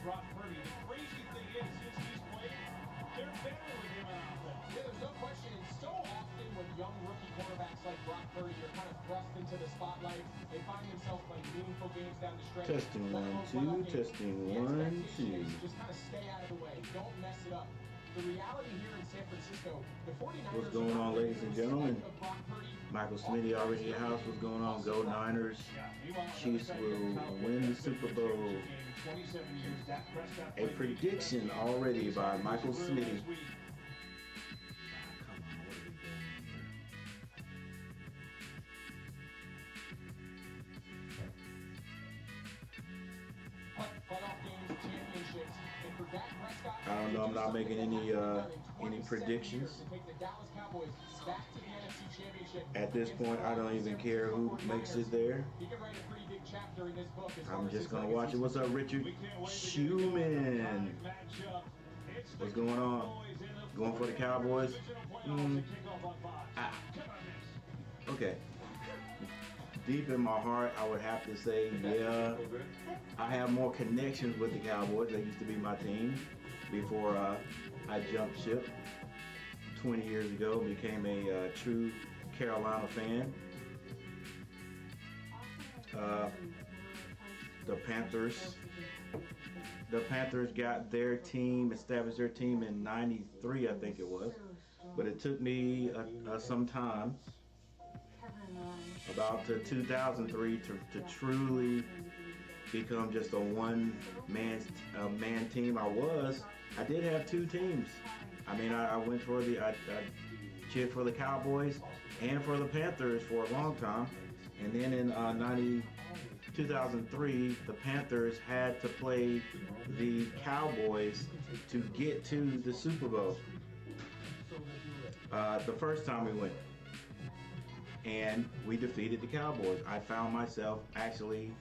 Brock Purdy. The crazy thing is, since he's played, they're better with him on offense. Yeah, there's no question. And so often when young rookie quarterbacks like Brock Purdy are kind of thrust into the spotlight, they find themselves playing meaningful games down the stretch. Testing 1 2, testing 1 2. Just kind of stay out of the way. Don't mess it up. The reality here in San Francisco, the 49ers. What's going on, ladies and gentlemen? Michael Smitty already in the house. What's going on? Go Niners. Chiefs will win the Super Bowl. A prediction already by Michael Smitty. Come on, what are we doing here? Playoff games, championships, and for Dak Prescott, I don't know. I'm not making any predictions. At this point, I don't even care who makes it there. I'm just gonna watch it. What's up, Richard Schumann? What's going on? Going for the Cowboys? Okay. Deep in my heart, I would have to say, yeah, I have more connections with the Cowboys. They used to be my team before I jumped ship 20 years ago, became a true Carolina fan. The Panthers got their team, established their team in '93, I think it was. But it took me some time, about 2003, to truly become just a one-man team. I did have two teams. I mean, I went for I cheered for the Cowboys and for the Panthers for a long time. And then in 2003, the Panthers had to play the Cowboys to get to the Super Bowl. The first time we went. And we defeated the Cowboys. I found myself actually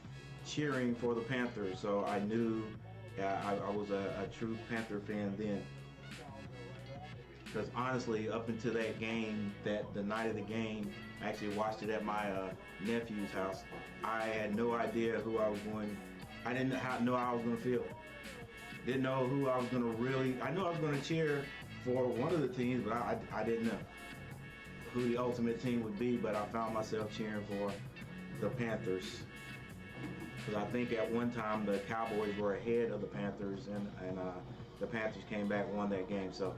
cheering for the Panthers, so I knew I was a true Panther fan then. Because honestly, up until that game, the night of the game, I actually watched it at my nephew's house. I had no idea who I was going. I didn't know how I was going to feel. Didn't know who I was going to really. I knew I was going to cheer for one of the teams, but I didn't know who the ultimate team would be. But I found myself cheering for the Panthers. Because I think at one time the Cowboys were ahead of the Panthers, and the Panthers came back and won that game. So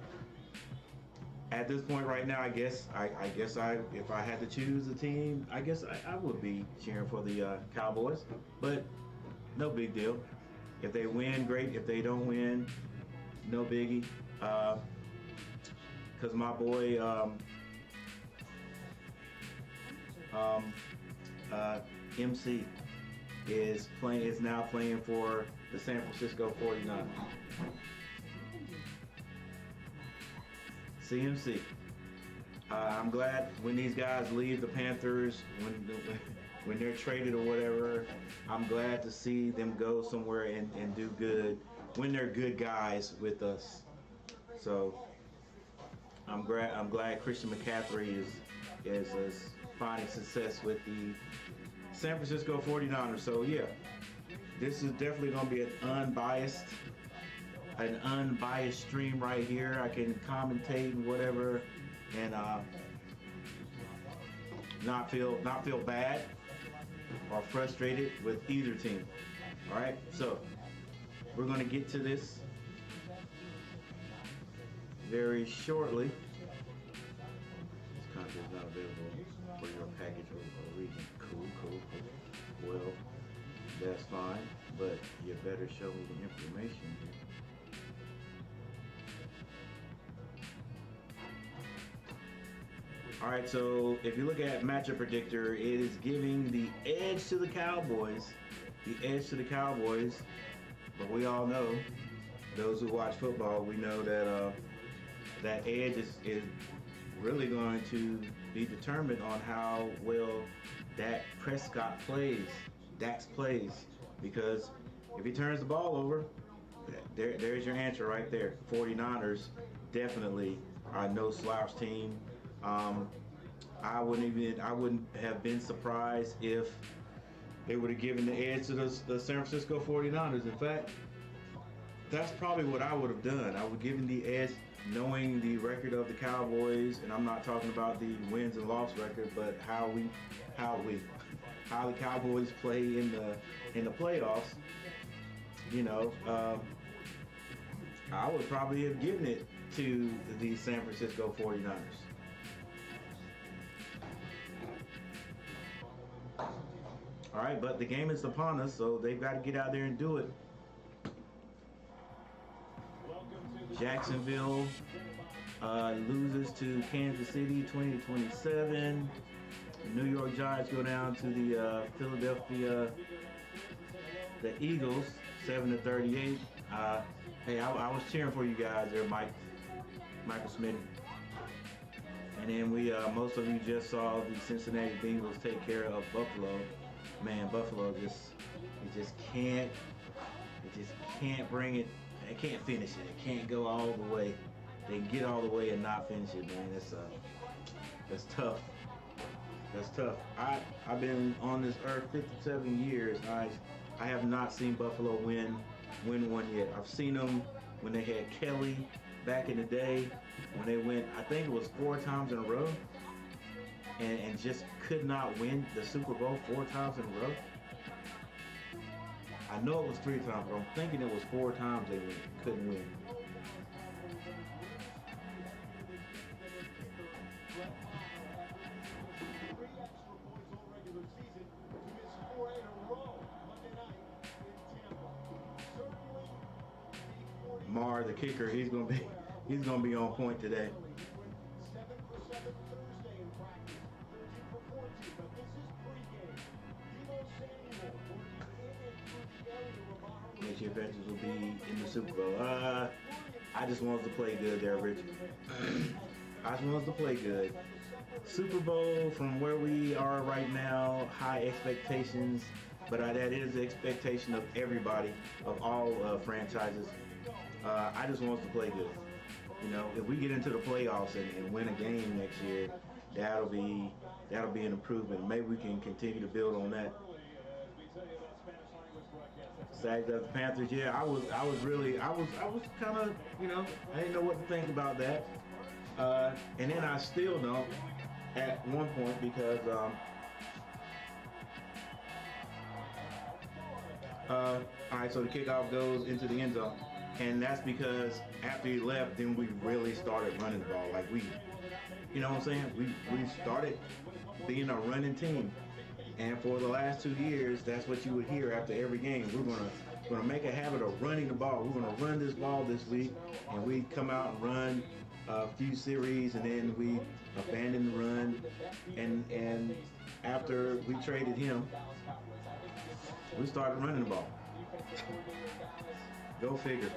at this point right now, I guess if I had to choose a team, I guess I would be cheering for the Cowboys. But no big deal. If they win, great. If they don't win, no biggie. Because my boy MC is now playing for the San Francisco 49ers. CMC. I'm glad when these guys leave the Panthers, when they're traded or whatever, I'm glad to see them go somewhere and do good when they're good guys with us. So I'm glad Christian McCaffrey is finding success with the San Francisco 49ers. So yeah, this is definitely going to be an unbiased stream right here. I can commentate and whatever, and not feel bad or frustrated with either team. All right, so we're going to get to this very shortly. This content is not available for your package or region. Cool. Well, that's fine, but you better show me the information here. All right, so if you look at matchup predictor, it is giving the edge to the Cowboys. But we all know, those who watch football, we know that that edge is really going to be determined on how well Dak Prescott plays. Because if he turns the ball over, there's your answer right there. 49ers definitely are no slouch team. I wouldn't have been surprised if they would have given the edge to the San Francisco 49ers. In fact, That's probably what I would have done. I would give him the edge, knowing the record of the Cowboys, and I'm not talking about the wins and loss record, but how the Cowboys play in the playoffs. You know, I would probably have given it to the San Francisco 49ers. All right, but the game is upon us, so they've got to get out there and do it. Jacksonville loses to Kansas City 20-27. New York Giants go down to the Philadelphia, the Eagles 7-38. Hey, I was cheering for you guys there, Michael Smith. And then we, most of you just saw the Cincinnati Bengals take care of Buffalo. Man, Buffalo just can't bring it. They can't finish it. They can't go all the way. They can get all the way and not finish it, man. That's tough. That's tough. I've been on this earth 57 years. I have not seen Buffalo win one yet. I've seen them when they had Kelly back in the day, when they went, I think it was 4 times in a row, and just could not win the Super Bowl 4 times in a row. I know it was 3 times, but I'm thinking it was 4 times they couldn't win. Mar, the kicker, he's gonna be on point today. Next year Panthers will be in the Super Bowl. I just want us to play good there, Rich. I just want us to play good. Super Bowl, from where we are right now, high expectations, but that is the expectation of everybody, of all franchises. I just want us to play good. You know, if we get into the playoffs and win a game next year, that'll be an improvement. Maybe we can continue to build on that. Sacked up the Panthers. Yeah, I was kind of, you know, I didn't know what to think about that. And then I still don't at one point, because all right, so the kickoff goes into the end zone. And that's because after he left, then we really started running the ball. Like you know what I'm saying? We started being a running team. And for the last 2 years, that's what you would hear after every game. We're gonna make a habit of running the ball. We're gonna run this ball this week, and we come out and run a few series, and then we abandon the run. And after we traded him, we started running the ball. Go figure.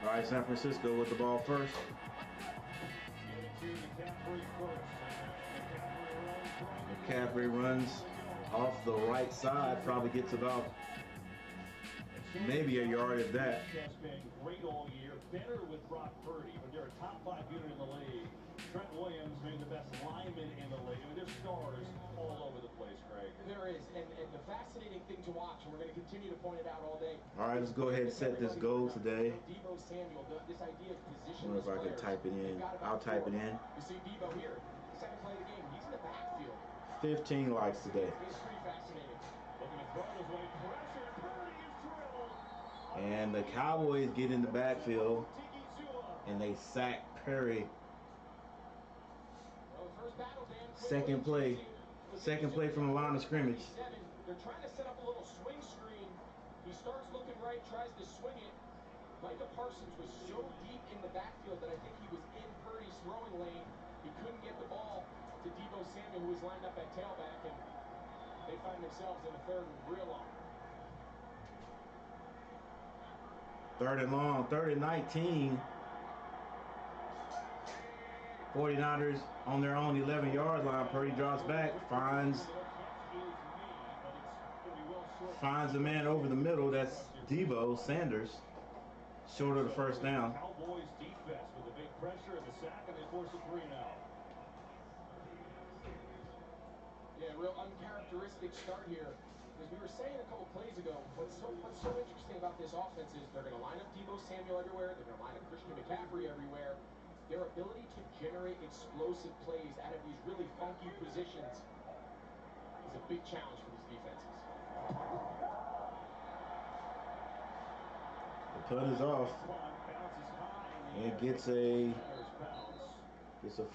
All right, San Francisco with the ball first. McCaffrey runs off the right side, probably gets about maybe a yard at that. Great all year, better with Brock Purdy, but they're a top 5 unit in the league. Trent Williams being the best lineman in the league. I mean, there's stars all over the place, Craig. There is, and the fascinating thing to watch, and we're going to continue to point it out all day. All right, let's go ahead and set this goal today. Debo Samuel, this idea of position. I wonder if I can type it in. I'll type it in. You see Debo here, second play of the game. He's in the backfield. 15 likes today. It's pretty fascinating. Looking to throw his way, pressure, Purdy is drilled. And the Cowboys get in the backfield, and they sack Perry. Second play from the line of scrimmage. They're trying to set up a little swing screen. He starts looking right, tries to swing it. Micah Parsons was so deep in the backfield that I think he was in Purdy's throwing lane. He couldn't get the ball to Debo Samuel, who was lined up at tailback, and they find themselves in a third and real long. Third and long, 3rd and 19. 49ers on their own 11-yard line. Purdy drops back, finds the man over the middle. That's Debo Sanders, short of the first down. Cowboys defense with a big pressure and the sack, and they force a 3 now. Yeah, real uncharacteristic start here As we were saying a couple plays ago, what's so interesting about this offense is they're going to line up Deebo Samuel everywhere. They're going to line up Christian McCaffrey everywhere. Their ability to generate explosive plays out of these really funky positions is a big challenge for these defenses. The punt is off. And gets a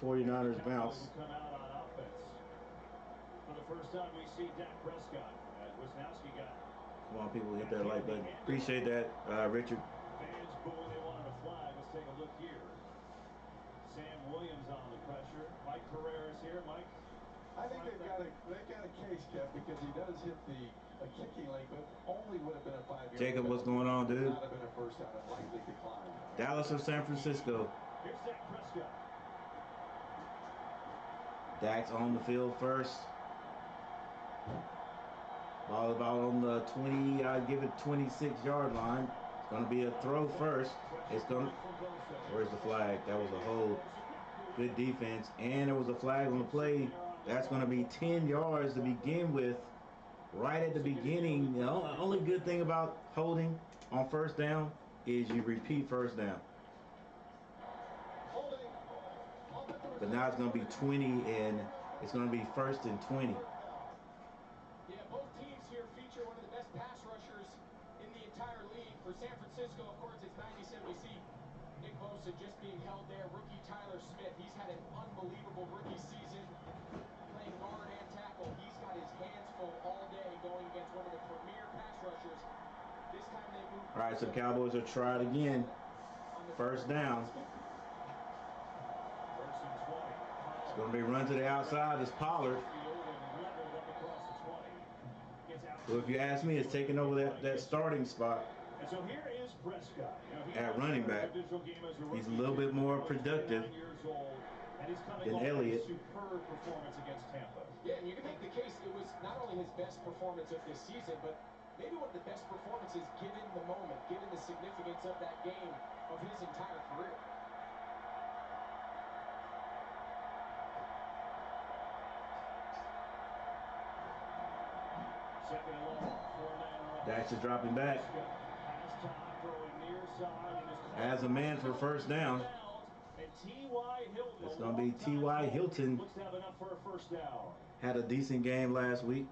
49ers bounce. For the first time we see Dak Prescott. Wisnowski got. Come on, people, hit that like button. Appreciate that, Richard. Fans booing, they wanted a flag. Let's take a look here. Sam Williams on the pressure. Mike Pereira's here. Mike. I think they've got a case, Kev, because he does hit a kicking lane, but only would have been a 5-yard. Jacob, what's going on, dude? Not have been a first down, and likely decline. Dallas or San Francisco? Here's Dak Prescott. Dak's on the field first. Ball about on the 20, I'd give it 26-yard line. It's going to be a throw first. It's going to, where's the flag? That was a hold. Good defense. And there was a flag on the play. That's going to be 10 yards to begin with. Right at the beginning. The only good thing about holding on first down is you repeat first down. But now it's going to be 20, and it's going to be 1st and 20. Yeah, both teams here feature one of the best pass rushers in the entire league. For San Francisco, of course, it's 97. We see Nick Bosa just being held there. Rookie Tyler Smith, he's had an unbelievable rookie season, playing guard and tackle. He's got his hands full all day going against one of the premier pass rushers. This time they move. All right, so Cowboys will try it again. First down. It's going to be run to the outside. It's Pollard. So if you ask me, it's taking over that starting spot at running back. He's a little bit more productive than Elliott. Yeah, and you can make the case it was not only his best performance of this season, but maybe one of the best performances given the moment, given the significance of that game of his entire career. Dax is dropping back. As a man for first down. It's going to be T.Y. Hilton. Had a decent game last week.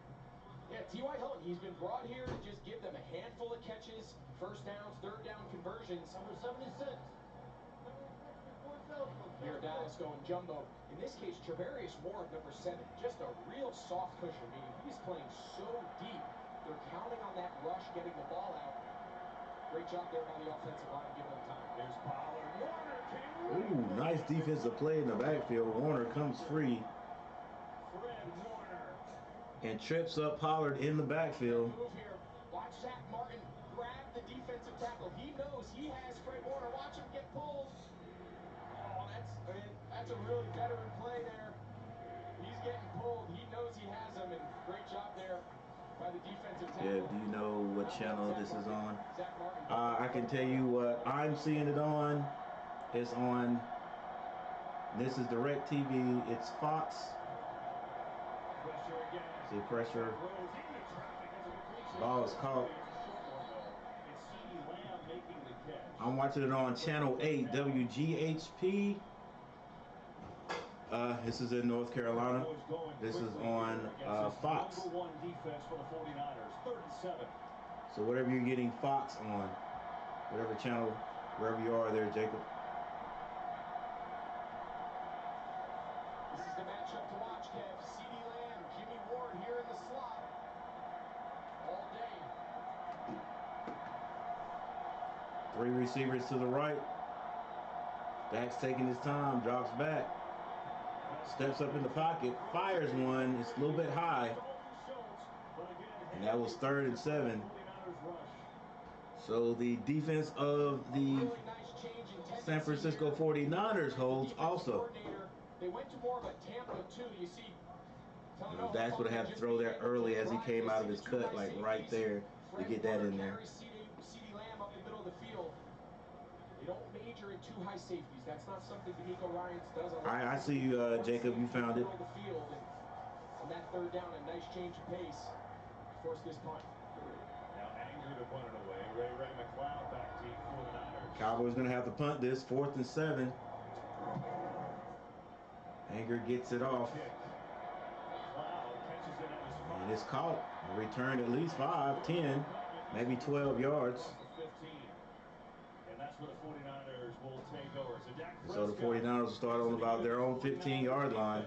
Yeah, T.Y. Hilton, he's been brought here to just give them a handful of catches, first downs, third down conversions. Number 76. Here Dallas going jumbo. In this case, Trevarius Ward, number 7, just a real soft cushion, meaning he's playing so deep. They're counting on that rush, getting the ball out. Great job there by the offensive line, giving them time. There's Pollard. Ooh, nice defensive play in the backfield. Warner comes free and trips up Pollard in the backfield. Move here. Watch Zach Martin grab the defensive tackle. He knows he has Fred Warner. Watch him get pulled. Oh, that's a really veteran play there. He's getting pulled. He knows he has him, and great job there by the defensive tackle. Yeah, do you know what channel this is on? I can tell you what I'm seeing it on. It's on, this is DirecTV. It's Fox. See, pressure. Ball is caught. I'm watching it on Channel 8, WGHP. This is in North Carolina. This is on Fox. So whatever you're getting Fox on, whatever channel, wherever you are there, Jacob. This is the matchup to watch, Kev. CeeDee Lamb, Jimmy Ward here in the slot all day. 3 receivers to the right. Dak's taking his time, drops back, steps up in the pocket, fires one. It's a little bit high. And that was 3rd and 7. So the defense of the San Francisco 49ers holds also. They went to more of a Tampa too. You see, Dax would have to throw that early as he came out of his cut, like right there, to get that in there. CeeDee Lamb up the middle of the field. They don't major in too high safeties. That's not something D'Amico Ryans does. I see you, Jacob. You found it. On that 3rd down, a nice change of pace. force this punt. Now Anger to punt it away. Ray McLeod back deep for the Niners. Cowboys going to have to punt this, 4th and 7. Anger gets it off. And it's caught. Returned at least 5, 10, maybe 12 yards. And that's where the 49ers will take over. So the 49ers will start on about their own 15-yard line.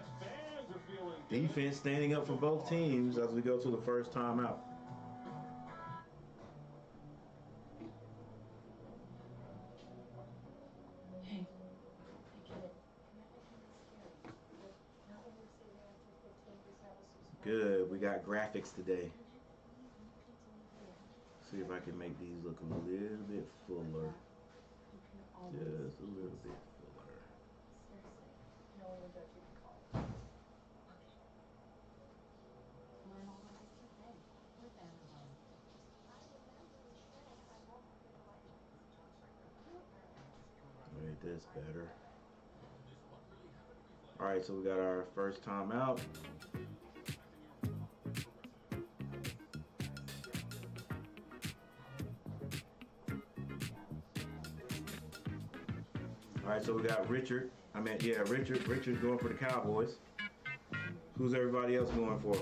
Defense standing up for both teams as we go to the first timeout. Good, we got graphics today. See if I can make these look a little bit fuller. Just a little bit fuller. Make this better. All right, so we got our first time out. All right, so we got Richard. Richard's going for the Cowboys. Who's everybody else going for?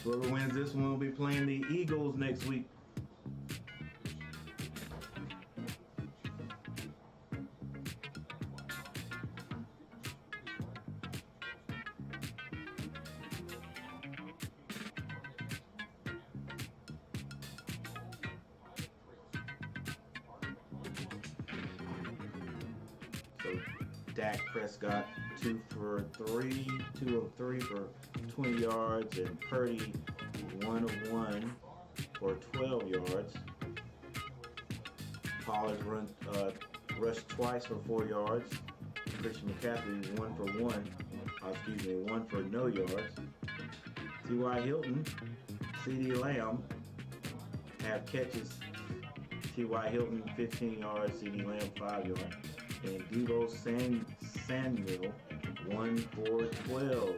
Whoever wins this one will be playing the Eagles next week. Dak Prescott 2 of 3 for 20 yards, and Purdy 1 of 1 for 12 yards. Pollard rushed twice for 4 yards. Christian McCaffrey 1 for 1 for no yards. T.Y. Hilton, C.D. Lamb have catches. T.Y. Hilton 15 yards, C.D. Lamb 5 yards. And Deebo Samuel 1 for 12.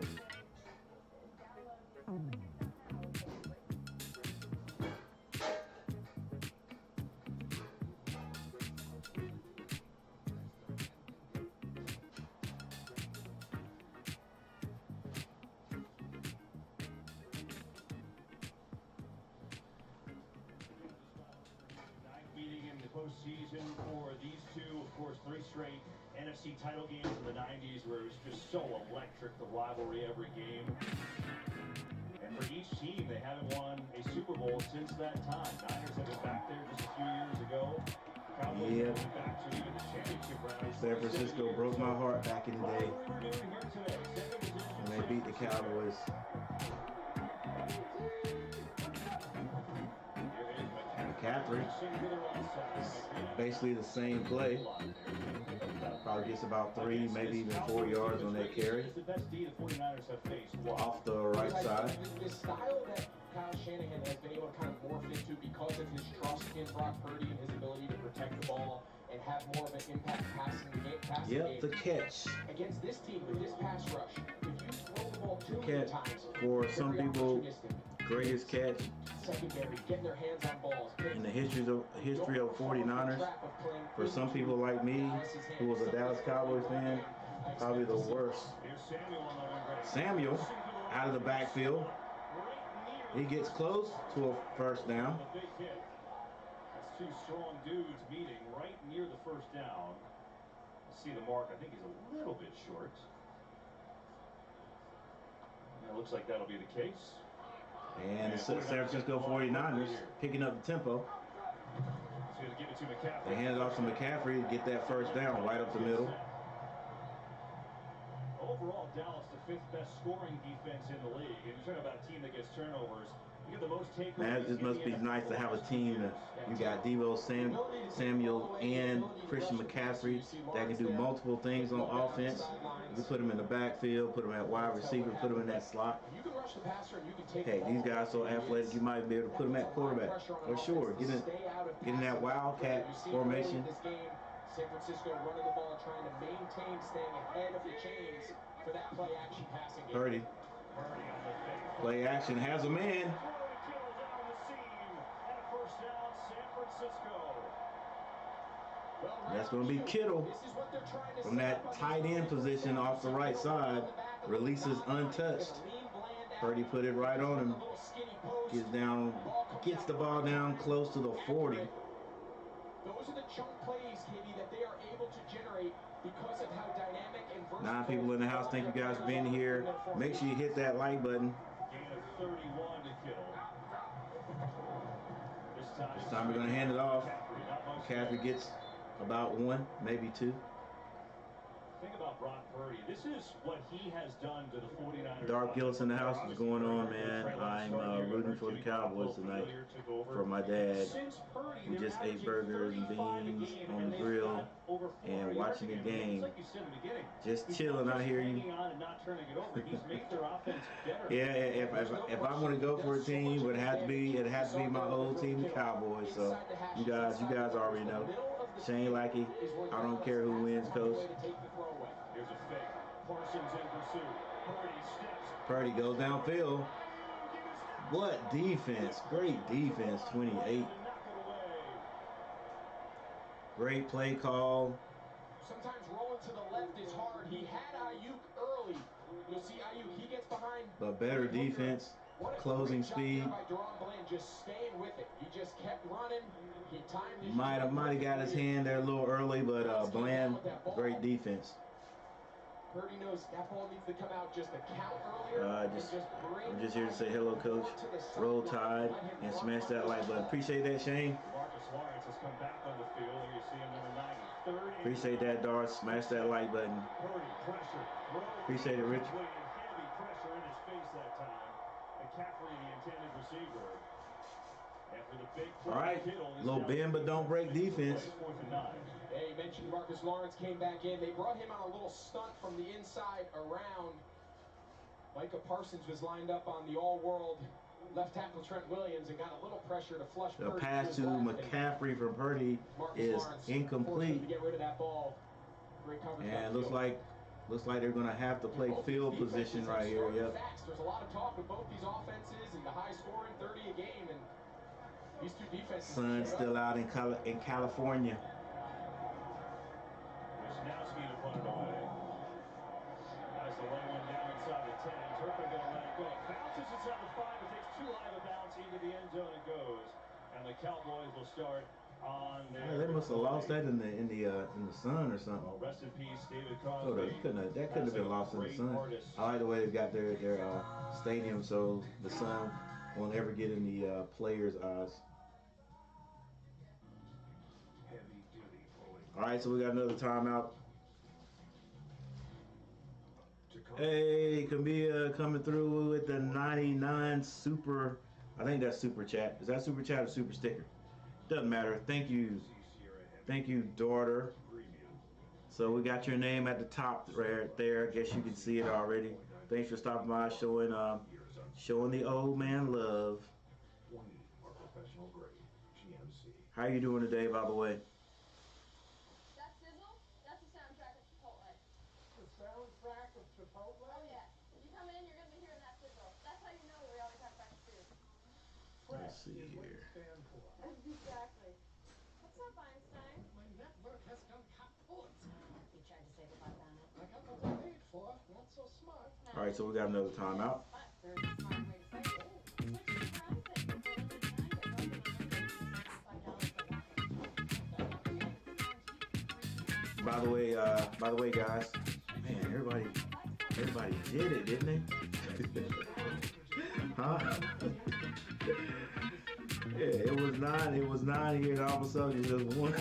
Postseason for these two, of course, 3 straight NFC title games in the 90s where it was just so electric, the rivalry every game. And for each team, they haven't won a Super Bowl since that time. Niners have been back there just a few years ago. Cowboys have been back to even the championship round. San Francisco broke my heart back in the day when they beat the Cowboys. McCaffrey, basically the same play. Probably gets about 3, maybe even 4 yards on that carry. Off the right side. The style that Kyle Shanahan has been able to kind of morph into because of his trust in Brock Purdy and his ability to protect the ball and have more of an impact passing game. The catch. Against this team with this pass rush, if you throw the ball too many times, for some people, greatest catch secondary, getting their hands on balls. In the history of 49ers. For some people like me, who was a Dallas Cowboys fan, probably the worst. Samuel out of the backfield. He gets close to a first down. That's 2 strong dudes meeting right near the first down. Let's see the mark. I think he's a little bit short. And it looks like that'll be the case. And the San Francisco 49ers picking up the tempo. They hand it off to McCaffrey to get that first down right up the middle. Overall, Dallas, the 5th best scoring defense in the league. And you're talking about a team that gets turnovers. You get the most takeaways. Man, it just must be nice to have a team that you got Deebo Samuel and Christian McCaffrey that can do multiple things on offense. You put them in the backfield, put them at wide receiver, put them in that slot. Hey, these guys so athletic, you might be able to put them at quarterback. For sure, get in that wildcat formation. San Francisco running the ball, trying to maintain, staying ahead of the chains for that play action passing game. Purdy. Play action has a man. That's going to be Kittle from that tight end position off the right side. Releases untouched. Purdy put it right on him. Gets the ball down close to the 40. Those are the chunk plays, KB, that they are able to generate because of how dynamic and versatile. 9 people in the house. Thank you guys for being here. Make sure you hit that like button. Gain of 31 to Kittle. This time we're going to hand it off. McCaffrey gets about 1, maybe 2. Think about Brock Purdy. This is what he has done to the 49ers. Dark Gillis in the house. What's going on, man? I'm rooting for the Cowboys tonight for my dad. We just ate burgers and beans on the grill and watching the game. Just chilling, I hear you. Yeah, if I want to go for a team, it has to be my old team, the Cowboys. So you guys already know. Shane Lackey, I don't care who wins, coach. Here's a fake. Parsons in pursuit. Purdy goes downfield. What defense? Great defense, 28. Great play call. Sometimes rolling to the left is hard. He had Ayuk early. You'll see Ayuk, he gets behind. But better defense, closing speed. Just staying with it. He just kept running. He timed his Might have got his hand there a little early, but Bland, great defense. Purdy knows that ball needs to come out just a count earlier. I'm just here to say hello, coach. Roll Tide and smash that like button. Appreciate that, Shane. Appreciate that, Darth. Smash that like button. Appreciate it, Rich. Heavy pressure in his face that time. McCaffrey, the intended receiver. After the big play, all right, little bend but don't break defense. Hey, you mentioned Marcus Lawrence came back in. They brought him on a little stunt from the inside around. Micah Parsons was lined up on the all-world left tackle Trent Williams and got a little pressure to flush. The pass to McCaffrey from Purdy is incomplete. To get rid of that ball. Great coverage. And looks like they're going to have to play field position right here. Yep. There's a lot of talk with both these offenses and the high scoring 30 a game, and these two defenses. Sun's still out in California. Wisnowski to put it away. Has the low one down inside the 10. Turpin going to let it go. Bounces inside the 5. It takes too high of a bounce into the end zone. It goes, and the Cowboys will start on their. Yeah, they must have lost that in the sun or something. Well, rest in peace, David Crosby. So that couldn't have been lost in the sun. I like the way they got their stadium so the sun won't ever get in the players' eyes. All right, so we got another timeout. Hey, Camilla coming through with the 99 super. I think that's super chat. Is that super chat or super sticker? Doesn't matter. Thank you, daughter. So we got your name at the top right there. I guess you can see it already. Thanks for stopping by, showing the old man love. How you doing today, by the way? Let's see here. Exactly. What's up, Einstein? My network has gone kaput. You tried to say goodbye, Donna. I got what I paid for. Not so smart. All right, so we got another timeout. Very smart way to say it. By the way, guys, man, everybody did it, didn't they? Huh? Yeah, it was nine here, and all of a sudden it just one.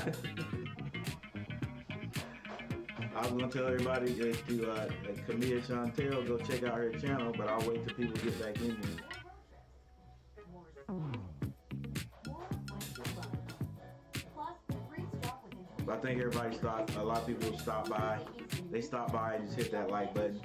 I was gonna tell everybody to Camilla Chantel go check out her channel, but I'll wait till people get back in here. But I think everybody stopped. A lot of people stopped by. They stopped by and just hit that like button.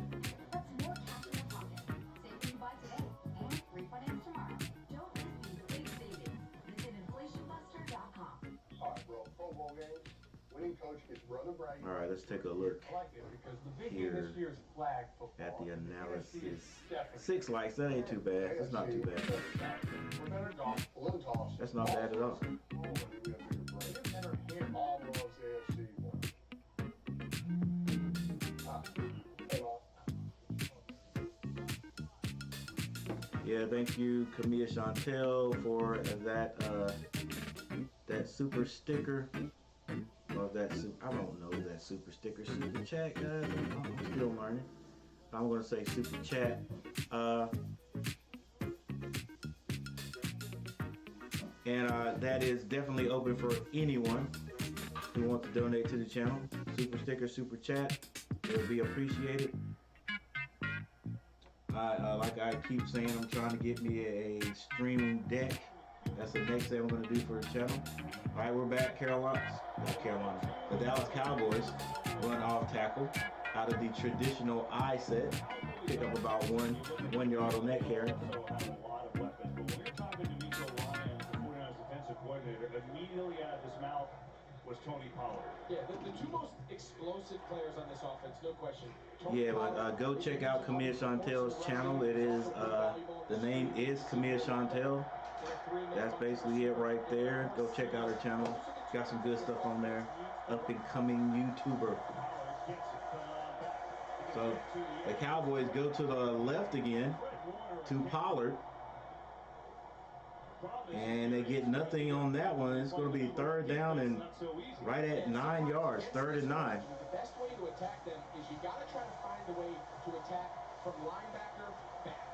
Winning coach gets brother bragging. All right, let's take a look I like it because the big here thing this year is flag football. at the NFC analysis. is definitely 6 likes, that ain't too bad. That's not too bad. We're better golf. Balloon toss. That's not bad at all. Oh, we have bigger brain. Better hit. All loves AFC one. Yeah, thank you, Camille Chantel, for that super sticker. Or that I don't know that super sticker. Super chat, guys. I'm still learning. I'm gonna say super chat. And that is definitely open for anyone who wants to donate to the channel. Super sticker, super chat, it would be appreciated. Like I keep saying, I'm trying to get me a streaming deck. That's the next thing I'm going to do for the channel. All right, we're back. The Dallas Cowboys run off tackle out of the traditional I set. Pick up about 1 yard on that carry. Immediately out of his mouth was Tony Pollard. Yeah, the two most explosive players on this offense, no question. Yeah, but go check out Camille Chantel's channel. It is the name is Camille Chantel. That's basically it right there. Go check out her channel. Got some good stuff on there. Up and coming YouTuber. So the Cowboys go to the left again to Pollard. And they get nothing on that one. It's going to be 3rd down and right at 9 yards, 3rd and 9. The best way to attack them is you got to try to find a way to attack from linebacker back.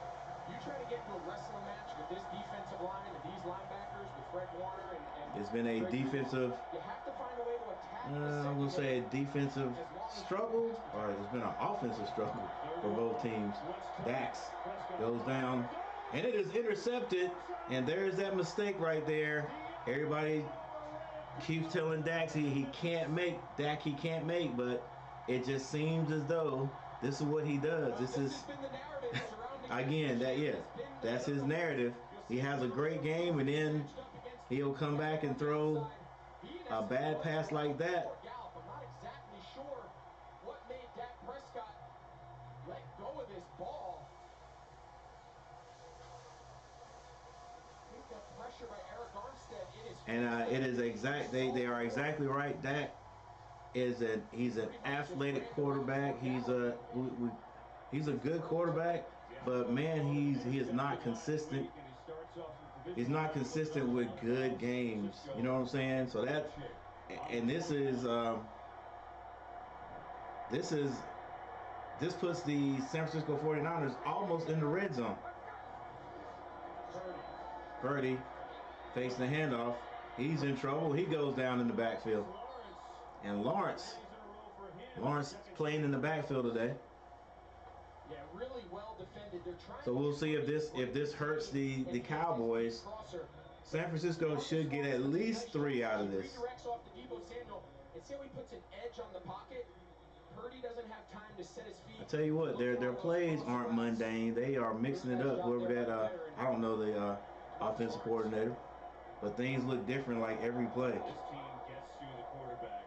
You try to get into a wrestling match with this defensive line and these linebackers with Fred Warner and it's been a defensive, you have to find a way to attack I'm going to say a defensive struggle, or it's been an offensive struggle for both teams. Dax goes down, and it is intercepted, and there's that mistake right there. Everybody keeps telling Dax he can't make, but it just seems as though this is what he does. This is, again, that's his narrative. He has a great game, and then he'll come back and throw a bad pass like that. I'm not exactly sure what made Dak Prescott let go of this ball. I think that pressure by Eric Armstead, And it is exact. They are exactly right. Dak is he's an athletic quarterback. He's a good quarterback, but man, he is not consistent. He's not consistent with good games. You know what I'm saying? So that, and this puts the San Francisco 49ers almost in the red zone. Purdy facing the handoff. He's in trouble. He goes down in the backfield. And Lawrence playing in the backfield today. yeah, really well defended. They're trying So we'll see if this hurts the Cowboys. San Francisco should get at least 3 out of this. Redirects off to Deebo Samuel. And see how he puts an edge on the pocket? Purdy doesn't have time to set his feet. I tell you what, their plays aren't mundane. They are mixing it up. Whoever that I don't know the offensive coordinator, but things look different like every play. This team gets to the quarterback.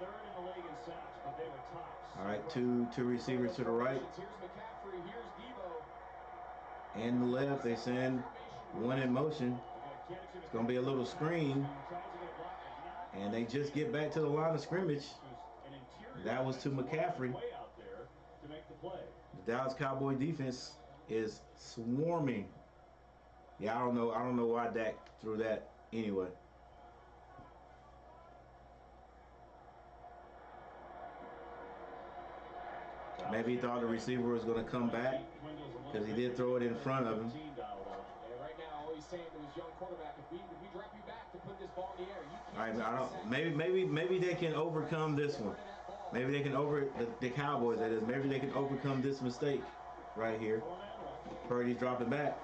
3rd in the league in sacks, but they were tops. All right, two receivers to the right Here's McCaffrey, here's Deebo. and the left. They send one in motion. It's gonna be a little screen, and they just get back to the line of scrimmage. That was to McCaffrey. The Dallas Cowboy defense is swarming. Yeah, I don't know why Dak threw that anyway. Maybe he thought the receiver was going to come back because he did throw it in front of him. Right now, all he's saying to his young quarterback, if we drop you back to put this ball in the air, you can't. I don't. Maybe they can overcome this one. Maybe they can the Cowboys. That is. Maybe they can overcome this mistake right here. Purdy's dropping back.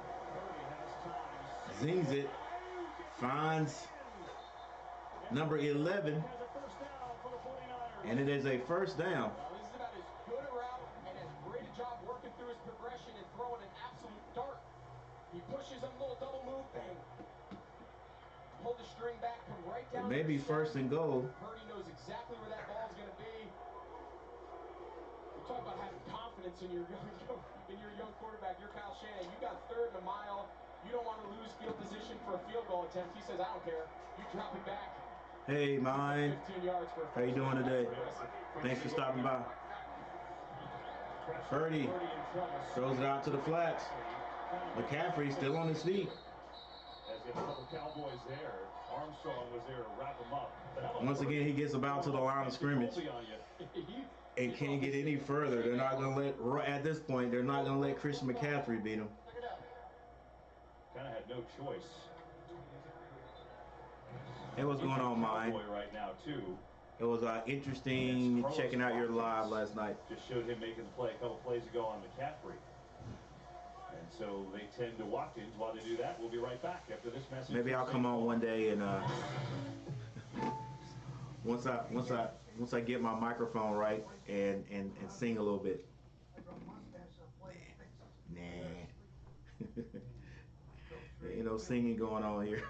Zings it. Finds number 11. And it is a first down. This is about as good a route and as great a job working through his progression and throwing an absolute dart. He pushes him, little double move thing. Pull the string back, come right down. maybe first and goal. Purdy knows exactly where that ball's going to be. You talk about having confidence in your young quarterback. You're Kyle Shanahan. You got third and a mile. You don't want to lose field position for a field goal attempt. He says, I don't care. You drop it back. Hey, mine. 15 yards for How you doing today? Thanks for stopping by. Purdy throws it out to the flats. McCaffrey still on his feet. As a couple Cowboys there, Armstrong was there to wrap him up. Once again, he gets about to the line of scrimmage and can't get any further. They're not going to let, at this point, they're not going to let Christian McCaffrey beat him. Kind of had no choice. Hey, what's going on, mine? Right now, too. It was interesting checking out your live last night. Just showed him making the play a couple plays ago on McCaffrey. And so they tend to Watkins. While they do that, we'll be right back after this message. Maybe I'll come on one day and once I get my microphone right and sing a little bit. Nah. Ain't no singing going on here.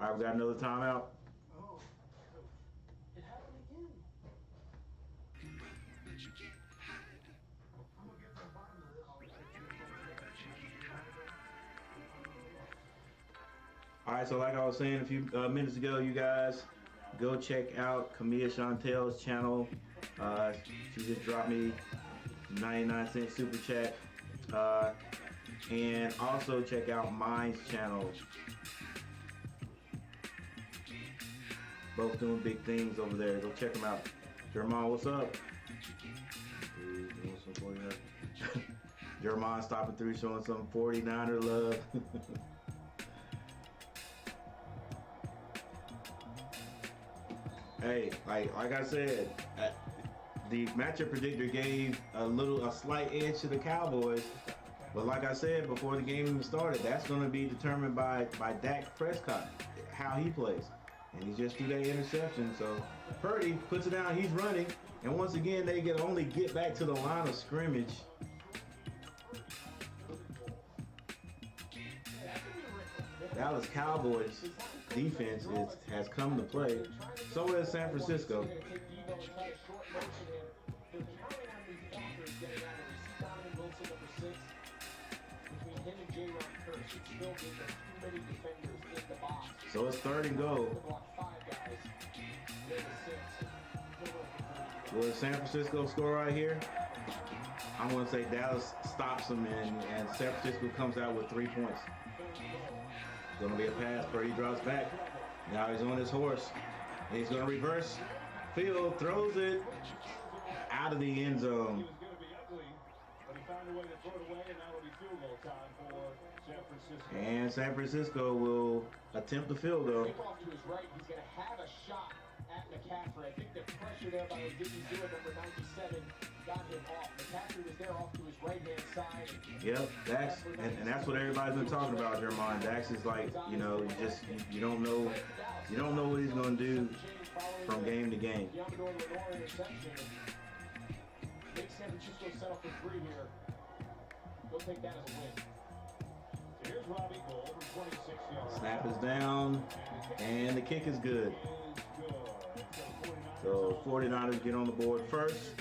All right, we got another timeout. It happened again. All right, so like I was saying a few minutes ago, you guys go check out Camilla Chantel's channel. She just dropped me 99-cent super chat. And also check out mine's channel. Both doing big things over there. Go check them out. Jermon, what's up? Jermon stopping through, showing some 49er love. Hey, like I said, the matchup predictor gave a slight edge to the Cowboys. But like I said before the game even started, that's going to be determined by Dak Prescott, how he plays. And he just threw that interception. So Purdy puts it down, he's running. And once again, they can only get back to the line of scrimmage. Dallas Cowboys defense has come to play. So has San Francisco. So it's third and goal. Will San Francisco score right here? I'm going to say Dallas stops them and San Francisco comes out with 3 points. It's going to be a pass. Purdy drops back. Now he's on his horse. And he's going to reverse field, throws it out of the end zone. And San Francisco will attempt the field goal. Off to his right, he's going to have a shot at McCaffrey. I think the pressure there by Diggy Stewart, number 97, got him off. McCaffrey was there off to his right-hand side. Yep, Dax, and that's what everybody's been talking about, Jermon. Dax is like, you know, you don't know what he's going to do from game to game. Make San Francisco settle for 3 here. They'll take that as a win. Here's Robbie Gould from 26 yards. Snap is down, and the kick is good. So 49ers get on the board first.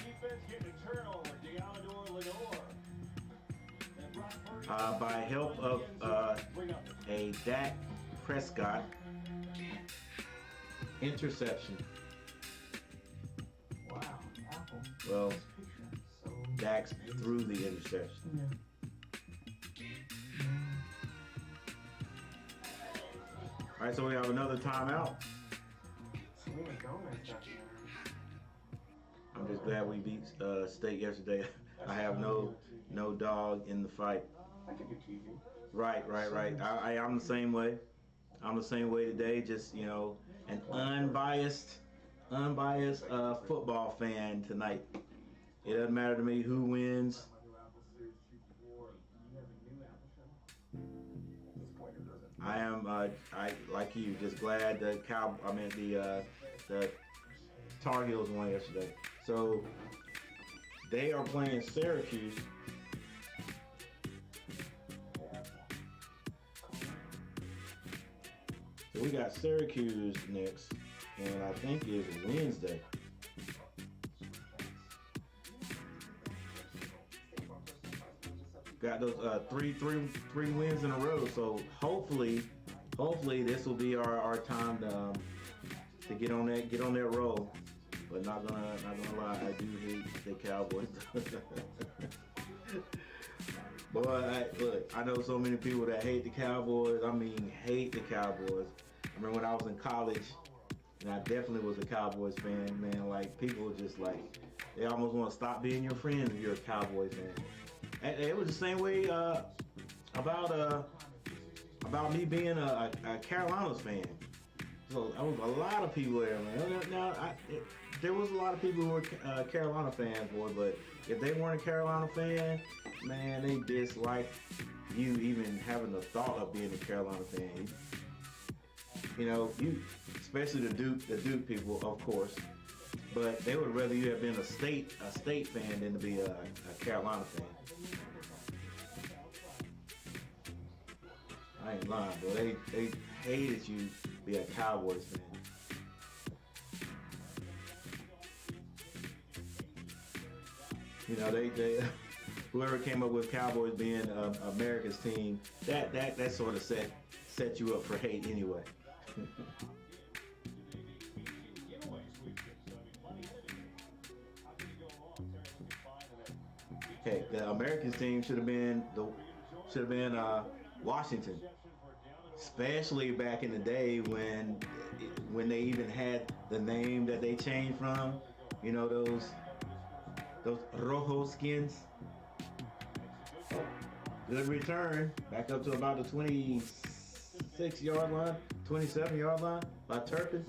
By help of a Dak Prescott interception. Wow, Apple. Well, So Dax threw the interception. All right, so we have another timeout. Selena Gomez got the I'm just glad we beat State yesterday. I have no dog in the fight. I could do TV. Right. I'm the same way. I'm the same way today. Just, you know, an unbiased football fan tonight. It doesn't matter to me who wins. I am, I like you, just glad the Tar Heels won yesterday. So they are playing Syracuse. So we got Syracuse next, and I think it's Wednesday. Got those three wins in a row. So hopefully this will be our time to get on that roll. But not gonna lie, I do hate the Cowboys. Boy, look, I know so many people that hate the Cowboys. I mean, hate the Cowboys. I remember when I was in college, and I definitely was a Cowboys fan, man. Like, people just like, they almost want to stop being your friend if you're a Cowboys fan. And it was the same way about me being a Carolinas fan. So there was a lot of people there, man. Now, there was a lot of people who were Carolina fans, boy, but if they weren't a Carolina fan, man, they dislike you even having the thought of being a Carolina fan. You know, especially the Duke people, of course, but they would rather you have been a state fan than to be a Carolina fan. I ain't lying, bro. They hated you be a Cowboys fan. You know, they whoever came up with Cowboys being America's team, that sort of set you up for hate anyway. Okay, the Americans team should have been Washington, especially back in the day when they even had the name that they changed from. You know, those rojo skins. Good return, back up to about the 26-yard line, 27-yard line by Turpin.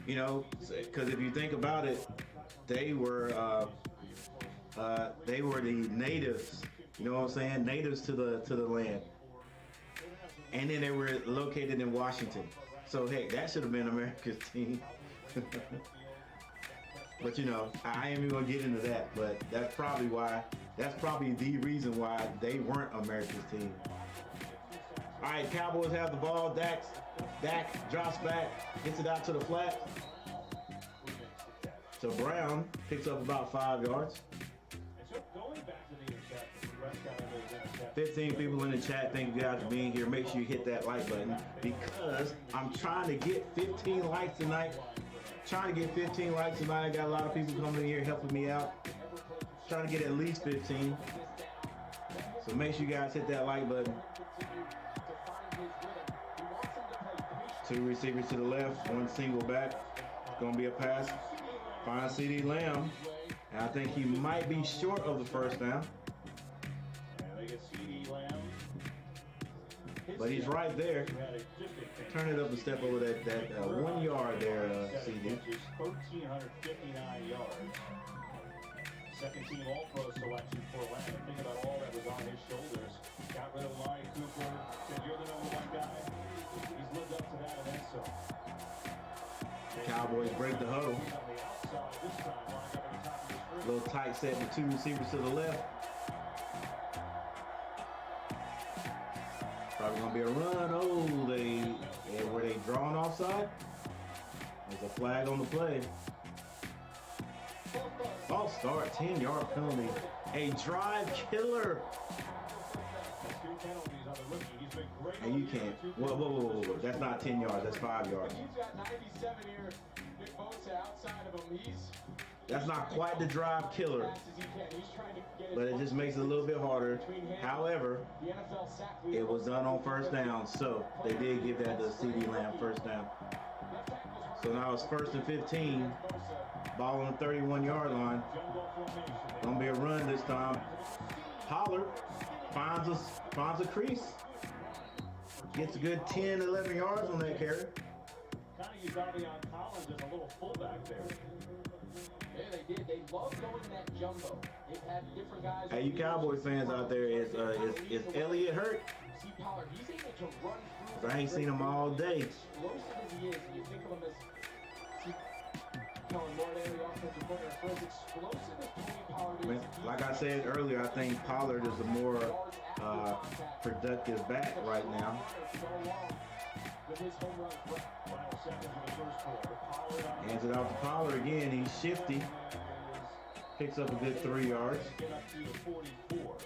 You know, because if you think about it, they were the natives. You know what I'm saying? Natives to the land. And then they were located in Washington. So hey, that should have been America's team. But you know, I ain't even gonna get into that. But that's probably the reason why they weren't America's team. All right, Cowboys have the ball. Dak drops back, gets it out to the flat. So Brown picks up about 5 yards. 15 people in the chat. Thank you guys for being here. Make sure you hit that like button because I'm trying to get 15 likes tonight. I got a lot of people coming in here helping me out. Trying to get at least 15. So make sure you guys hit that like button. 2 receivers to the left, 1 single back. It's going to be a pass. Find CeeDee Lamb. And I think he might be short of the first down. But he's right there. Turn it up a step over that 1 yard there, CD. 1,359 yards. Second team All-Pro selection for Lamb. Think about all that was on his shoulders. Got rid of Amari Cooper. Said, you're the #1 guy. He's lived up to that and then some. Cowboys break the huddle. Little tight set with 2 receivers to the left. Probably gonna be a run. Oh, were they drawing offside? There's a flag on the play. False start, 10-yard penalty. A drive killer. And you can't. Whoa. That's not 10 yards. That's 5 yards. That's not quite the drive killer, but it just makes it a little bit harder. However, it was done on first down, so they did give that to CeeDee Lamb first down. So now it's 1st and 15. Ball on the 31-yard line. Gonna be a run this time. Pollard finds a crease. Gets a good 10, 11 yards on that carry. Kind of use Davion Collins as a little fullback there. Yeah, they did. They love going that jumbo. They've had different guys. Hey, you Cowboys fans out there, is Elliott hurt? See Pollard, he's able to run through. I ain't seen him all day. Explosive as he is, you think of him as Kellen Moore, the offensive coordinator, for as explosive as Tony Pollard is. Like I said earlier, I think Pollard is a more productive back right now. with his home run threat. Final seconds of the first quarter. Pollard on Hands it off to Pollard again. He's shifty. Picks up a good 3 yards. Get up to the 44.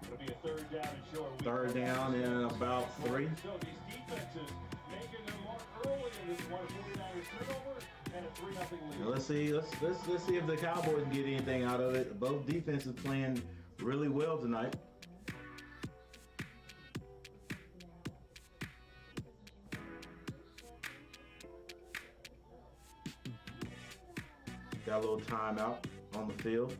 It'll be a third down and short. Third down and about 3. So these defenses making their mark early in this one. 49ers turnover and a 3-0 lead. Now let's see. Let's see if the Cowboys can get anything out of it. Both defenses playing really well tonight. Got a little timeout on the field.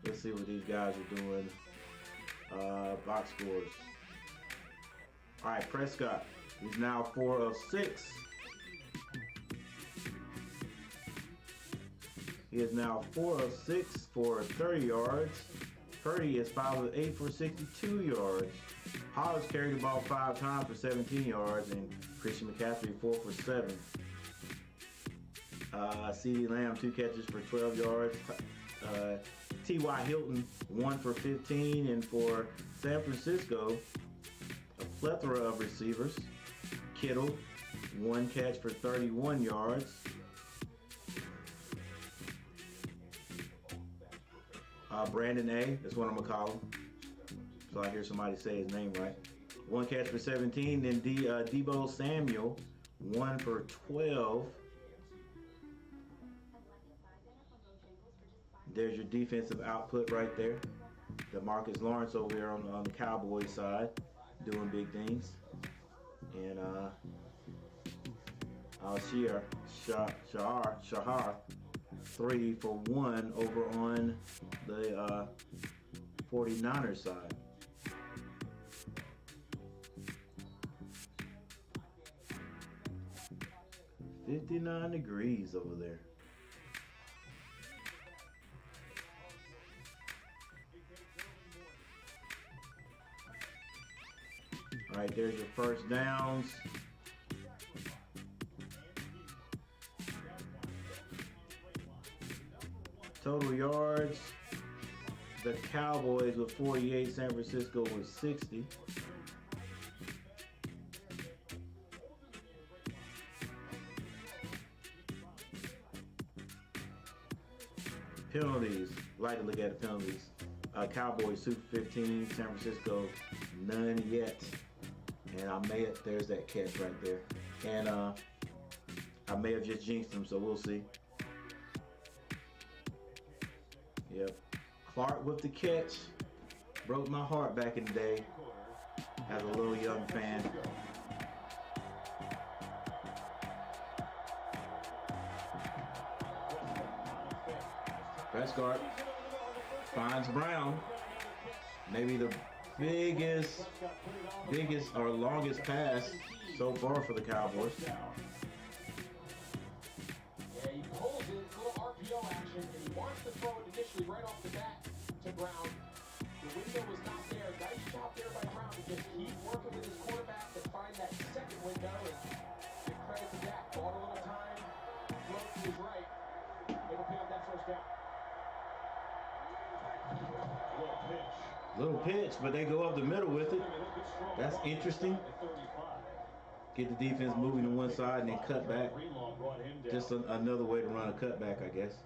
Let's see what these guys are doing. Box scores. All right, Prescott. He's now 4 of 6. He is now 4 of 6 for 30 yards. Purdy is 5 of 8 for 62 yards. Hollis carried the ball 5 times for 17 yards, and Christian McCaffrey 4 for 7. CeeDee Lamb 2 catches for 12 yards. T.Y. Hilton 1 for 15, and for San Francisco, a plethora of receivers. Kittle 1 catch for 31 yards. Brandon A. That's what I'm gonna call him. So I hear somebody say his name right. 1 catch for 17. Then Debo Samuel 1 for 12. There's your defensive output right there. DeMarcus Lawrence over here on the Cowboys side doing big things. And Shahar 3 for 1 over on the 49ers side. $59 degrees over there. All right, there's your first downs. Total yards, the Cowboys with 48, San Francisco with 60. Penalties, like to look at the penalties. Cowboys 2 for 15, San Francisco none yet. And there's that catch right there. And I may have just jinxed him, so we'll see. Yep. Clark with the catch. Broke my heart back in the day as a little young fan. Prescott finds Brown. Maybe the biggest or longest pass so far for the Cowboys. Yeah, he pulls it, little RPO action, and he wants to throw it initially right off the bat to Brown. The window was not there. Nice job there by Brown to just keep working with his quarterback to find that second window. And give credit to Dak. Bought a little time, float to his right. Able to pick up that first down. Little pitch, but they go up the middle with it. That's interesting. Get the defense moving to one side and then cut back. Just another way to run a cutback, I guess.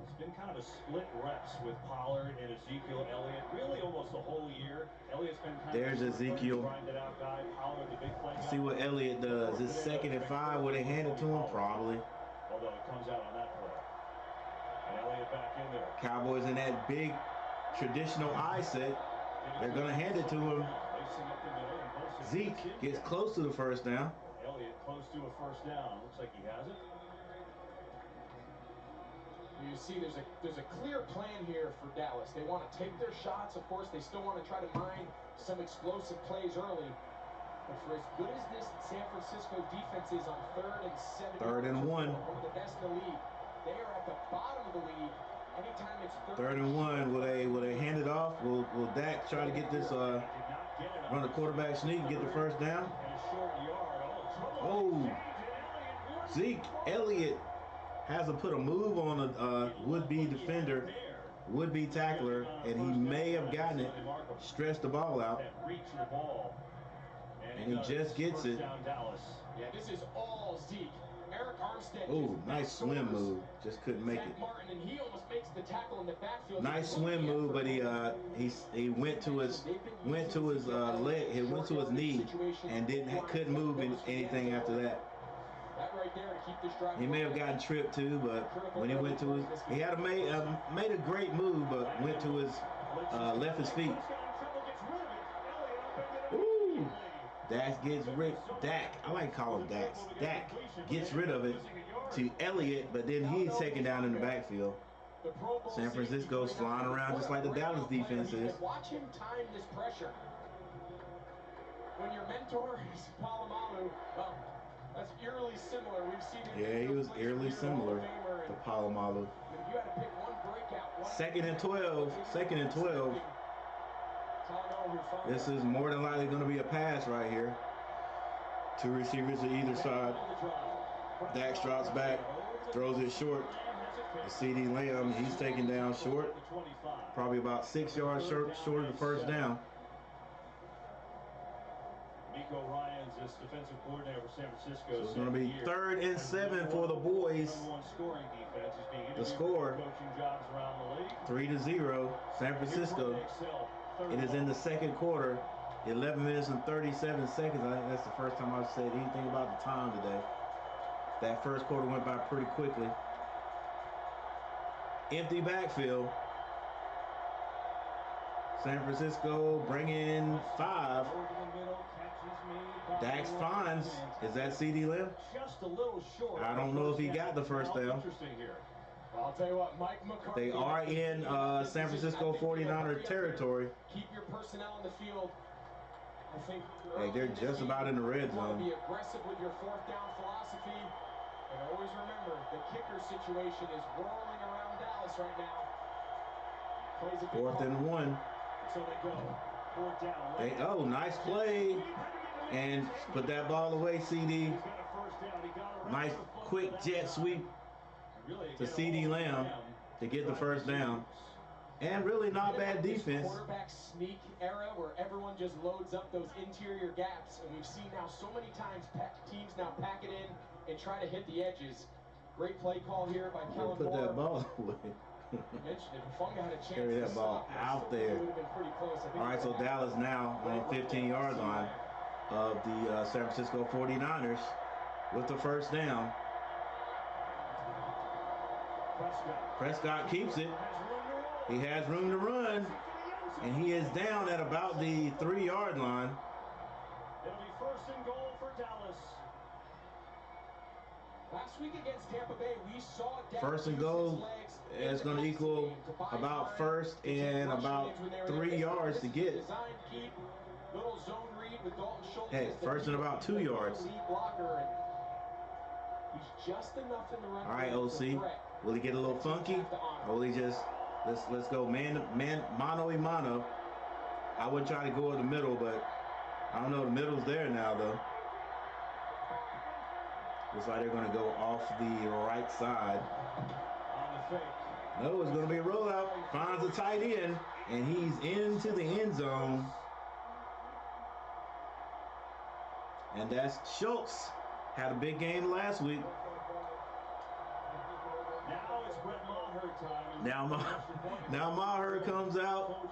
It's been kind of a split reps with Pollard and Ezekiel Elliott, really almost the whole year. Elliott's been kind There's of Ezekiel. grinded out guy. Pollard, the big play guy. See what Elliott does. It's 2nd and 5. Will they hand it to him? Probably. Although it comes out on that play. And Elliott back in there. Cowboys in that big traditional eye set. They're going to hand it to him. Zeke gets close to the first down. Elliott close to a first down. Looks like he has it. You see there's a clear plan here for Dallas. They want to take their shots. Of course, they still want to try to mine some explosive plays early. But for as good as this San Francisco defense is on 3rd and 7, 3rd and 1. one of the best in the league, they are at the bottom of the league. Anytime it's 3rd and 1, will they hand it off? Will Dak try to get this run the quarterback sneak and get the first down? Oh, Zeke Elliott hasn't put a move on a would-be defender would-be tackler, and he may have gotten it, stretched the ball out, That reach of the ball. and he just gets it. Down Dallas. Yeah, this is all Zeke. Eric Armstead. Ooh, nice swim move. Just couldn't make it. Martin, and he almost makes the tackle in the backfield. Nice swim move, but he went to his leg, he went to his knee, and couldn't move anything after that. That right there to keep this drive. He may have gotten tripped too, but when he went to his, he had made a great move, but went to his left his feet. Ooh, Dak gets rid. Dak, I like to call him Dax. Dak gets rid of it to Elliott, but then he's taken down in the backfield. San Francisco's flying around just like the Dallas defense is. Watch him time this pressure. When your mentor is Palomalu, well, that's eerily similar. We've seen it. Yeah, he was eerily similar to Palomalu. You had to pick one breakout. Second and 12. Second and 12. This is more than likely going to be a pass right here. Two receivers to either side. Dak drops back, throws it short. The CD Lamb, he's taken down short. Probably about 6 yards short of the first down. Nico Ryan's this defensive coordinator for San Francisco. So it's going to be 3rd and 7 for the boys. The score, 3-0, San Francisco. It is in the second quarter, 11 minutes and 37 seconds. I think that's the first time I've said anything about the time today. That first quarter went by pretty quickly. Empty backfield. San Francisco bringing 5. Dax finds. Is that CD Lamb? Just a little short. I don't know if he got the first down. I'll tell you what, Mike McCarthy. They are in San Francisco 49er territory. Keep your personnel in the field. I think Hey, they're just about in the red you want zone. to be aggressive with your 4th down philosophy. And always remember, the kicker situation is whirling around Dallas right now. Plays a big 4th and 1. So they go. 4th down. Oh, nice play. And put that ball away, CD. Nice quick jet sweep to CD Lamb to get the first down. And really not bad defense. Quarterback sneak era where everyone just loads up those interior gaps, and we've seen now so many times teams now pack it in and try to hit the edges. Great play call here by Kellen Put Moore. that ball away. Mentioned if Funga had a chance Carry to that ball stop, out it there. would have been pretty close. I think All right, so Dallas now on 15-yard line of the San Francisco 49ers with the first down. Prescott keeps it. He has room to run, and he is down at about the 3-yard line. It'll be 1st and goal for Dallas. Last week against Tampa Bay, we saw Dak 1st and use goal his legs is in going the to equal passing game to buy about time, 1st to keep and rushing about lanes when they were 3 there. yards to This is get. designed to keep little zone read with Dalton Schultz Hey, as the 1st and about 2 yards. lead blocker, and he's just enough in the run All right, game OC. to threat. Will he get a little funky? Or will he just let's go mano a mano? I would try to go in the middle, but I don't know. The middle's there now, though. Looks like they're going to go off the right side. No, it's going to be a rollout. Finds a tight end, and he's into the end zone. And that's Schultz. Had a big game last week. Now it's Brett Maher time. Now Maher comes out.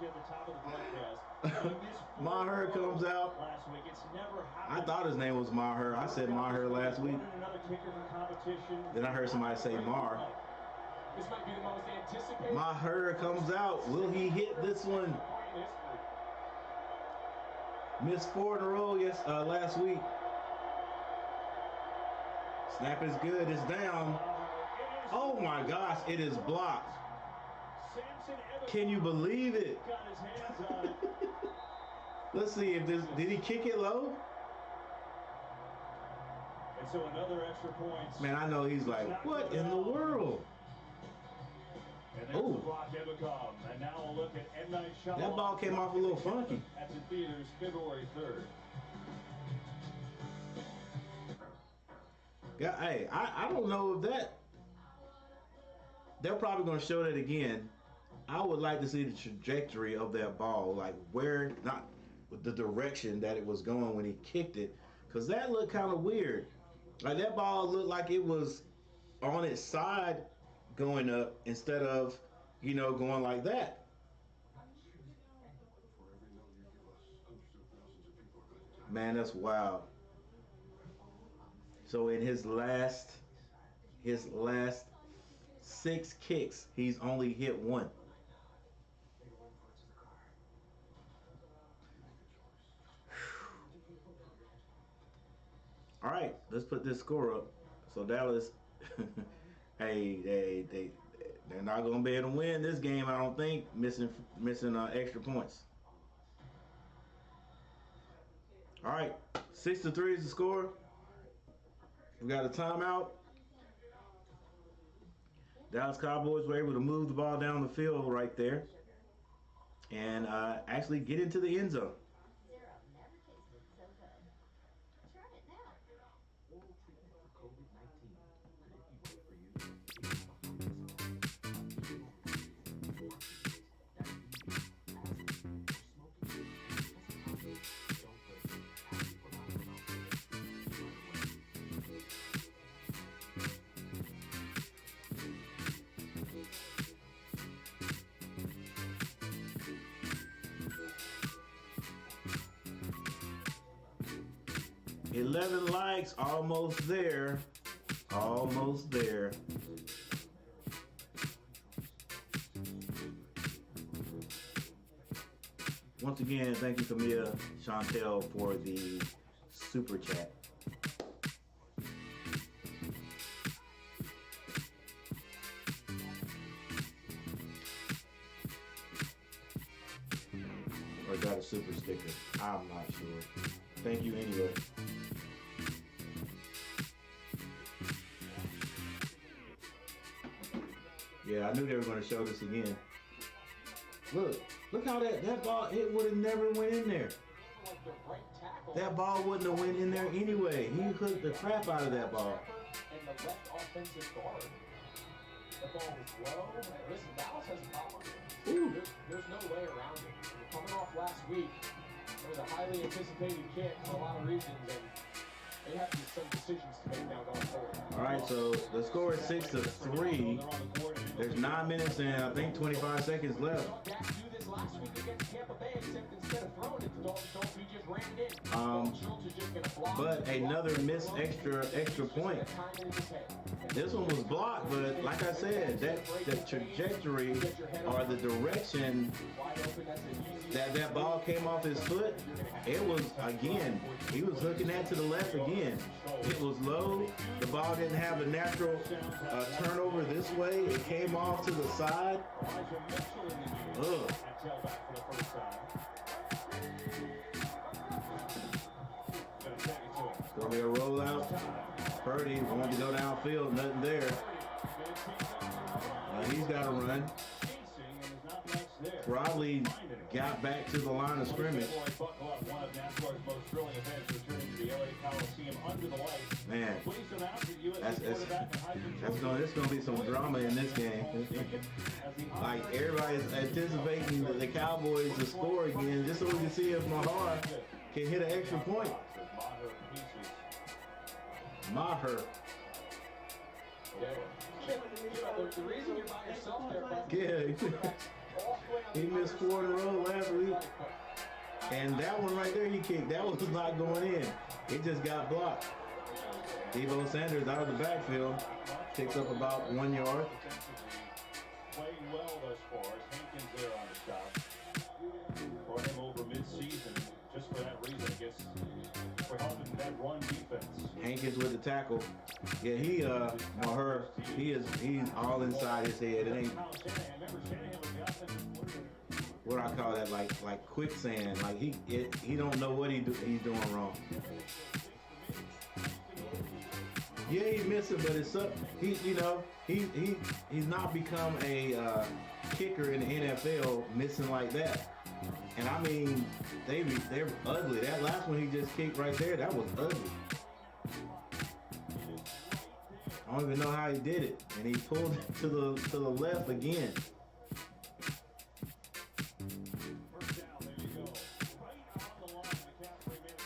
Maher comes out. Last week. It's never I thought his name was Maher. I said Maher last week. Another kicker for competition. Then I heard somebody say Mar. This might be the most anticipated. Maher comes out. Will he hit this one? Missed 4 in a row last week. Snap is good. It's down. Oh my gosh, it is blocked. Can you believe it? Got his hands on it. Let's see if this. Did he kick it low? And so another extra point. Man, I know he's like, what in the world? And there's the block ever come. And now we'll look at M. Night Shyamalan. That ball came off a little funky. At the theaters February 3rd. Yeah, hey, I don't know if that. They're probably going to show that again I would like to see the trajectory of that ball, like where, not the direction that it was going when he kicked it, because that looked kind of weird. Like that ball looked like it was on its side going up instead of, you know, going like that. Man, that's wild. So in his last 6 kicks, he's only hit 1. All right, let's put this score up. So Dallas, hey, they're not gonna be able to win this game, I don't think. Missing extra points. All right, 6-3 is the score. We got a timeout. Dallas Cowboys were able to move the ball down the field right there and actually get into the end zone. Eleven likes, almost there. Almost there. Once again, thank you, Camilla Chantel, for the super chat. Or got a super sticker. I'm not sure. Thank you anyway. Yeah, I knew they were going to show this again. Look how that ball, it would have never went in there. That ball wouldn't have went in there anyway. He hooked the crap out of that ball. And the left offensive guard. The ball was low. Listen, Dallas has a problem. There's no way around it. Coming off last week, it was a highly anticipated kick for a lot of reasons, and they have some decisions to make now going forward. All right, so the score is 6-3. There's 9 minutes and I think 25 seconds left. Dak do this last week against Tampa Bay, except instead of throwing it to Dalton Schultz, he just ran it in. Dalton Schultz is just gonna block. But another missed extra point. This one was blocked, but like I said, the trajectory or the direction that ball came off his foot, it was, again, he was hooking that to the left again. It was low. The ball didn't have a natural turnover this way. It came off to the side. Ugh. It's going to be a rollout. Purdy wanted to go downfield. Nothing there. He's got to run. Probably got back to the line of scrimmage. Man, it's gonna be some drama in this game. Like everybody's anticipating the Cowboys to score again, just so we can see if Maher can hit an extra point. Maher. The reason you're by yourself there, Yeah. He missed 4 in a row last week. And that one right there he kicked. That was not going in. It just got blocked. Deebo Sanders out of the backfield. Picks up about 1 yard. Playing well thus far. Hankins there on the stop. Brought him over mid-season just for that reason. I guess for helping that run defense. Hankins with the tackle. Yeah, he's all inside his head. It ain't what I call that, like quicksand. Like he don't know what he's doing wrong. Yeah, he missed it, but it's up. He's not become a kicker in the NFL missing like that. And I mean, they're ugly. That last one he just kicked right there, that was ugly. I don't even know how he did it, and he pulled it to the left again.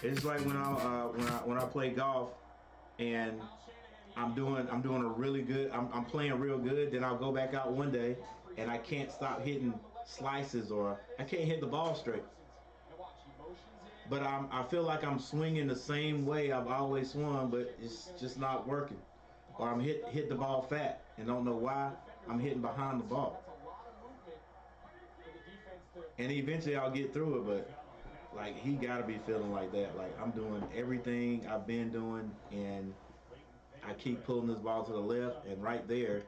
It's like when I play golf and I'm doing a really good. I'm playing real good. Then I'll go back out one day and I can't stop hitting slices or I can't hit the ball straight. But I feel like I'm swinging the same way I've always swung, but it's just not working. Or I'm hit the ball fat and don't know why I'm hitting behind the ball. And eventually I'll get through it, but like he gotta be feeling like that. Like I'm doing everything I've been doing and I keep pulling this ball to the left, and right there,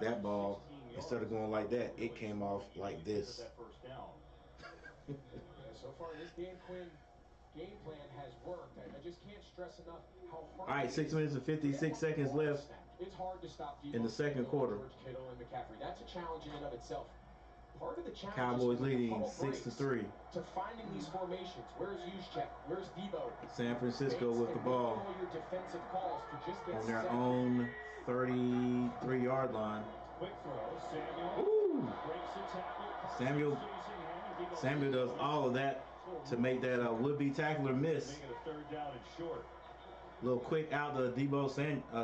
that ball, instead of going like that, it came off like this. So far, this Dan Quinn game plan has worked. I just can't stress enough how hard. All right, 6 minutes and 56 seconds left It's hard to stop in the second quarter. Kittle and McCaffrey. That's a challenge in and of itself. Part of the challenge Cowboys is leading the 6-3. To finding these formations. Where's Juszczyk? Where's Debo? Sanfrancisco with the ball All your defensive calls to just get on their set. own 33-yard line. Quick throw, Ooh. Samuel. Samuel does all of that to make that would-be tackler miss. Making a third down and short. Little quick out to Debo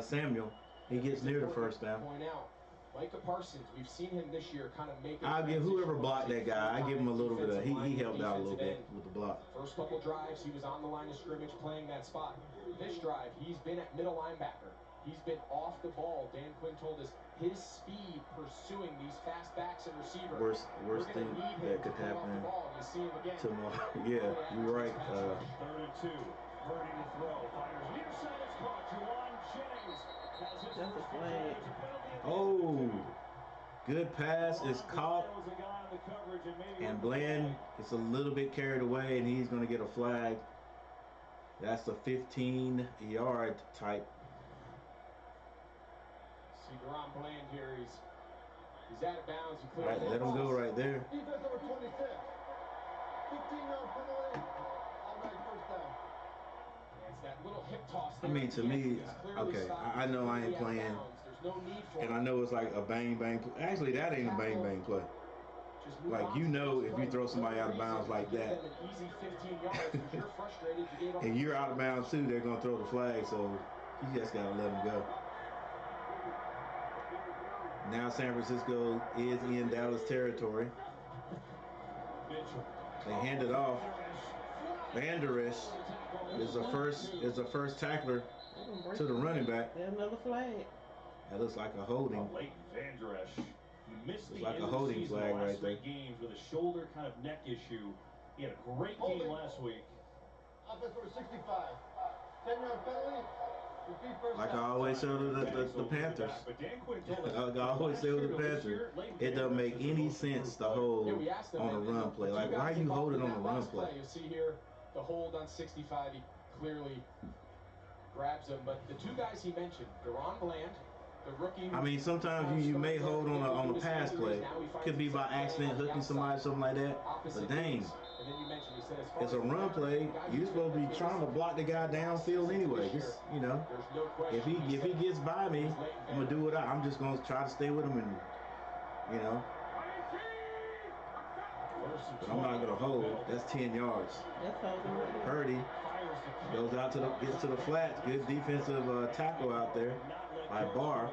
Samuel. He gets near the first down. Point out, Micah Parsons, we've seen him this year kind of make. I'll give whoever blocked that guy. I give him a little bit of. He helped out a little bit with the block. First couple drives, he was on the line of scrimmage playing that spot. This drive, he's been at middle linebacker. He's been off the ball. Dan Quinn told us his speed pursuing these fast backs and receivers. Worst thing that could happen to more. Yeah, you're right. Third and 2. Purdy to throw. Fires near side. It's caught. Juwan Jennings has his That's a first flag. Oh, good pass is caught, and Bland is a little bit carried away, and he's going to get a flag. That's a 15-yard type. See Deron Bland here. He's out of bounds. All right, let him go right there. Defense number 26. 15-yard penalty. Automatic first down. It's that little hip toss. I mean, to me, okay, I know I ain't playing, and I know it's like a bang-bang. Actually, that ain't a bang-bang play. Like, you know, if you throw somebody out of bounds like that, and you're out of bounds too, they're gonna throw the flag. So you just gotta let them go. Now San Francisco is in Dallas territory. They hand it off. Vanderesh is the first tackler to the running back. There's another flag. That looks like a holding. Leighton Vanderesh. He missed It's the like end a of the holding season flag the last right there. 3 games with a shoulder kind of neck issue. He had a great game last week. Offense number 65. 10-yard penalty. Repeat first Like I down. always say with the Panthers. But Dan Quinn told us Like I always say with the Panthers, it doesn't make any sense to hold on a run play. Like, why are you holding on a run play? You see here the hold on 65. He clearly grabs him, but the 2 guys he mentioned, Deron Bland, the rookie. I mean, sometimes you may hold on a pass play. Could be by accident, hooking somebody, something like that. But dang, it's a run play. You're supposed to be trying to block the guy downfield anyway. Just, you know, if he gets by me, I'm gonna do what I'm just gonna try to stay with him, and you know. But I'm not gonna hold. That's 10 yards. That's holding right there. Purdy goes out gets to the flats. Good defensive tackle out there by Barr.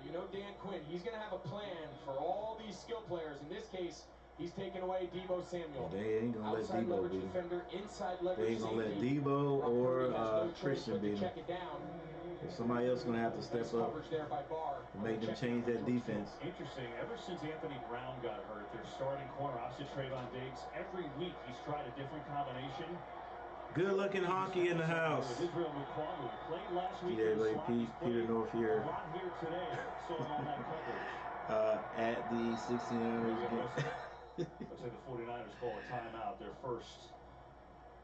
You know Dan Quinn, he's going to have a plan for all these skill players. In this case, he's taking away Debo Samuel. They ain't gonna let Outside Debo leverage beat him. defender, inside They leverage ain't gonna let safety. Debo Brock or Purdy has no choice Christian but to beat him. check it down. If somebody else gonna have to step Nice up coverage there by Barr. and make them change that defense. Interesting. Ever since Anthony Brown got hurt, their starting corner opposite Trayvon Diggs, every week he's tried a different combination. Good looking honky in the house. Israel Mukwanu played last week. Yeah, in the like slot. He's Peter played North here. a lot here today. Saw him on that coverage. At the 16-yard game. Looks like the 49ers call a timeout, their first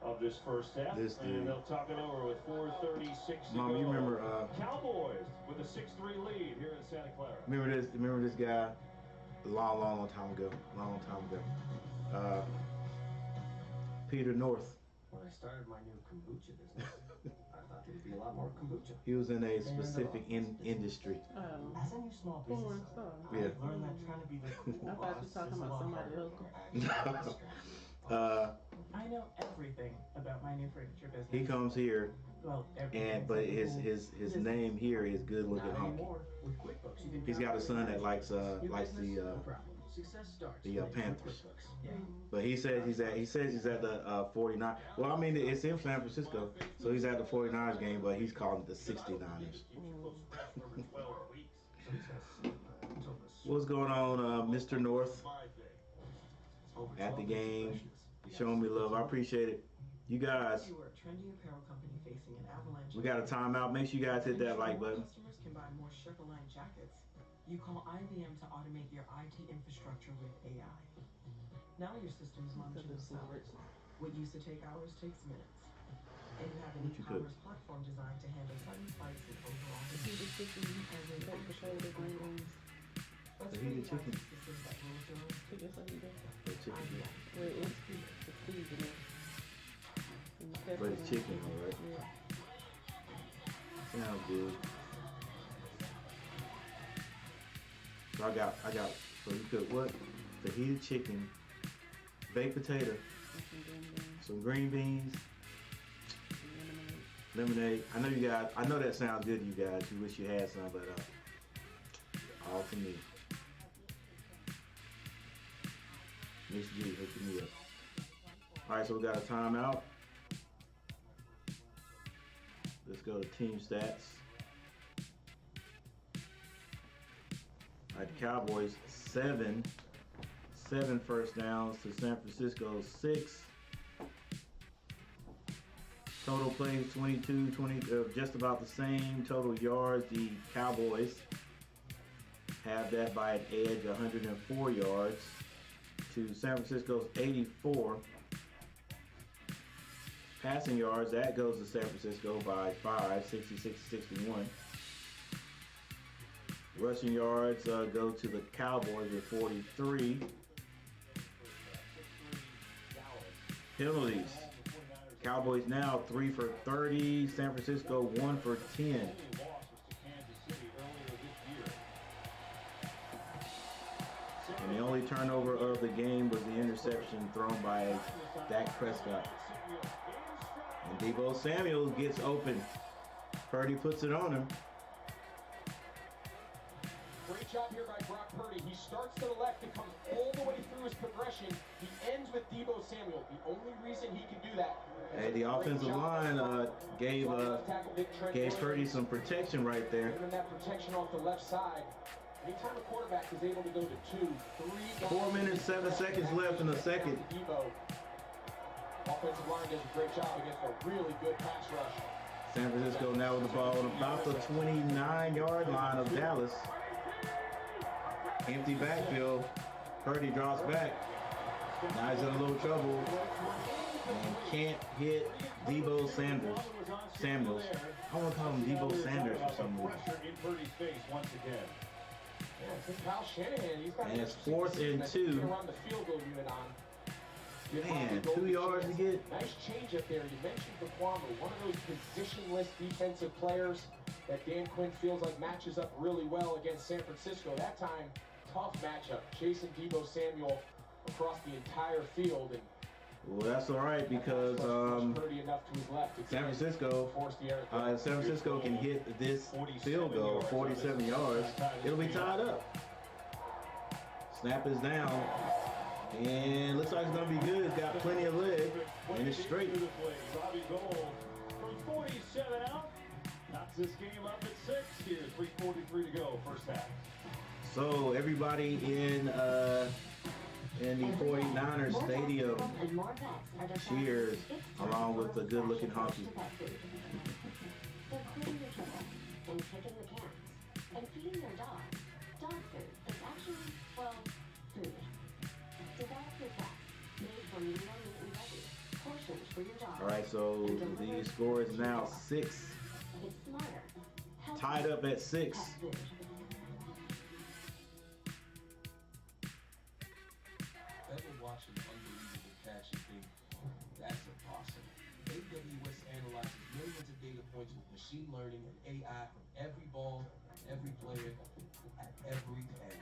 of this first half. This dude. And they'll talk it over with 4:36 to Mom, go. you remember Cowboys with a 6-3 lead here in Santa Clara. remember this guy a long time ago. Peter North. When I started my new kombucha business, I thought thought there'd be a lot more kombucha. He was in a specific industry. As a new small Porn business star. owner, Yeah. I've learned that trying to be the cool I thought you boss were talking is a about lot somebody harder else. I know everything about my new furniture business. He comes here, Well, but his name here is Good Looking Not Honky. anymore. With QuickBooks, you can He's got a son that likes Your the business, no problem. Success starts the with Panthers. QuickBooks. Yeah. But he says he's at the 49. Well, I mean it's in San Francisco, so he's at the 49ers game, but he's calling it the 69ers. What's going on, Mr. North? At the game, showing me love. I appreciate it. You guys, You are a trendy apparel company facing an avalanche. we got a timeout. Make sure you guys hit that like button. Customers can buy more Sherpa-line jackets. You call IBM to automate your IT infrastructure with AI. Now your systems monitor themselves. What used to take hours takes minutes. And you have an What you cook? e-commerce platform designed to handle sudden spikes in overall Heated demand. chicken, baked potato, green beans, Let's heated chicken. realize systems that will fill chicken sandwich. For chicken. IBM. Well, it's the seasoning. And the pepper But it's and chicken, chicken. alright. Yeah. Sounds good. So I got. So you cook what? The heated chicken, baked potato, And some green beans, some green beans, some lemonade. lemonade. I know that sounds good to you guys. You wish you had some, but all for me. Miss G, hooking me up. All right, so we got a timeout. Let's go to team stats. All right, the Cowboys 7 first downs to San Francisco 6. Total plays 22, just about the same. Total yards, the Cowboys have that by an edge, 104 yards to San Francisco's 84. Passing yards, that goes to San Francisco by 5, 66-61. Rushing yards go to the Cowboys with 43. Penalties. Cowboys now 3 for 30. San Francisco 1 for 10. And the only turnover of the game was the interception thrown by Dak Prescott. And Deebo Samuel gets open. Purdy puts it on him. Great job here by Brock Purdy. He starts to the left and comes all the way through his progression. He ends with Deebo Samuel. The only reason he can do that. Hey, the offensive line gave Purdy some protection right there. Giving that protection off the left side. Anytime a quarterback is able to go to 2, 3 4 minutes, 7 seconds left in the second. Deebo. Offensive line does a great job against a really good pass rush. San Francisco now with the ball on about the 29-yard line of Dallas. Empty backfield. Purdy drops back. Now he's in a little trouble and can't hit Deebo Samuels. I want to call him Deebo Sanders for some reason. Kyle Shanahan, he's got And it's 4th and 2. run the field goal unit on. Man, 2 yards to get. Nice change up there. You mentioned Baquamu, one of those positionless defensive players that Dan Quinn feels like matches up really well against San Francisco. That time, tough matchup. Chasing Deebo Samuel across the entire field. And Well, that's all right because San Francisco can hit this field goal, 47 yards. It'll be tied up. Snap is down. And looks like it's going to be good. It's got plenty of leg. And it's straight. Robbie Gold from 47 out. Knocks this game up at 6 here. 3:43 to go, first half. So everybody in the 49ers stadium cheers along with the good-looking honky. They're cleaning your toilet and kicking the cans and feeding their dog dog food that's actually, well, food. Develop your fast, made from real meat and veggies, portions for your dog. All right, so the score is now 6. It's smarter. Tied up at 6. Pet food. Ever watch an unbelievable catch and think, that's impossible? AWS analyzes millions of data points with machine learning and AI from every ball, every player, at every end.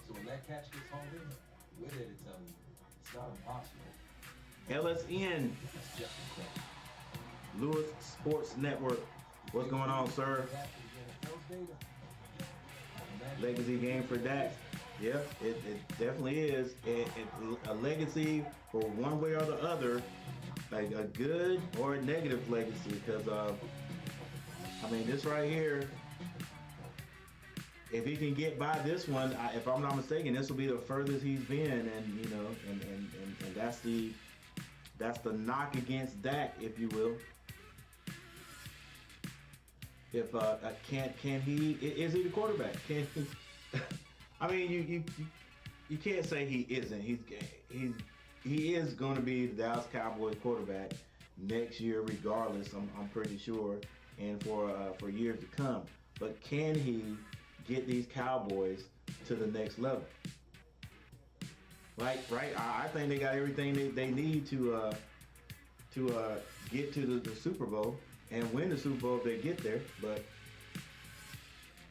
So when that catch gets hauled in, we're there to tell you it's not impossible. LSN, It's just incredible. Lewis Sports Network. What's going on, sir? Legacy game for Dak. Yeah, it definitely is. A legacy for one way or the other, like a good or a negative legacy. Because I mean, this right here, if he can get by this one, if I'm not mistaken, this will be the furthest he's been, and you know, and that's the knock against Dak, if you will. If can he? Is he the quarterback? Can he? I mean, you can't say he isn't. He is going to be the Dallas Cowboys quarterback next year, regardless. I'm pretty sure, and for years to come. But can he get these Cowboys to the next level? Right? I think they got everything they need to get to the Super Bowl and win the Super Bowl if they get there. But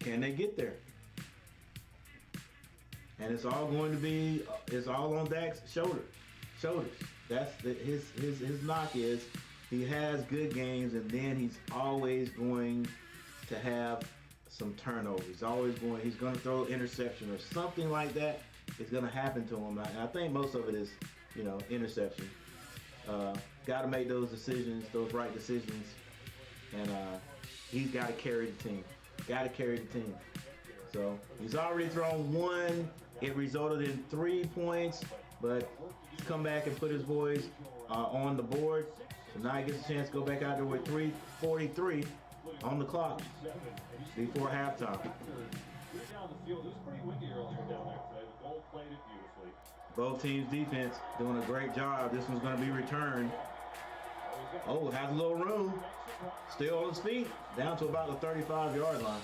can they get there? And it's all going to be, it's all on Dak's shoulders. That's his knock is he has good games, and then he's always going to have some turnovers. He's going to throw an interception or something like that. It's going to happen to him. And I think most of it is, you know, interception. Got to make those decisions, those right decisions, and he's got to carry the team. So he's already thrown one. It resulted in 3 points, but he's come back and put his boys on the board. So now he gets a chance to go back out there with 3:43 on the clock before halftime. Both teams' defense doing a great job. This one's going to be returned. Oh, has a little room. Still on his feet. Down to about the 35-yard line.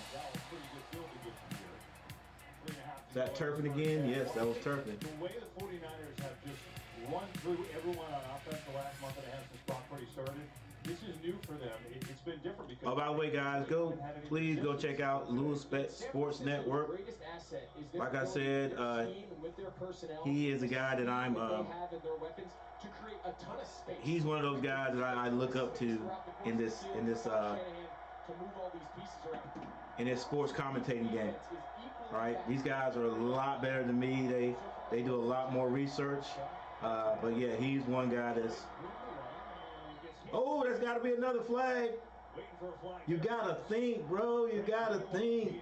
Is that Turpin again? Yes, that was Turpin. The way the 49ers have just run through everyone on offense the last month and a half since Brock Purdy started, this is new for them. It's been different because... Oh, by the way, guys, please go check out Lewis Sports Network. Like I said, he is a guy that he's one of those guys that I look up to in this sports commentating game. All right, these guys are a lot better than me. They do a lot more research. But yeah, he's one guy that's... Oh, there's got to be another flag. You got to think, bro. You got to think.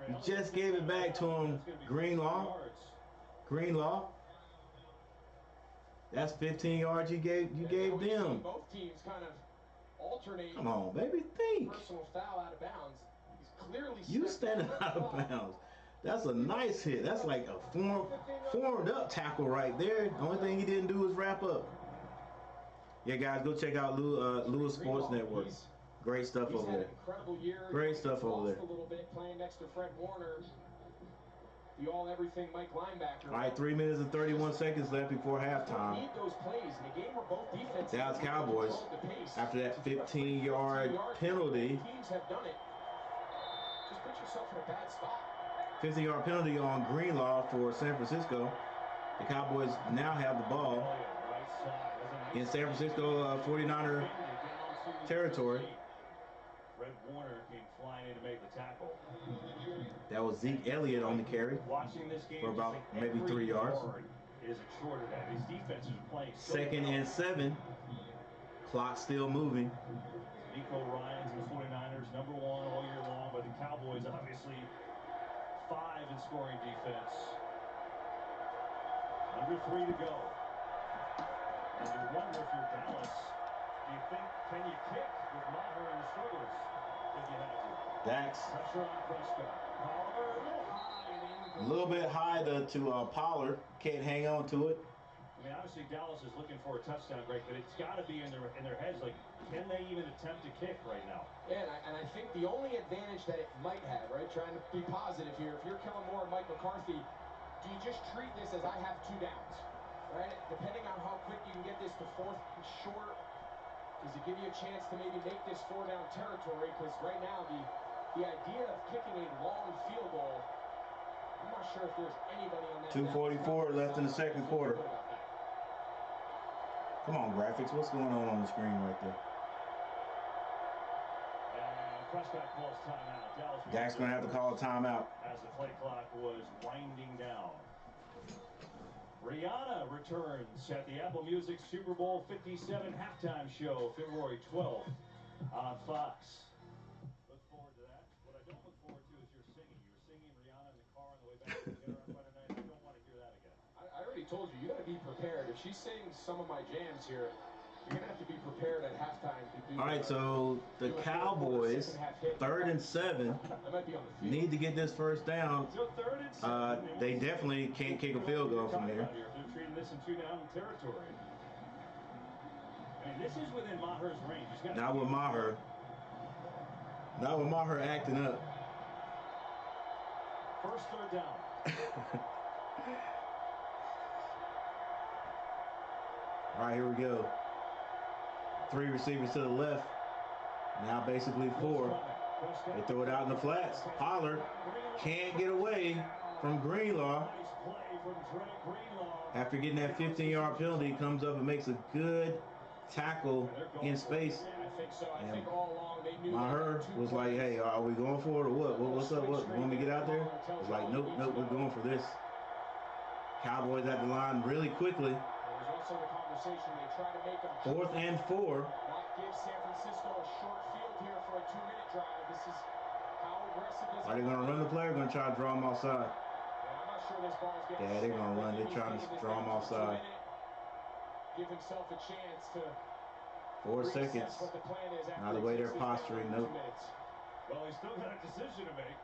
You just gave it back to him. Greenlaw. That's 15 yards you gave them. Both teams kind of alternate. Come on, baby, think. Personal foul out of bounds. He's clearly you standing out of bounds. That's a nice hit. That's like a formed up tackle right there. The only thing he didn't do was wrap up. Yeah, guys, go check out Lewis Sports Network. Great stuff over there. Great stuff over there. A little bit playing next to Fred Warner, the all-everything Mike linebacker. All right, 3 minutes and 31 seconds left before halftime. Dallas Cowboys, after that 15-yard penalty. Teams have done it. Just put yourself in a bad spot. 15-yard penalty on Greenlaw for San Francisco. The Cowboys now have the ball in San Francisco 49er territory. Fred Warner came flying in to make the tackle. That was Zeke Elliott on the carry for about maybe 3 yards. Is short of that. His defense is playing. Second and 7. Clock still moving. Nico Ryans and the 49ers #1 all year long, but the Cowboys obviously 5 in scoring defense. Under 3 to go. And you wonder if you're Dallas, do you think, can you kick with Maher and the struggles if you have to? Dax. Pressure on Prescott. Pollard, a little high and in. A little bit high to Pollard. Can't hang on to it. I mean, obviously Dallas is looking for a touchdown, Greg, but it's got to be in their heads. Like, can they even attempt to kick right now? Yeah, and I think the only advantage that it might have, right, trying to be positive here, if you're Kellen Moore and Mike McCarthy, do you just treat this as I have 2 downs, right? Depending on how quick you can get this to 4th and short, Does it give you a chance to maybe make this 4-down territory? Because right now, the idea of kicking a long field goal, I'm not sure if there's anybody on that. 2:44 left in the second quarter. Come on, graphics. What's going on the screen right there? And Prescott calls timeout. Dallas Dak's going to have to call a timeout. as the play clock was winding down. Rihanna returns at the Apple Music Super Bowl 57 halftime show, February 12th on Fox. Look forward to that. What I don't look forward to is your singing. You were singing Rihanna in the car on the way back together on Friday night. I don't want to hear that again. I already told you, you got to be prepared. If she sings some of my jams here, you're going to have to be prepared at halftime to do. All right, so the Cowboys, 3rd and 7, I might be on the field. need to get this first down. So 3rd and 7. They definitely can't kick a field goal from here. They're treating this in 2-down territory. I mean, this is within Maher's range. He's got Not with Maher. Not with Maher acting up. first 3rd down. All right, here we go. 3 receivers to the left. Now basically 4. They throw it out in the flats. Pollard can't get away from Greenlaw. Nice play from Trent Greenlaw. After getting that 15-yard penalty, comes up and makes a good tackle in space. I think so. I And think all along they knew Maher was like, hey, are we going for it or what? What's up? What? You want me to get out there? It's like, nope, we're going for this. Cowboys at the line really quickly. There was also the conversation they try to make them 4th and 4. not give San Francisco a short field here for a 2-minute drive. This is how aggressive does Are they going to run the play or going to try to draw him offside? I'm not sure this ball's getting Yeah, they're going to run. They're He's trying to taking this draw him down for a offside. 2 minute, give himself a chance to 4 reassess seconds. what the plan is after Now the way they're he takes this posturing, down in nope. 2 minutes. Well, he's still got a decision to make,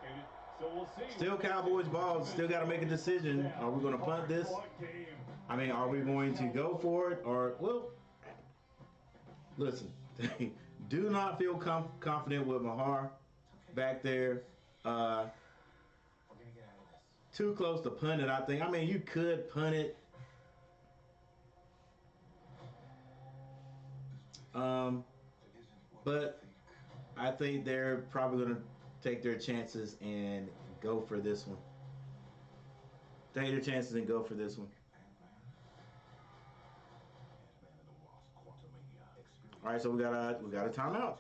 so we'll see. Still Cowboys ball. Still got to make a decision. Are we going to punt this? I mean, are we going to go for it? Or, well, listen. Do not feel confident with Maher back there. Too close to punt it, I think. I mean, you could punt it. But I think they're probably going to take their chances and go for this one. Take their chances and go for this one. All right, so we got a timeout.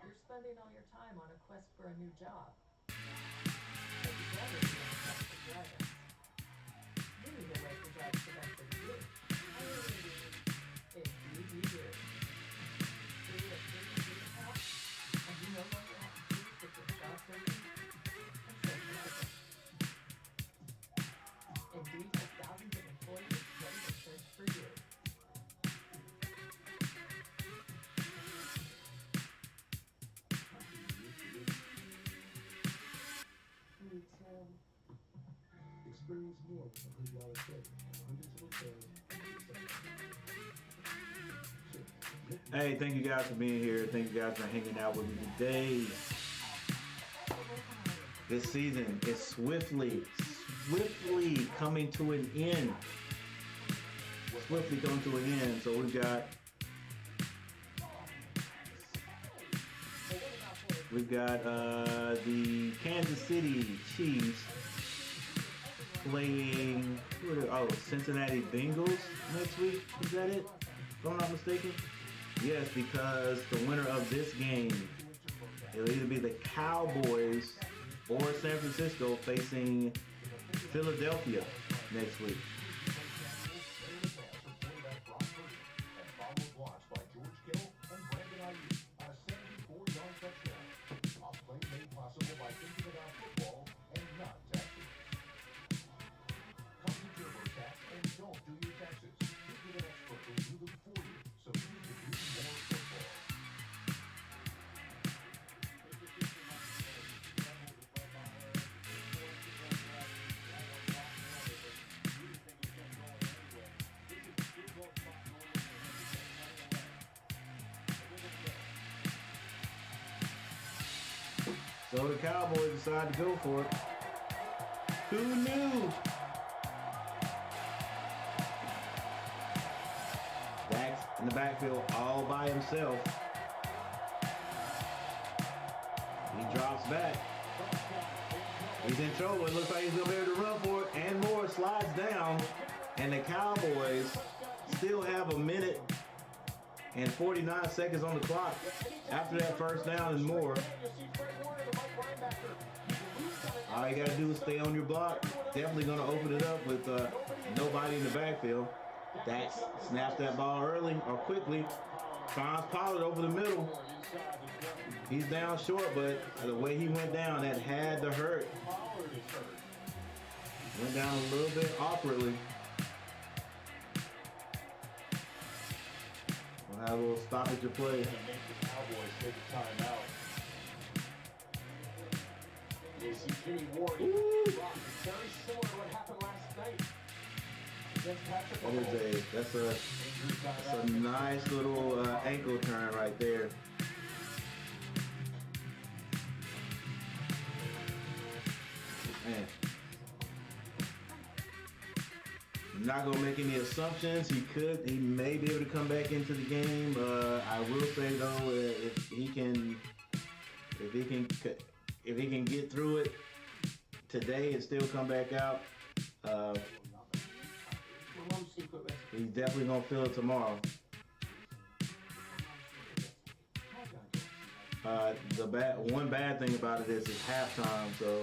You're spending all your time on a quest for a new job. But you'd rather be a trusted driver. You need a way for jobs to best for you. Indeed you do. Do you have free help? And you no longer have to choose between job searching and social life. Indeed has thousands of employees ready to search for you. Experience more with $100 credit. Hundreds of hotels. Hey, thank you guys for being here. Thank you guys for hanging out with me today. This season is swiftly coming to an end. Swiftly coming to an end. So we've got the Kansas City Chiefs playing Cincinnati Bengals next week. Is that it? If I'm not mistaken. Yes, because the winner of this game, it'll either be the Cowboys or San Francisco facing Philadelphia next week. So the Cowboys decide to go for it. Who knew? in the backfield all by himself. He drops back. He's in trouble. It looks like he's going to be able to run for it. And Moore slides down. And the Cowboys still have a minute and 49 seconds on the clock after that first down and more. All you got to do is stay on your block. Definitely going to open it up with nobody in the backfield. Dak snaps that ball early or quickly. Finds Pollard over the middle. He's down short, but the way he went down, that had to hurt. Went down a little bit awkwardly. We'll have a little stoppage of play. Make the Cowboys take a timeout. You see Jimmy Ward. Very similar to what happened last night against Patrick Mahomes. That's a nice little ankle turn right there. Man. I'm not gonna make any assumptions. He may be able to come back into the game. I will say though, if he can get through it today and still come back out, he's definitely gonna feel it tomorrow. One bad thing about it is it's halftime, so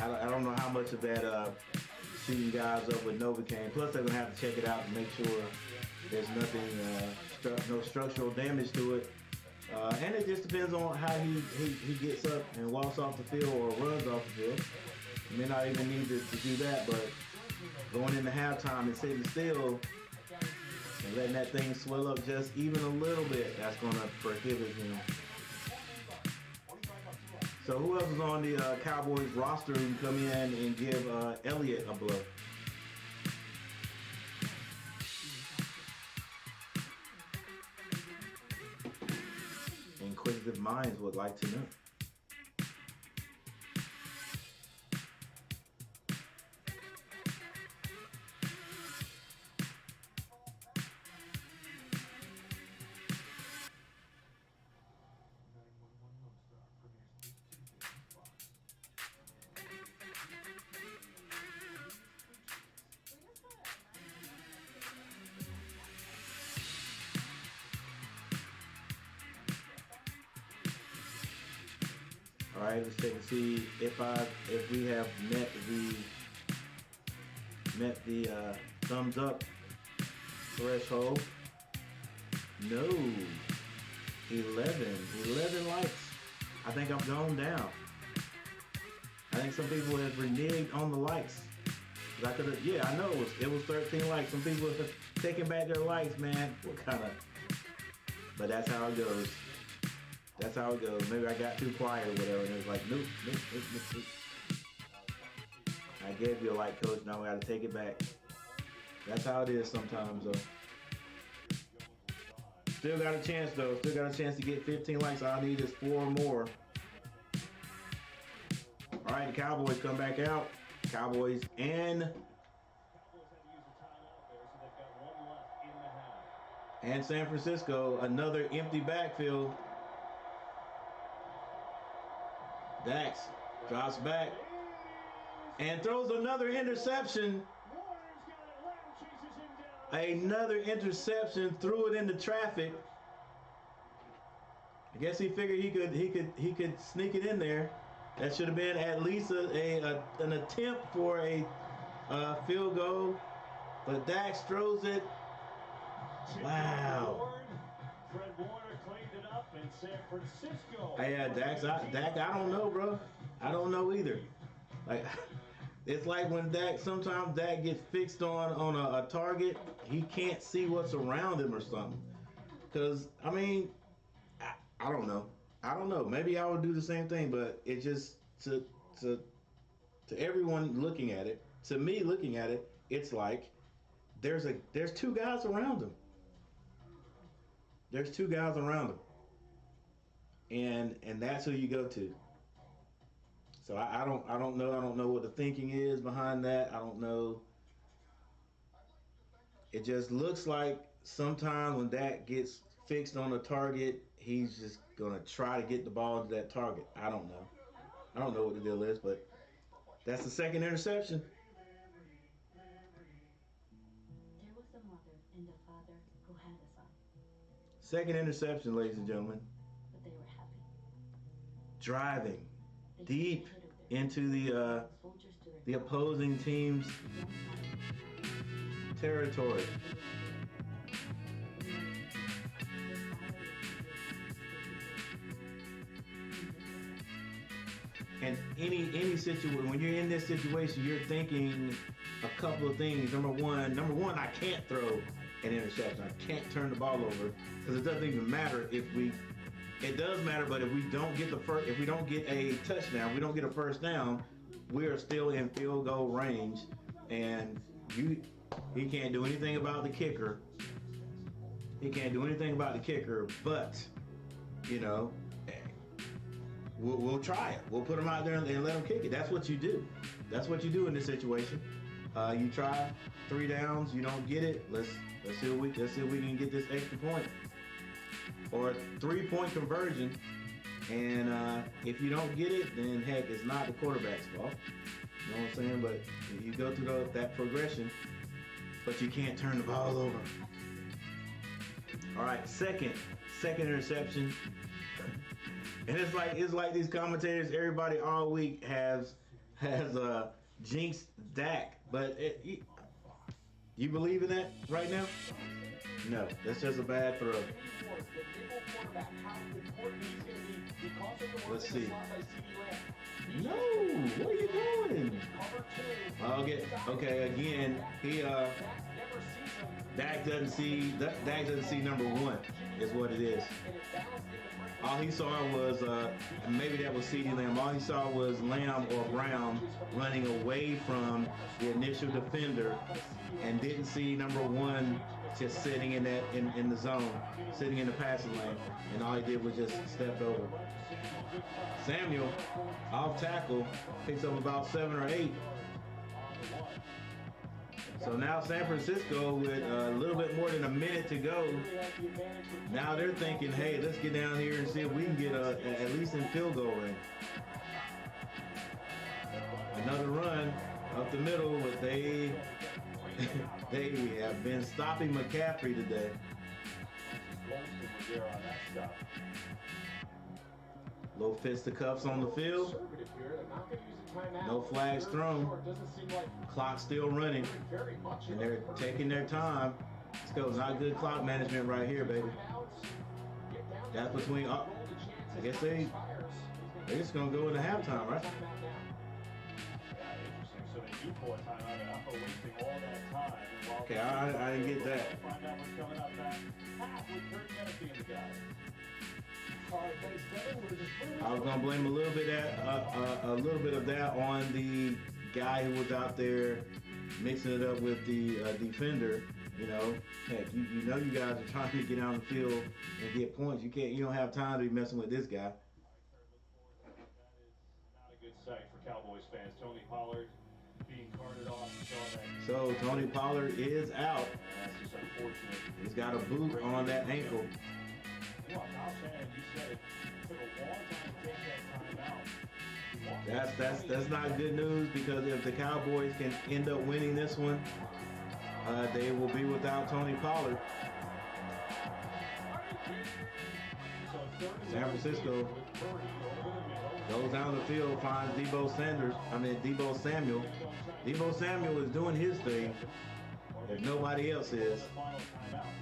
I don't know how much of that shooting guys up with Novocaine. Plus, they're gonna have to check it out and make sure there's nothing, no structural damage to it. And it just depends on how he gets up and walks off the field or runs off the field. He may not even need to do that, but going into halftime and sitting still and letting that thing swell up just even a little bit, that's going to prohibit him. So who else is on the Cowboys roster who can come in and give Elliott a blow? Inquisitive minds would like to know. All right, let's check and see if we have met the thumbs up threshold. No, 11 likes. I think I've gone down. I think some people have reneged on the likes. I could have, yeah, I know it was 13 likes. Some people have taken back their likes, man. What kind of? But that's how it goes. That's how it goes. Maybe I got too quiet or whatever, and it was like, nope. I gave you a like, coach. Now we got to take it back. That's how it is sometimes, though. Still got a chance, though. Still got a chance to get 15 likes. All I need is 4 more. All right, the Cowboys come back out. Cowboys and San Francisco, another empty backfield. Dax drops back and throws another interception. Another interception, threw it into traffic. I guess he figured he could sneak it in there. That should have been at least an attempt for a field goal, but Dax throws it. Wow. Fred Warner cleaned it up in San Francisco. Yeah, Dak, I don't know, bro. I don't know either. Like, it's like when sometimes Dak gets fixed on a target, he can't see what's around him or something. Because, I mean, I don't know. I don't know. Maybe I would do the same thing, but it just, to everyone looking at it, to me looking at it, it's like there's 2 guys around him. There's 2 guys around him. And that's who you go to. So I don't know. I don't know what the thinking is behind that. I don't know. It just looks like sometimes when Dak gets fixed on a target, he's just gonna try to get the ball to that target. I don't know. I don't know what the deal is, but that's the second interception. There was a mother and a father who had a son, Second interception, ladies and gentlemen. but they were happy. Driving They deep took care of their into soldiers to the opposing team's territory. And any situation, when you're in this situation, you're thinking a couple of things. Number one, I can't throw an interception. I can't turn the ball over because it doesn't even matter if we. It does matter, but if we don't get if we don't get a touchdown, we don't get a first down, we are still in field goal range, and he can't do anything about the kicker. He can't do anything about the kicker, but you know. We'll try it. We'll put them out there and let them kick it. That's what you do. That's what you do in this situation. You try 3 downs. You don't get it. Let's see if we can get this extra point or a 3-point conversion. And if you don't get it, then heck, it's not the quarterback's fault. You know what I'm saying? But you go through that progression, but you can't turn the ball over. All right, second interception. And it's like these commentators, everybody all week has jinxed Dak, but you believe in that right now? No, that's just a bad throw. Let's see. No, what are you doing? Okay, again, Dak doesn't see number 1 is what it is. All he saw was, maybe that was CeeDee Lamb. All he saw was Lamb or Brown running away from the initial defender, and didn't see number 1 just sitting in the zone, sitting in the passing lane, and all he did was just step over. Samuel, off tackle, picks up about 7 or 8. So now San Francisco, with a little bit more than a minute to go, now they're thinking, hey, let's get down here and see if we can get at least in field goal range. Another run up the middle, but they have been stopping McCaffrey today. Low fisticuffs on the field. No flags thrown. Clock still running. And they're taking their time. Let's go. Not good clock management right here, baby. That's between I guess they're just gonna go into halftime, right? Okay, I didn't get that. I was gonna blame a little bit of that on the guy who was out there mixing it up with the defender. You know, heck, you know you guys are trying to get out on the field and get points. You don't have time to be messing with this guy. That is not a good sight for Cowboys fans. Tony Pollard being carted off. So Tony Pollard is out. That's just unfortunate. He's got a boot on that ankle. Well, Kyle Shannon, you said it took a long time to take that time out. That's not good news, because if the Cowboys can end up winning this one, they will be without Tony Pollard. San Francisco goes down the field, finds Deebo Samuel. Deebo Samuel is doing his thing if nobody else is.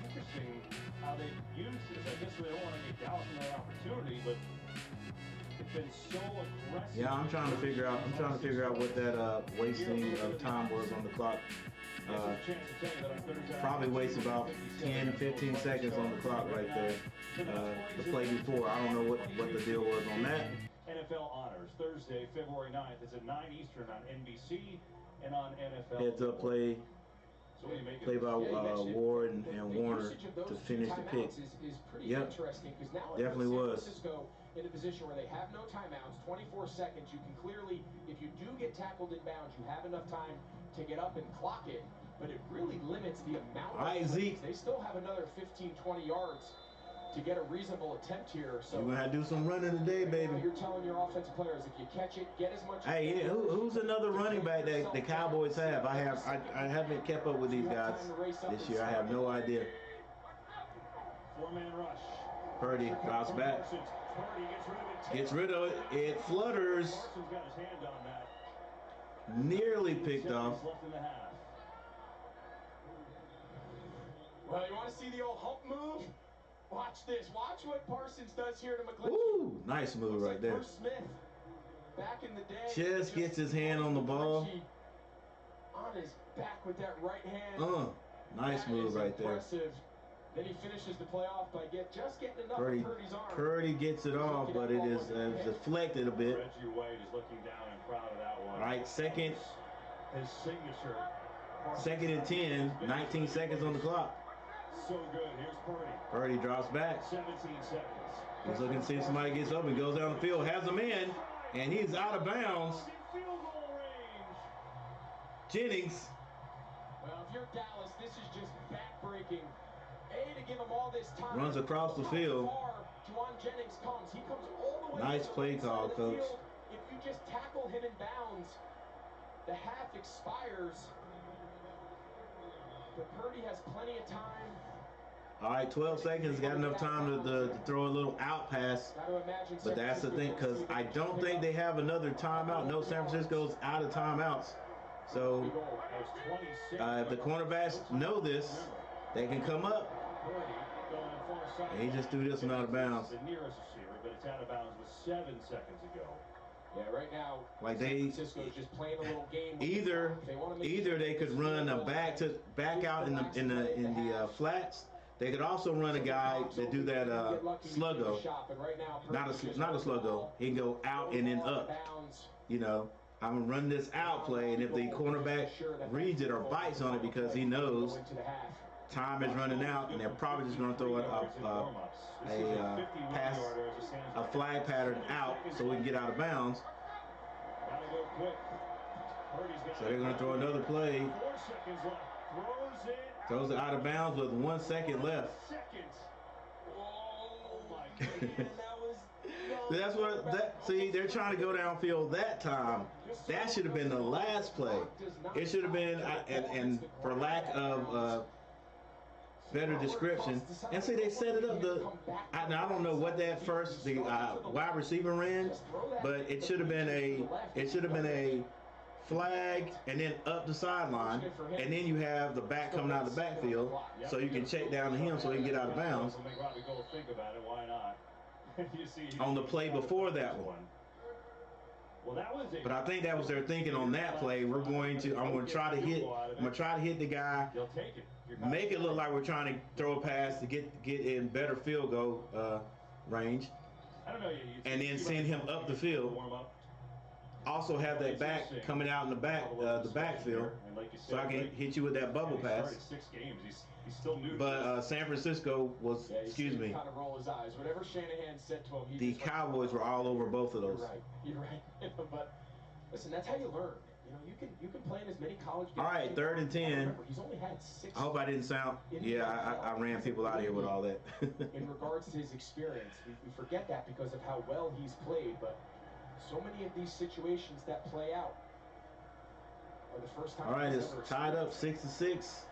Interesting how they use this. I guess they don't want to get Dallas another opportunity, but it's been so aggressive. Yeah, I'm trying to figure out what that wasting of time was on the clock. Probably wastes about 10, 15 seconds on the clock right there. The play before, I don't know what the deal was on that. NFL Honors, Thursday, February 9th. It's at 9 Eastern on NBC and on NFL. Heads up play by Ward and Warner to finish the pick. Yep, definitely was. In a position where they have no timeouts, 24 seconds, you can clearly, if you do get tackled in bounds, you have enough time to get up and clock it. but it really limits the amount All right, of Zeke. They still have another 15, 20 yards to get a reasonable attempt here. So You're going to have to do some running today, baby. you're telling your offensive players, if you catch it, get as much. Hey, who's another running back that the Cowboys have? I haven't kept up with these guys this year. I have no idea. Four-man rush. Purdy drops back. Purdy Gets rid of it. It flutters. Parsons got his hand on that. Nearly picked off. Left in the half. Well, you want to see the old hump move? Watch this. Watch what Parsons does here to McGlinchey. Ooh, nice move right there. Bruce Smith, back in the day, Just gets his hand on the ball. On his back with that right hand. Nice move right there. Impressive. Then he finishes the playoff by just getting enough Purdy, of Purdy's arm. Purdy gets it off, but it is deflected a bit. Reggie White is looking down and proud of that one. All right, second His signature. and 10, 19 seconds on the clock. So good. Here's Purdy. Purdy drops back. 17 seconds. He's looking to see if somebody gets up and goes down the field, has him in, and he's out of bounds. Field goal range. Jennings. Well, if you're Dallas, this is just back-breaking. To give him all this time. Runs across the field. Juwan Jennings comes. He comes all the way. Nice play call, coach. If you just tackle him in bounds, the half expires. But Purdy has plenty of time. All right, 12 seconds. Got enough time to throw a little out pass. But that's the thing, because I don't think they have another timeout. No, San Francisco's out of timeouts. So if the cornerbacks know this, they can come up. And he just threw this one out of bounds. The nearest receiver, but it's out of bounds with 7 seconds ago. Yeah, right now, like San Francisco's just playing a little game. Either they could run a back out in the flats. They could also run a guy that do that sluggo. Not a sluggo. He can go out and then up. You know, I'm gonna run this out play, and if the cornerback reads it or bites on it because he knows time is running out, and they're probably just going to throw a pass, a flag pattern out so we can get out of bounds. So they're going to throw another play. Throws it out of bounds with 1 second left. That's what see, they're trying to go downfield that time. That should have been the last play. It should have been, and for lack of better description, and see, they set it up. I don't know what that first wide receiver ran, but it should have been a flag and then up the sideline, and then you have the back coming out of the backfield, so you can check down to him so he can get out of bounds. On the play before that one. But I think that was their thinking on that play. I'm going to try to hit the guy, make it look like we're trying to throw a pass to get in better field goal range, and then send him up the field. Also have that back coming out in the backfield, so I can hit you with that bubble pass. But San Francisco was, excuse me, the Cowboys were all over both of those. You're right. But listen, that's how you learn. You know, you can play in as many college games. All right, 3rd and 10. Remember, he's only had 6. I hope I didn't sound. Yeah, I ran people out of here with all that. In regards to his experience, we forget that because of how well he's played. But so many of these situations that play out are the first time. All right, it's tied up 6-6.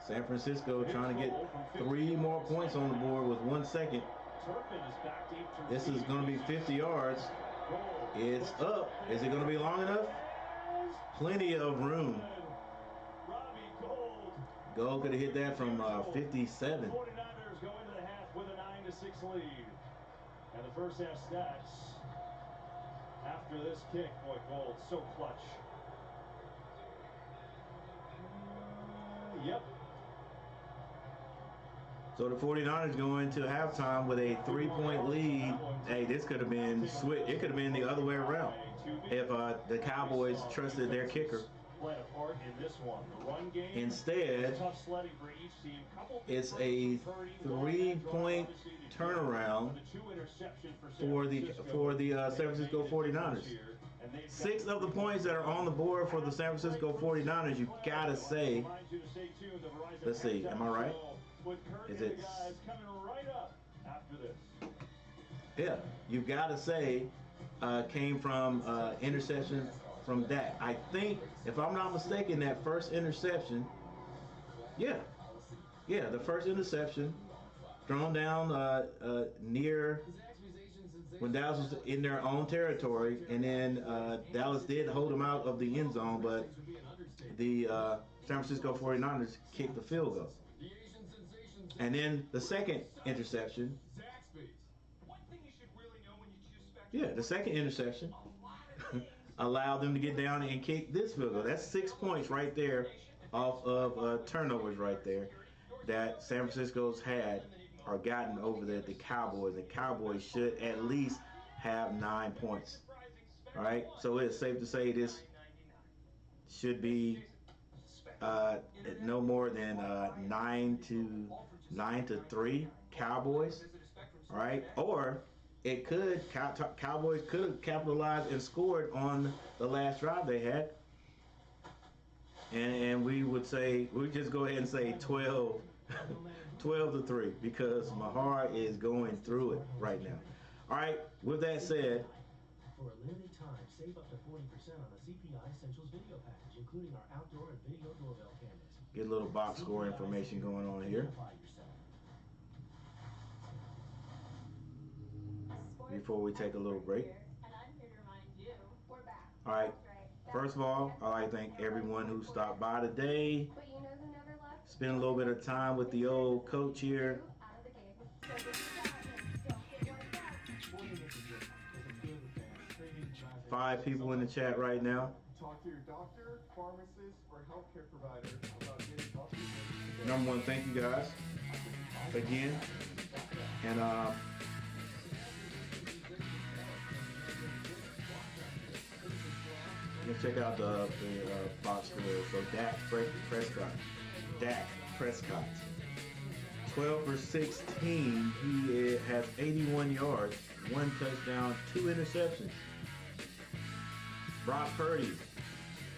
San Francisco trying to get 3 more points on the board with 1 second. This is going to be 50 yards. It's up. Is it going to be long enough? Plenty of room. Gold could have hit that from 57. 49ers go into the half with a 9-6 lead. And the first half stats after this kick, boy, Gold so clutch. Yep. So the 49ers go into halftime with a 3-point lead. Hey, this could have been switch. It could have been the other way around if the Cowboys trusted their kicker. Instead, it's a 3-point turnaround for the San Francisco 49ers. 6 of the points that are on the board for the San Francisco 49ers, you gotta say, let's see, am I right? Is it? Yeah, you gotta say, came from interception from Dak. I think, if I'm not mistaken, that first interception, yeah, the first interception thrown down near when Dallas was in their own territory, and then Dallas did hold them out of the end zone, but the San Francisco 49ers kicked the field goal. And then the second interception, the second interception allowed them to get down and kick this field goal. That's 6 points right there off of turnovers right there that San Francisco's had or gotten over the Cowboys. The Cowboys should at least have 9 points. All right, so it's safe to say this should be no more than 9-3 Cowboys. All right, or it could Cowboys could have capitalized and scored on the last drive they had, and we would say we just go ahead and say 12-3 because my heart is going through it right now. All right, with that said, for a limited time, save up to 40% on the CPI Essentials video package, including our outdoor and video doorbell cameras. Get a little box score information going on here before we take a little break. All right, first of all, I'd like to thank everyone who stopped by today. Spend a little bit of time with the old coach here. 5 people in the chat right now. Talk to your doctor, pharmacist, or healthcare provider about getting healthy. Number one, thank you guys again. And let's check out the box score. So Dak Prescott, 12 for 16. He has 81 yards, 1 touchdown, 2 interceptions. Brock Purdy,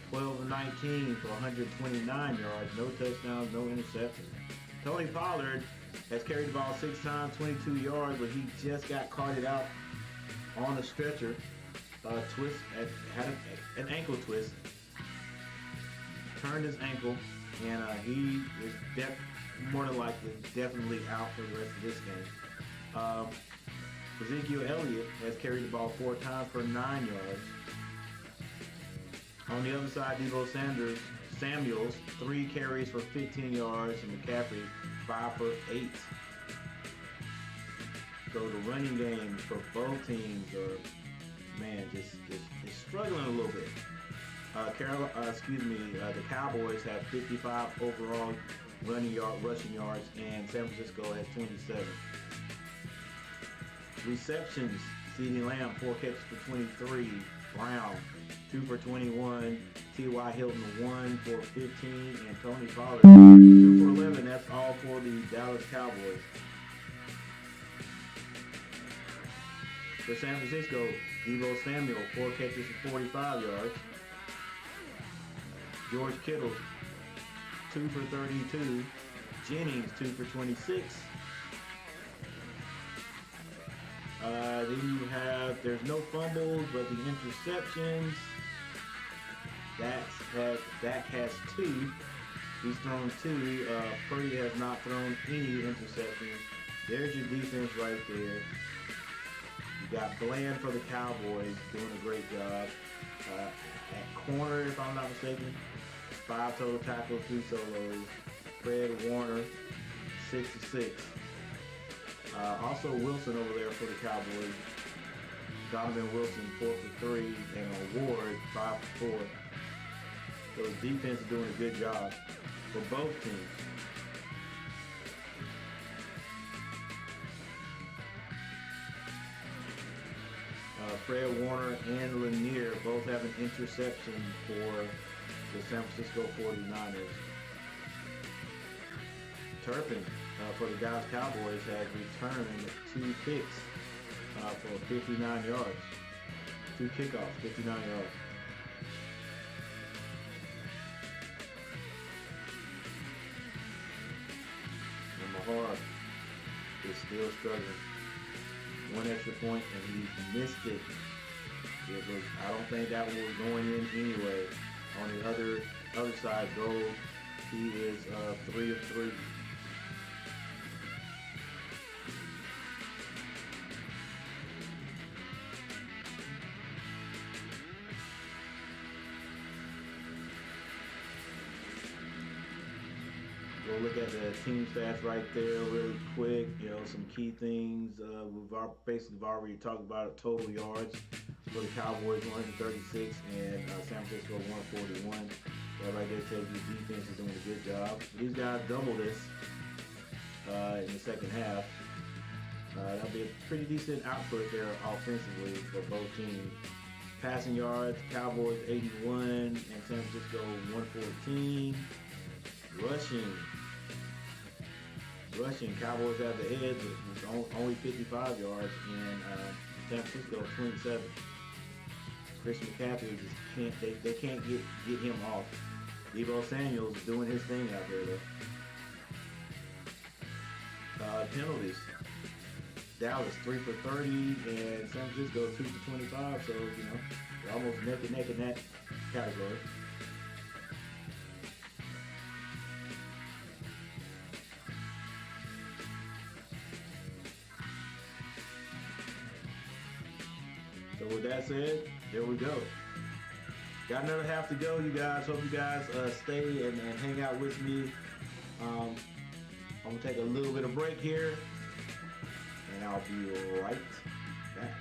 12 for 19 for 129 yards, no touchdowns, no interceptions. Tony Pollard has carried the ball 6 times, 22 yards, but he just got carted out on a stretcher. Had an ankle twist, turned his ankle, and he is more than likely definitely out for the rest of this game. Ezekiel Elliott has carried the ball 4 times for 9 yards. On the other side, Deebo Samuels, 3 carries for 15 yards, and McCaffrey, 5 for 8. So the running game for both teams are, just struggling a little bit. The Cowboys have 55 overall rushing yards, and San Francisco has 27. Receptions, CeeDee Lamb, 4 catches for 23. Brown, 2 for 21. T.Y. Hilton, 1 for 15. And Tony Pollard, 2 for 11. That's all for the Dallas Cowboys. For San Francisco, Deebo Samuel, 4 catches for 45 yards. George Kittle, 2 for 32. Jennings, 2 for 26. Then you have, there's no fumbles, but the interceptions. Dak has 2. He's thrown 2. Purdy has not thrown any interceptions. There's your defense right there. You got Bland for the Cowboys doing a great job. At corner, if I'm not mistaken, 5 total tackles, 2 solos. Fred Warner, 66. Also Wilson over there for the Cowboys. Donovan Wilson, 4 for 3, and Ward, 5 for 4. So the defense is doing a good job for both teams. Fred Warner and Lanier both have an interception for the San Francisco 49ers. Turpin for the Dallas Cowboys has returned 2 kicks for 59 yards. 2 kickoffs, 59 yards. And Mahar is still struggling. 1 extra point, and he missed it. I don't think that one was going in anyway. On the other side goal, he is 3 of 3. Go look at the team stats right there really quick. You know, some key things. We've already talked about it. Total yards for the Cowboys, 136, and San Francisco, 141. That right there tells you defense is doing a good job. These guys double this in the second half. That'll be a pretty decent output there offensively for both teams. Passing yards, Cowboys 81 and San Francisco 114. Rushing, Cowboys have the edge with only 55 yards, and San Francisco 27. Chris McCaffrey just can't get him off. Deebo Samuel's doing his thing out there though. Penalties. Dallas 3 for 30 and San Francisco 2 for 25. So they're almost neck and neck in that category. So with that said, there we go. Got another half to go, you guys. Hope you guys stay and hang out with me. I'm gonna take a little bit of break here, and I'll be right back.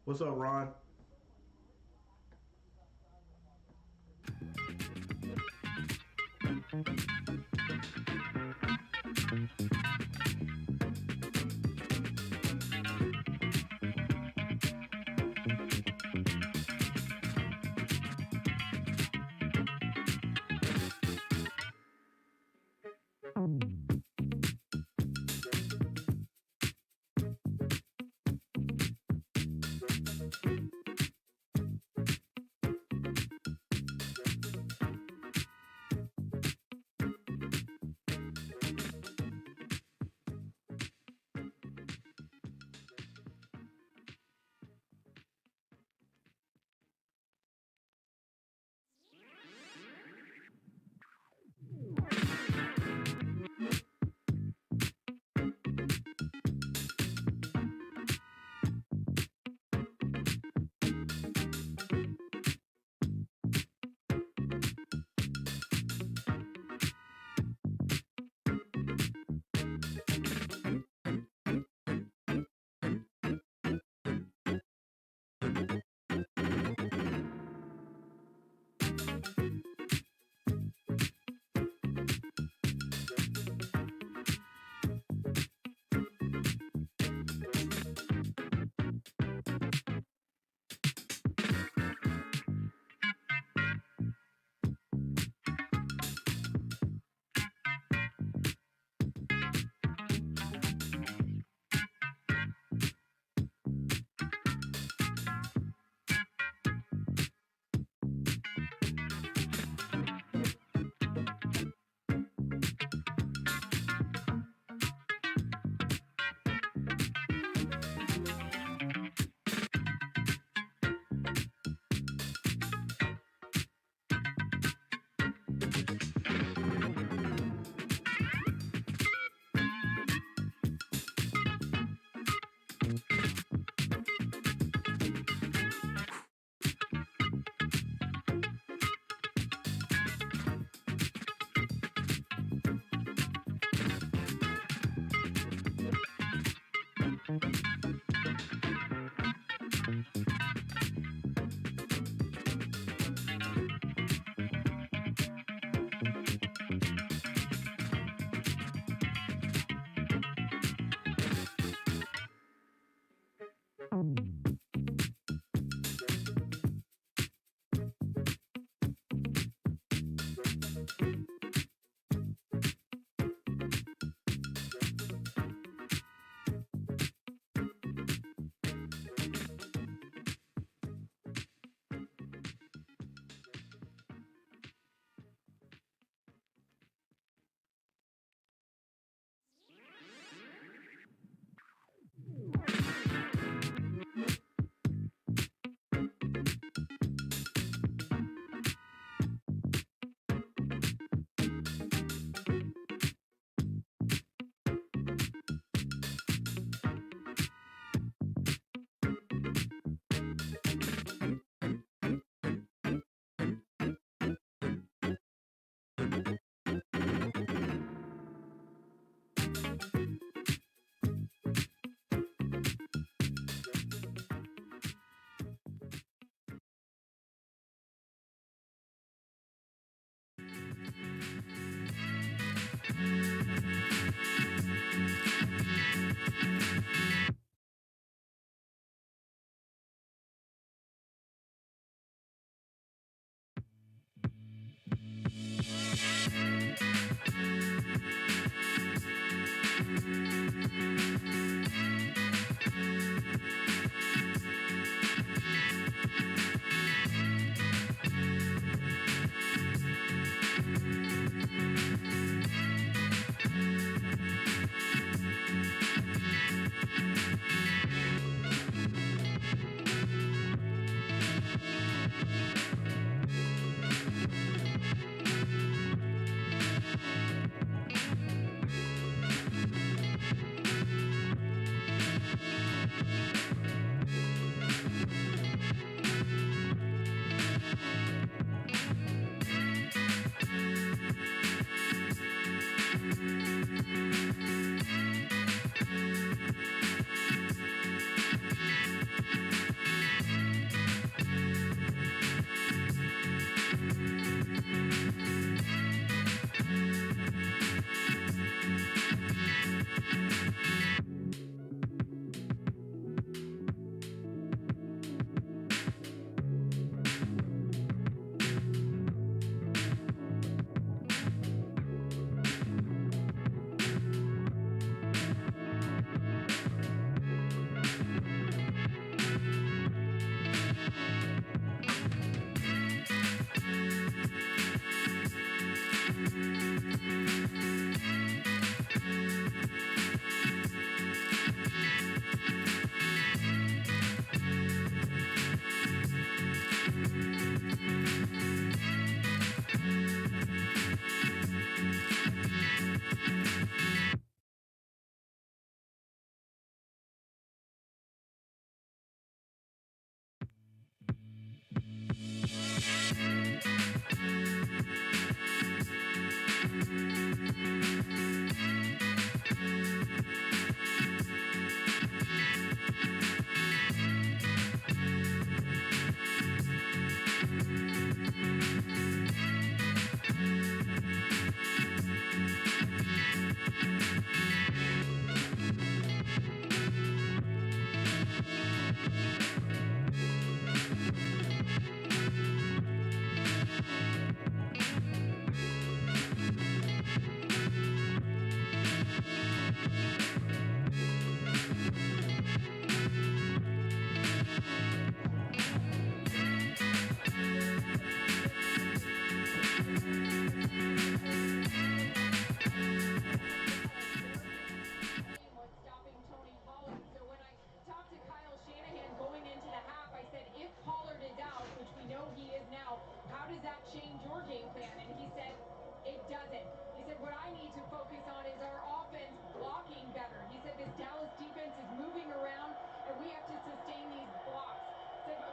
What's up, Ron?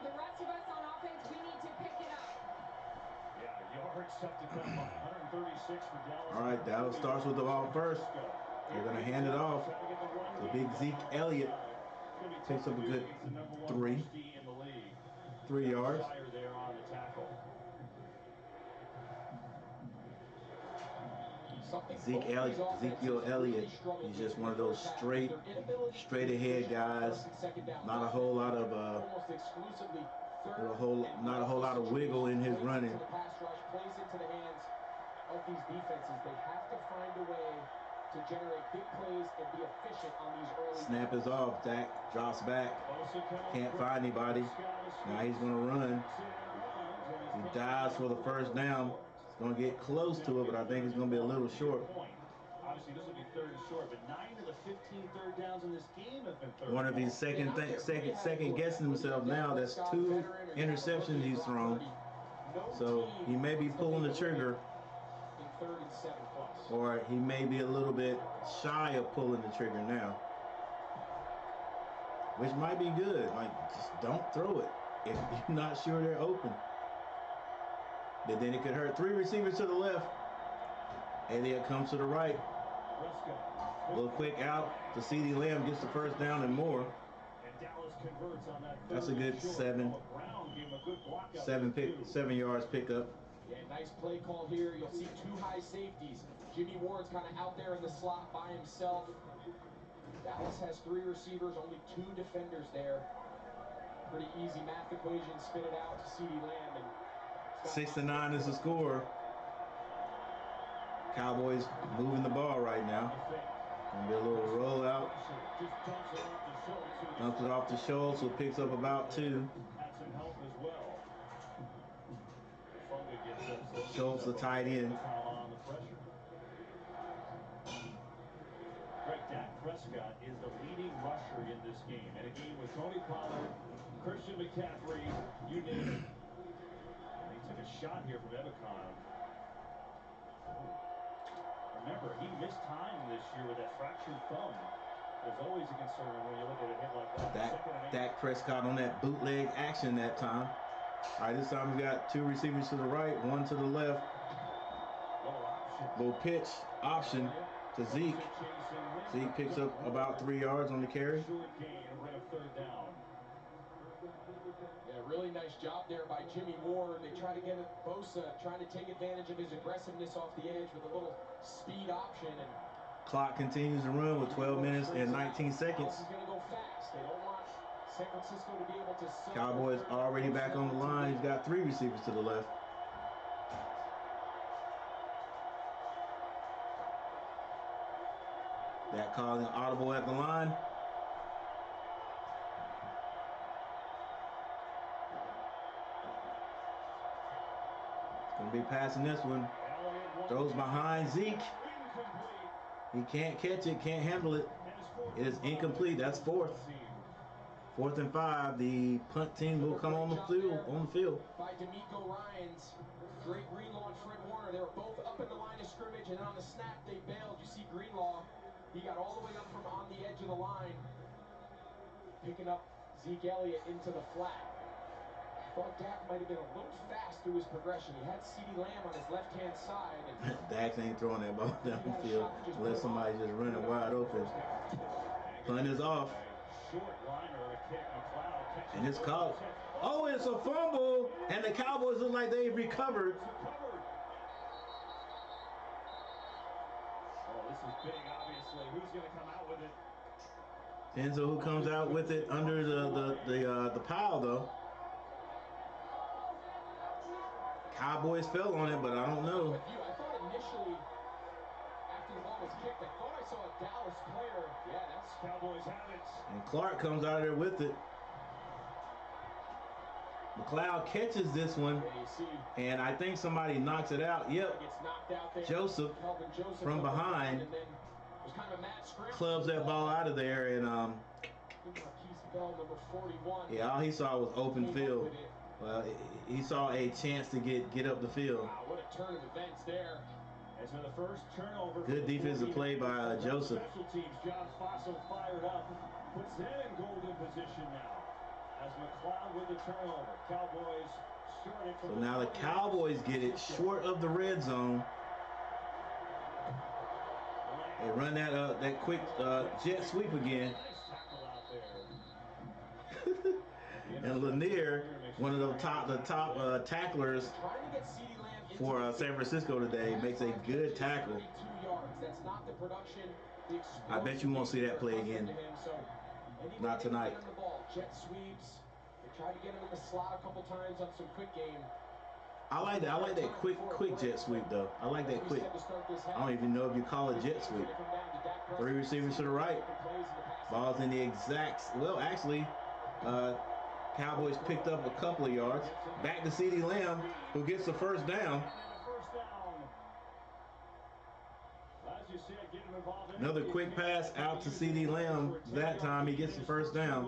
the rest of us on offense, we need to pick it up. Yeah, yards up to come by 136 for Dallas. All right, Dallas starts with the ball first. They're going to hand it off to big Zeke Elliott. Takes up a good 3 yards. Ezekiel Elliott, he's just one of those straight ahead guys. Not a whole lot of not a whole lot of wiggle in his running. These defenses, they have to find a way to generate big plays and be efficient on these early. Snap is off. Dak drops back. Can't find anybody. Now he's going to run. He dives for the first down. He's going to get close to it, but I think it's going to be a little short. Obviously, this will be third and short, but 9 of the 15 third downs in this game have been third. One of his second guessing himself now. That's 2 interceptions he's thrown. So he may be pulling the trigger. Or he may be a little bit shy of pulling the trigger now. Which might be good. Like, just don't throw it if you're not sure they're open. But then it could hurt. 3 receivers to the left. Elliott comes to the right. A little quick out to CeeDee Lamb, gets the first down and more. That's a good 7 yards pickup. Yeah, nice play call here. You'll see 2 high safeties. Jimmy Ward's kind of out there in the slot by himself. Dallas has 3 receivers, only 2 defenders there. Pretty easy math equation. Spit it out to CeeDee Lamb. And 6-9 is the score. Cowboys moving the ball right now. Gonna be a little rollout. Dumps it off to Schultz, who picks up about 2. Schultz, the tight end. Dak Prescott is the leading rusher in this game. And a game with Tony Pollard, Christian McCaffrey, you name it. And he took a shot here from Ebicon. Remember, he missed time this year with that fractured thumb. There's always a concern when you look at a hit like that. Dak Prescott on that bootleg action that time. All right, this time we got 2 receivers to the right, 1 to the left. Little pitch option to Zeke. Zeke picks up about 3 yards on the carry. Yeah, really nice job there by Jimmy Ward. They try to get it, Bosa trying to take advantage of his aggressiveness off the edge with a little speed option. And clock continues to run with 12 minutes and 19 seconds. He's going to go fast. They don't want San Francisco to be able to. Cowboys already back on the line. He's got 3 receivers to the left. That calling audible at the line. Gonna be passing this one. Throws behind Zeke. He can't catch it, can't handle it. It is incomplete. That's 4th. 4th and 5. The punt team will come on the field. By D'Amico Ryans. Great Greenlaw and Fred Warner. They were both up in the line of scrimmage, and on the snap they bailed. You see Greenlaw. He got all the way up from on the edge of the line. Picking up Zeke Elliott into the flat. I thought Dak might have been a little fast through his progression. He had CeeDee Lamb on his left-hand side. And Dak ain't throwing that ball down the field unless somebody's just running wide open. Punt is off. And it's caught. Oh, it's a fumble. And the Cowboys look like they've recovered. Oh, this is big, obviously. Who's going to come out with it? Denzel, who comes out with it under the pile, though. Cowboys fell on it, but I don't know. I thought initially, after the ball was kicked, I thought I saw a Dallas player. Yeah, that's Cowboys have it. And Clark comes out of there with it. McLeod catches this one, and I think somebody knocks it out. Yep. Joseph from behind clubs that ball out of there, and yeah, all he saw was open field. Well, he saw a chance to get up the field. Wow, what a turn of events there. And so the first turnover. Good defensive play by Joseph. Special teams, John Faso fired up, puts them in golden position now. As McLeod with the turnover. Cowboys started from So now the Cowboys get it short of the red zone. They run that quick jet sweep again. And Lanier, one of the top tacklers for San Francisco today, makes a good tackle. I bet you won't see that play again. Not tonight. Jet sweeps. They tried to get him in the slot a couple times on some quick game. I like that. I like that quick jet sweep though. I like that quick. I don't even know if you call it jet sweep. 3 receivers to the right. Ball's in the exact. Well, actually, Cowboys picked up a couple of yards. Back to CeeDee Lamb, who gets the first down. Another quick pass out to CeeDee Lamb. That time he gets the first down.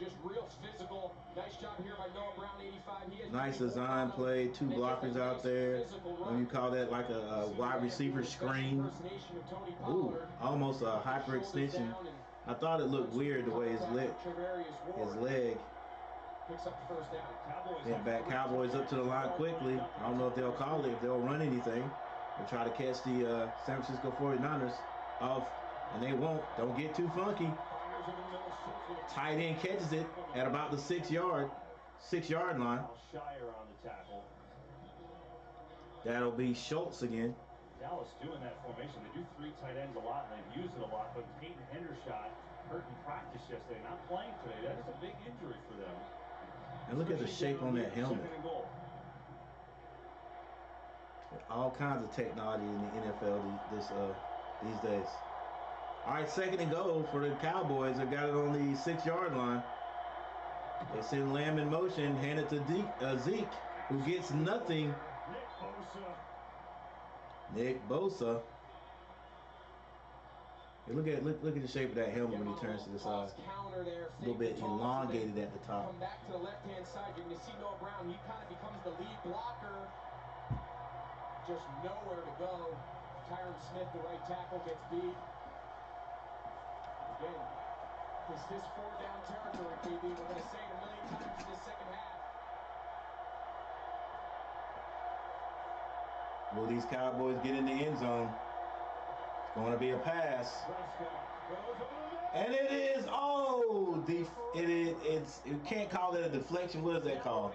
Just real physical. Nice job here by Noah Brown, 85. Nice design play. 2 blockers out there. When you call that like a wide receiver screen. Ooh, almost a hyper extension. I thought it looked weird the way his leg picks up the first down. Get back. Cowboys up to the line quickly. I don't know if they'll call it, if they'll run anything. They'll try to catch the San Francisco 49ers off, and they won't. Don't get too funky. Tight end catches it at about the 6 yard line. That'll be Schultz again. Dallas doing that formation. They do 3 tight ends a lot, and they've used it a lot. But Peyton Hendershot hurt in practice yesterday, not playing today. That is a big injury for them. And look at the shape on that helmet. All kinds of technology in the NFL these days. All right, 2nd and goal for the Cowboys. They got it on the 6 yard line. They send Lamb in motion, hand it to Zeke, who gets nothing. Nick Bosa. Hey, look at the shape of that helmet when he turns to the side. A little bit elongated at the top. Come back to the left-hand side. You're going to see Noah Brown. He kind of becomes the lead blocker. Just nowhere to go. Tyron Smith, the right tackle, gets beat. Again, this is 4-down territory, KB. We're going to say it a million times in the second half. Will these Cowboys get in the end zone? It's going to be a pass. And it is, you can't call it a deflection. What is that called?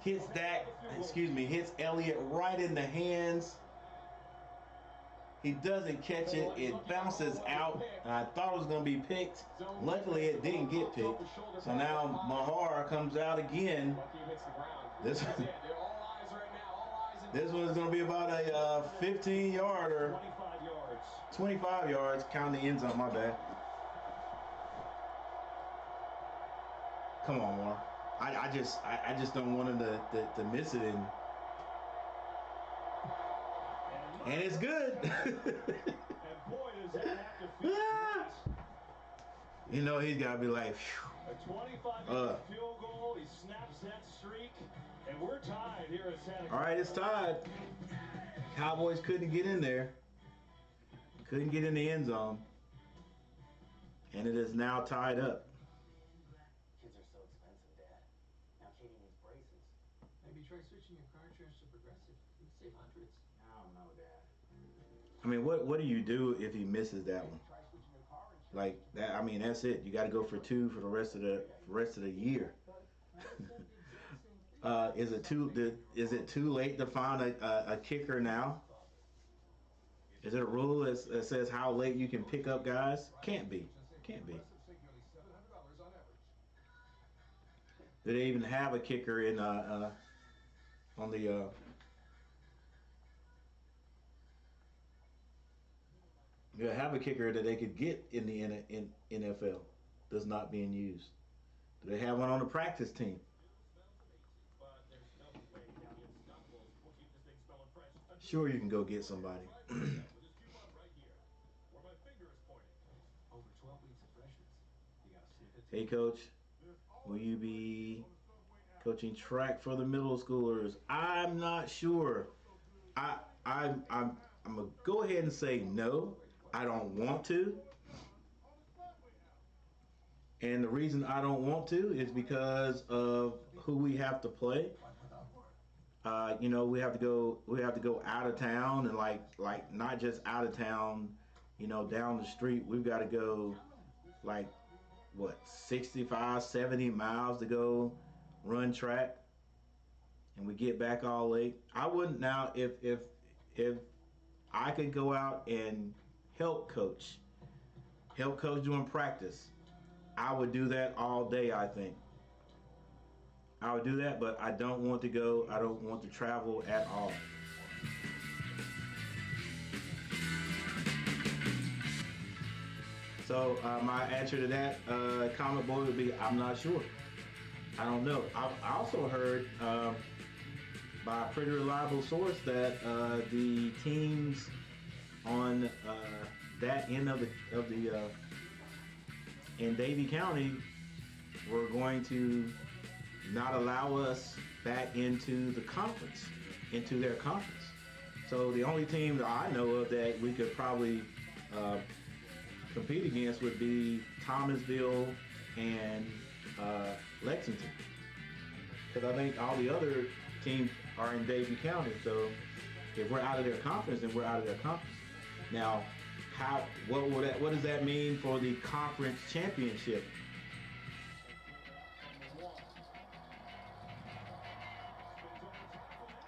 Hits Elliott right in the hands. He doesn't catch it. It bounces out. I thought it was going to be picked. Luckily, it didn't get picked. So now Mahar comes out again. This one's going to be about a 15-yarder. 25 yards. Count the ends on my bad. Come on, Mar. I just don't want him to miss it. And it's good. You know, he's got to be like, a 25-yard field goal. He snaps that streak, and we're tied here at Santa Cruz. All right, it's tied. Cowboys couldn't get in there. Couldn't get in the end zone. And it is now tied up. Kids are so expensive, Dad. Now Katie needs braces. Maybe try switching your car insurance to Progressive. You can save hundreds. I don't know, Dad. I mean, what do you do if he misses that one? Like that, I mean, that's it. You got to go for 2 for the rest of the year. Is it too late to find a kicker now? Is it a rule that says how late you can pick up guys? Can't be. Do they even have a kicker in on the? You have a kicker that they could get in the NFL that's not being used. Do they have one on the practice team? Sure, you can go get somebody. Hey, Coach, will you be coaching track for the middle schoolers? I'm not sure. I'm gonna go ahead and say no. I don't want to. And the reason I don't want to is because of who we have to play. You know, we have to go out of town, and like not just out of town, you know, down the street. We've got to go like what, 65, 70 miles to go run track, and we get back all late. I wouldn't now if I could go out and help coach during practice, I would do that all day. I think I would do that, but I don't want to go. I don't want to travel at all. So my answer to that comment boy would be, I'm not sure. I don't know. I also heard by a pretty reliable source that the teams on that end of the in Davie County were going to not allow us back into the conference, into their conference. So the only team that I know of that we could probably compete against would be Thomasville and Lexington, because I think all the other teams are in Davie County. So if we're out of their conference, then we're out of their conference. Now, what does that mean for the conference championship?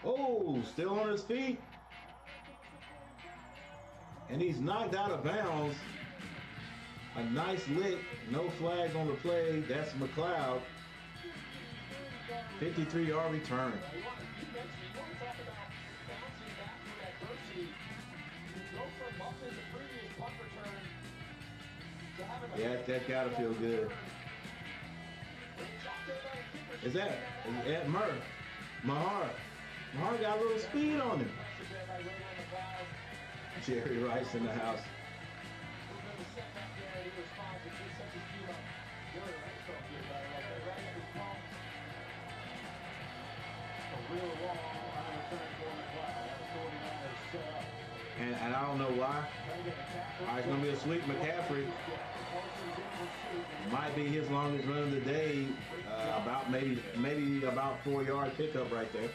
Oh, still on his feet, and he's knocked out of bounds. A nice lick, no flags on the play. That's McLeod. 53-yard return. Yeah, that gotta feel good. Is that Mahar? Mahar got a little speed on him. Jerry Rice in the house. And I don't know why. It's going to be a sweep. McCaffrey might be his longest run of the day. About maybe about 4-yard pickup right there.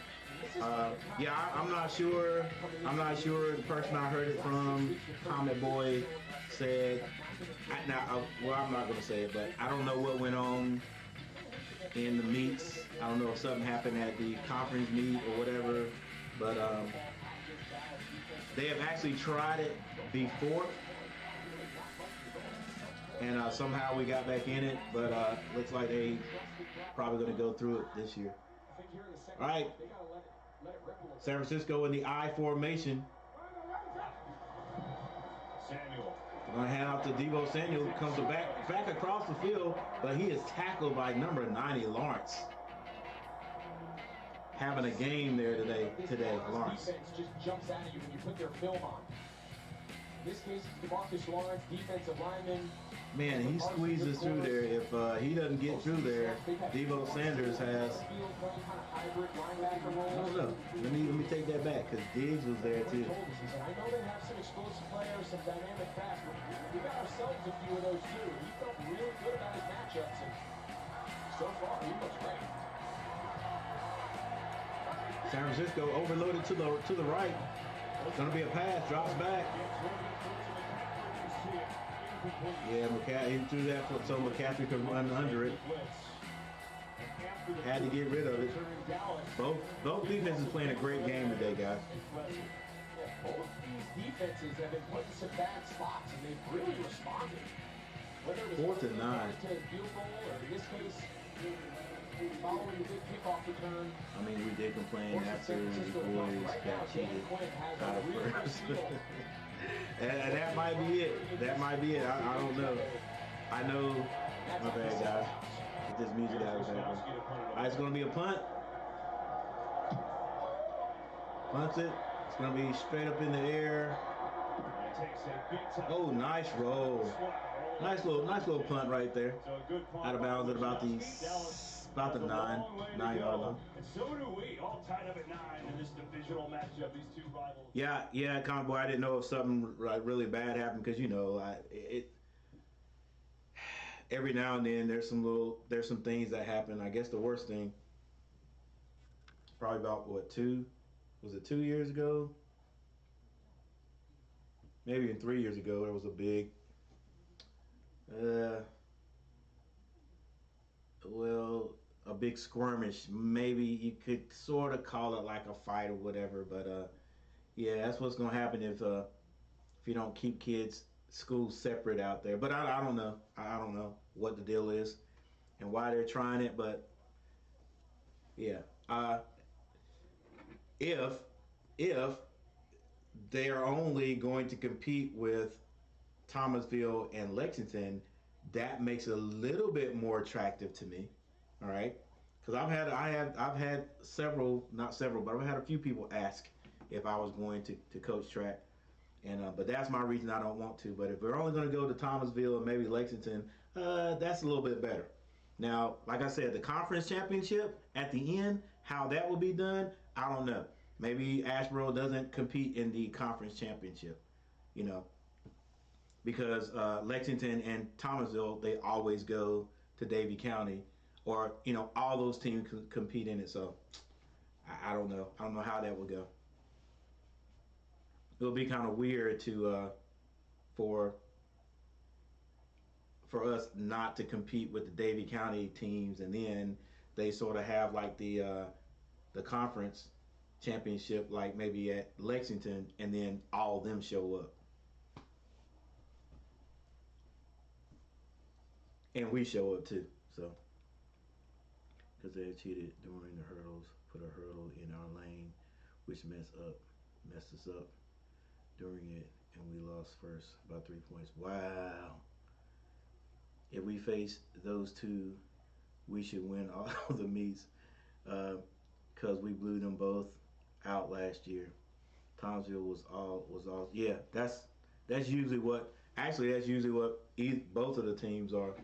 Yeah, I'm not sure. The person I heard it from, Comment Boy, said. I'm not going to say it, but I don't know what went on in the meets. I don't know if something happened at the conference meet or whatever, but they have actually tried it before, and somehow we got back in it, but looks like they probably going to go through it this year. All right, San Francisco in the I formation. Samuel. We're going to hand out to Deebo Samuel, who comes back across the field, but he is tackled by number 90, Lawrence. Having a game there today, Lawrence. Defense just jumps at you when you put their film on. In this case, it's DeMarcus Lawrence, defensive lineman. Man, he squeezes through there. If he doesn't get through there, Deebo Sanders has. No. Let me take that back, because Diggs was there too. I know they have some explosive players, some dynamic pass, but we got ourselves a few of those too. He felt really good about his matchups, and so far he looks great. San Francisco overloaded to the right. It's going to be a pass, drops back. Yeah, he threw that so McCaffrey could run under it. Had to get rid of it. Both defenses playing a great game today, guys. Both these defenses have been put in some bad spots, and they've really responded. Whether it was 4th and 9. to field goal, or in this case, following the big kickoff return. I mean, we did complain after the boys got cheated out of first. And that might be it. I don't know. I know. My bad, guys. Get this music out of here. All right, it's going to be a punt. Punts it. It's going to be straight up in the air. Oh, nice roll. Nice little punt right there. Out of bounds at about the 9-yard line. And so do we, all tied up at 9 in this divisional matchup. These two rivals. Yeah, Conboy. I didn't know if something really bad happened, because every now and then there's some things that happen. I guess the worst thing, probably about what, 2 years ago? Maybe even 3 years ago, there was a big, a big skirmish. Maybe you could sort of call it like a fight or whatever. But yeah, that's what's gonna happen if you don't keep kids' schools separate out there. But I don't know. I don't know what the deal is and why they're trying it. But yeah, if they are only going to compete with Thomasville and Lexington, that makes it a little bit more attractive to me. All right, because I've had several, not several, but I've had a few people ask if I was going to coach track, and but that's my reason I don't want to. But if we're only going to go to Thomasville and maybe Lexington, that's a little bit better. Now, like I said, the conference championship at the end, how that will be done, I don't know. Maybe Asheboro doesn't compete in the conference championship, you know, because Lexington and Thomasville, they always go to Davie County, or, you know, all those teams compete in it. So I don't know. I don't know how that will go. It'll be kind of weird to for us not to compete with the Davie County teams, and then they sort of have like the conference championship, like maybe at Lexington, and then all of them show up, and we show up too. So because they cheated during the hurdles, put a hurdle in our lane, which messed us up during it, and we lost first by 3 points. Wow. If we face those two, we should win all the meets, because we blew them both out last year. Thomasville was all yeah. That's usually what both of the teams are.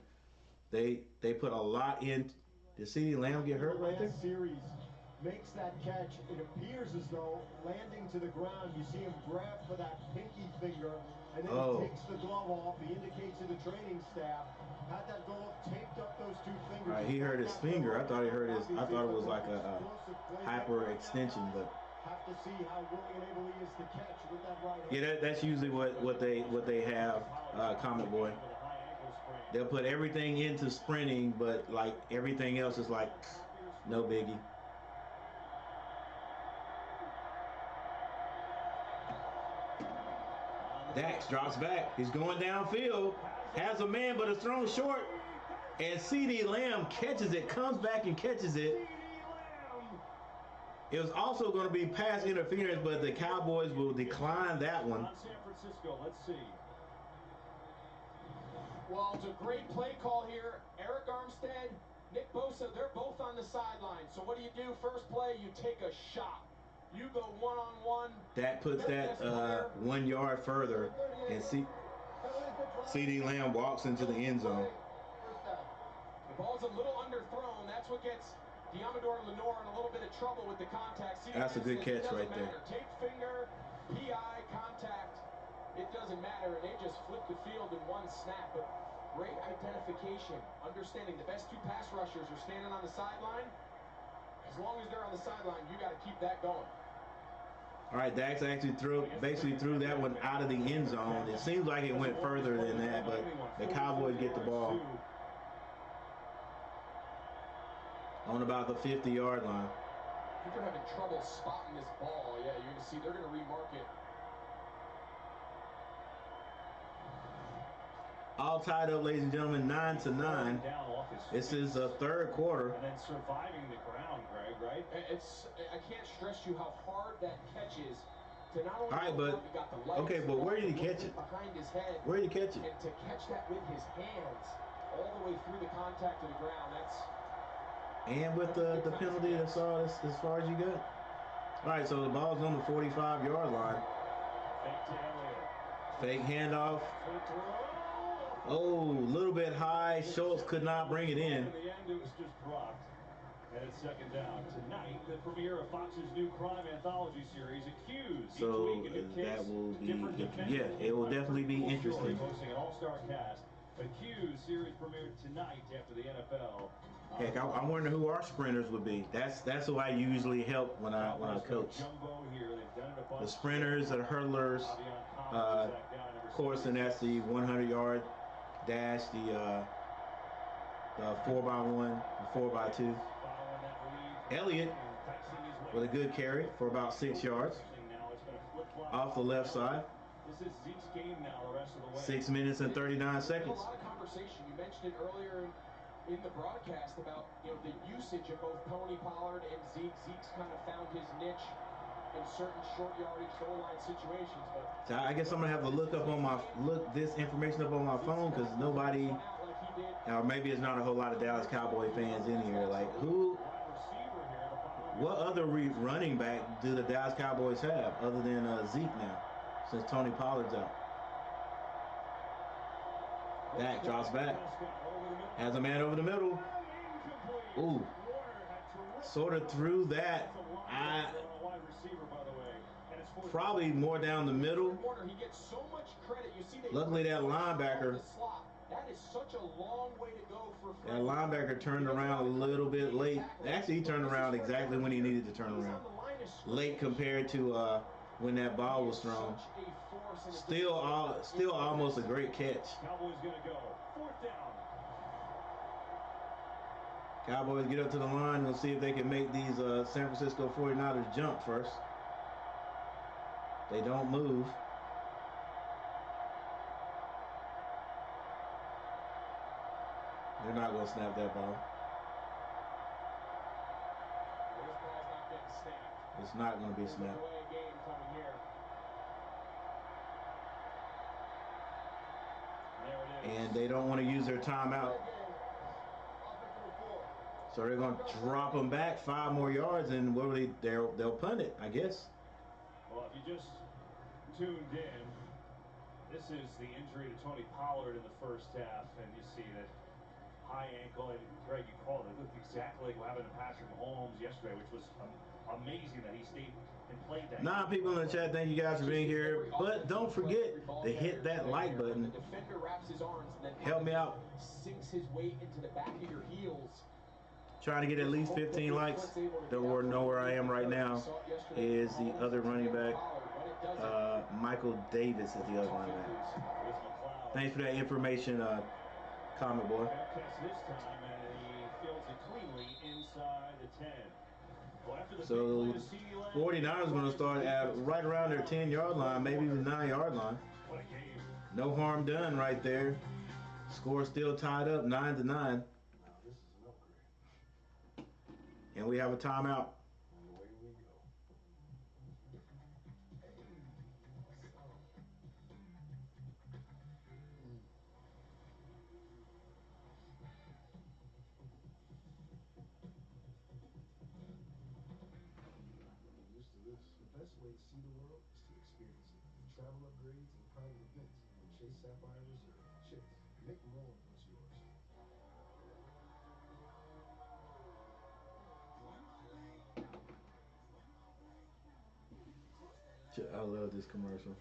They put a lot in. Did CeeDee Lamb get hurt right there? Series makes that catch. It appears as though landing to the ground, you see him grab for that pinky finger, and then he takes the glove off. He indicates to the training staff, had that glove taped up those two fingers. All right, he hurt his finger. I thought it was like a hyperextension, but have to see how willing and able he is to catch with that right hand. yeah, that's usually what they have, Comic Boy. They'll put everything into sprinting, but like everything else is like no biggie. Dax drops back. He's going downfield. Has a man, but it's thrown short. And CeeDee Lamb catches it, comes back and catches it. It was also going to be pass interference, but the Cowboys will decline that one. Sanfrancisco, let's see. Well, it's a great play call here. Eric Armstead, Nick Bosa, they're both on the sideline. So what do? First play, you take a shot. You go one-on-one. That puts that 1 yard further, and CeeDee Lamb walks into the end zone. The ball's a little underthrown. That's what gets Diamador Lenore in a little bit of trouble with the contact. That's a good catch right there. Tape finger, PI, contact. It doesn't matter, and they just flip the field in one snap. But great identification, understanding the best two pass rushers are standing on the sideline. As long as they're on the sideline, you got to keep that going. All right, Dax actually basically threw that one out of the end zone. It seems like it went further than that, but the Cowboys get the ball on about the 50-yard line. If they're having trouble spotting this ball, yeah, you're going to see they're going to remark it. All tied up, ladies and gentlemen, 9-9. This is the third quarter. And then surviving the ground, Greg, right? I can't stress you how hard that catch is to not only all right, but got the legs, okay, but where did he catch it? Behind his head. Where did he catch it? And to catch that with his hands all the way through the contact to the ground, and with the penalty, that's all as far as you got. All right, so the ball's on the 45-yard line. Fake handoff. Oh, a little bit high. Schultz could not bring it in. In the end, it was just dropped. And it's second down. Tonight, the premiere of Fox's new crime anthology series, Accused. So that will be, yeah, it will definitely be interesting. Hosting an all-star cast The Q series premiered tonight after the NFL. Heck, I wonder who our sprinters would be. That's who I usually help when I coach. The sprinters, the hurlers, of course, and that's the 100-yard dash, the 4x1, the 4x2. Elliott with a good carry for about 6 yards off the left side. This is Zeke's game now the rest of the way. 6 minutes and 39 seconds. A lot of conversation. You mentioned it earlier in the broadcast about the usage of both Tony Pollard and Zeke. Zeke's kind of found his niche in certain short yardage goal line situations. But So I guess I'm gonna have to look this information up on my phone because nobody, or maybe it's not a whole lot of Dallas Cowboy fans in here. Like what other running back do the Dallas Cowboys have other than Zeke now, since Tony Pollard's out? Dak drops back. Has a man over the middle. Ooh. Sort of threw that. Probably more down the middle. Luckily that linebacker. That linebacker turned around a little bit late. Actually, he turned around exactly when he needed to turn around. Late compared to when that ball was thrown. Still almost a great catch. Cowboys gonna go. 4th down. Cowboys get up to the line. We'll see if they can make these San Francisco 49ers jump first. They don't move. They're not going to snap that ball. It's not going to be snapped. And they don't want to use their timeout. So they're going to drop them back 5 more yards, and what will they'll punt it, I guess. Well, if you just tuned in, this is the injury to Tony Pollard in the first half, and you see that high ankle, and Greg, you called it. It looked exactly like what happened to Patrick Mahomes yesterday, which was amazing that he stayed and played that. 9 people in the chat, thank you guys for being here. But don't forget to hit that like button. Help me out. Sinks his weight into the back of your heels. Trying to get at least 15 likes. Don't know where I am right now. Is the other running back. Michael Davis is the other running back. Thanks for that information, Comic Boy. So 49ers going to start at right around their 10-yard line, maybe even 9-yard line. No harm done right there. Score still tied up 9-9. And we have a timeout. Travel upgrades and private events with Chase Sapphire Reserve. Chase, make more of what's yours. I love this commercial.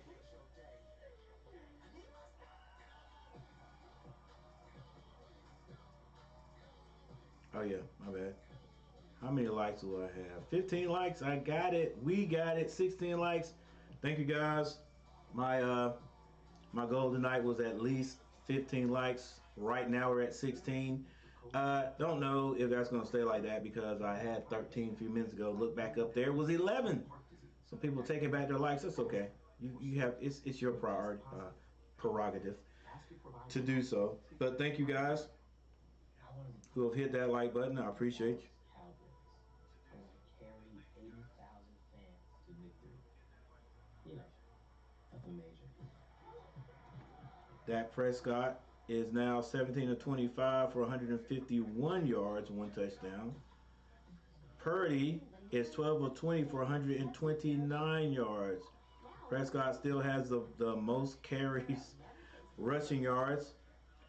Oh yeah, my bad. How many likes do I have? 15 likes. I got it. We got it. 16 likes. Thank you guys. My goal tonight was at least 15 likes. Right now we're at 16. Don't know if that's gonna stay like that because I had 13 a few minutes ago. Look back up there, it was 11. Some people taking back their likes. That's okay. You have it's your prerogative to do so. But thank you guys who have hit that like button. I appreciate you. Dak Prescott is now 17 of 25 for 151 yards, 1 touchdown. Purdy is 12 of 20 for 129 yards. Prescott still has the most carries, rushing yards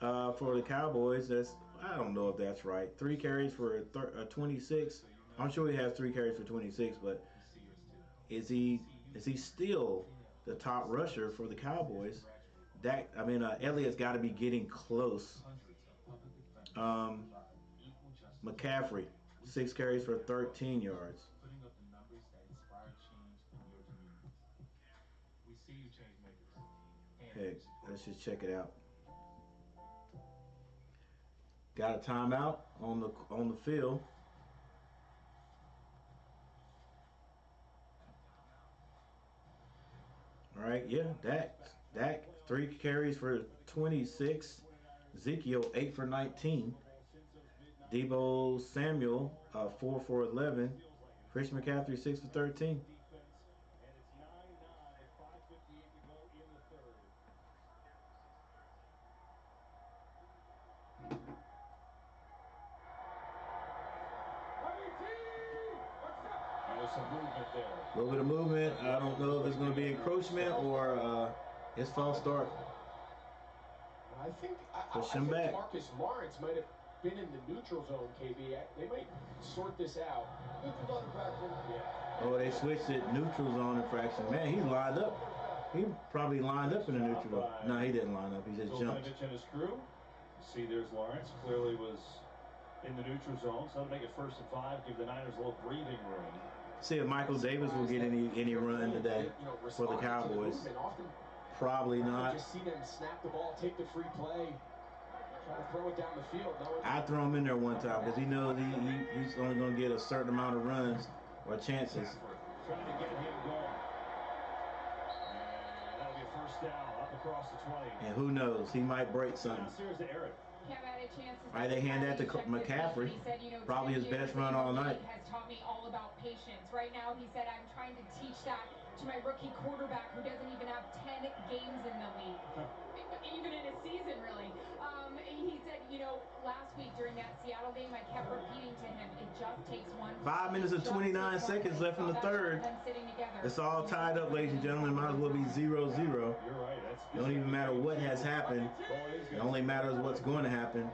for the Cowboys. I don't know if that's right. 3 carries for 26. I'm sure he has 3 carries for 26, but is he still the top rusher for the Cowboys? Elliott's got to be getting close. McCaffrey, 6 carries for 13 yards. Putting up the numbers that inspire change in your community. We see you change makers. Heck, let's just check it out. Got a timeout on the field. All right, yeah, Dak 3 carries for 26. Ezekiel 8 for 19. Debo Samuel 4 for 11. Chris McCaffrey 6 for 13. There's some movement there. A little bit of movement. I don't know if it's going to be encroachment or it's false start. I think Push him back. Marcus Lawrence might have been in the neutral zone, KB. They might sort this out. Neutral zone infraction. Yeah. Oh, they switched it. Neutral zone infraction. Man, he lined up. He probably lined up in the neutral zone. No, he didn't line up. He just jumped. And his crew. See, there's Lawrence. Clearly was in the neutral zone. So that'll make it 1st and 5. Give the Niners a little breathing room. See if Michael Davis will get any run today for the Cowboys. Probably not. Just see them snap the ball, take the free play, try to throw it down the field. I throw him in there one time because he knows he's only going to get a certain amount of runs or chances. Trying to get him going. And that'll be a 1st down up across the 20. And who knows? He might break something. Downstairs to Eric. Right, they hand that to McCaffrey. Probably his best run all night. Has taught me all about patience. Right now, he said, I'm trying to teach that to my rookie quarterback who doesn't even have 10 games in the league. Even in a season, really. He said, last week during that Seattle game, I kept repeating to him, it just takes 5 minutes and 29 seconds left in the third. It's all tied up, ladies and gentlemen. Might as well be 0-0. You're right. It don't even matter what has happened. It only matters what's going to happen.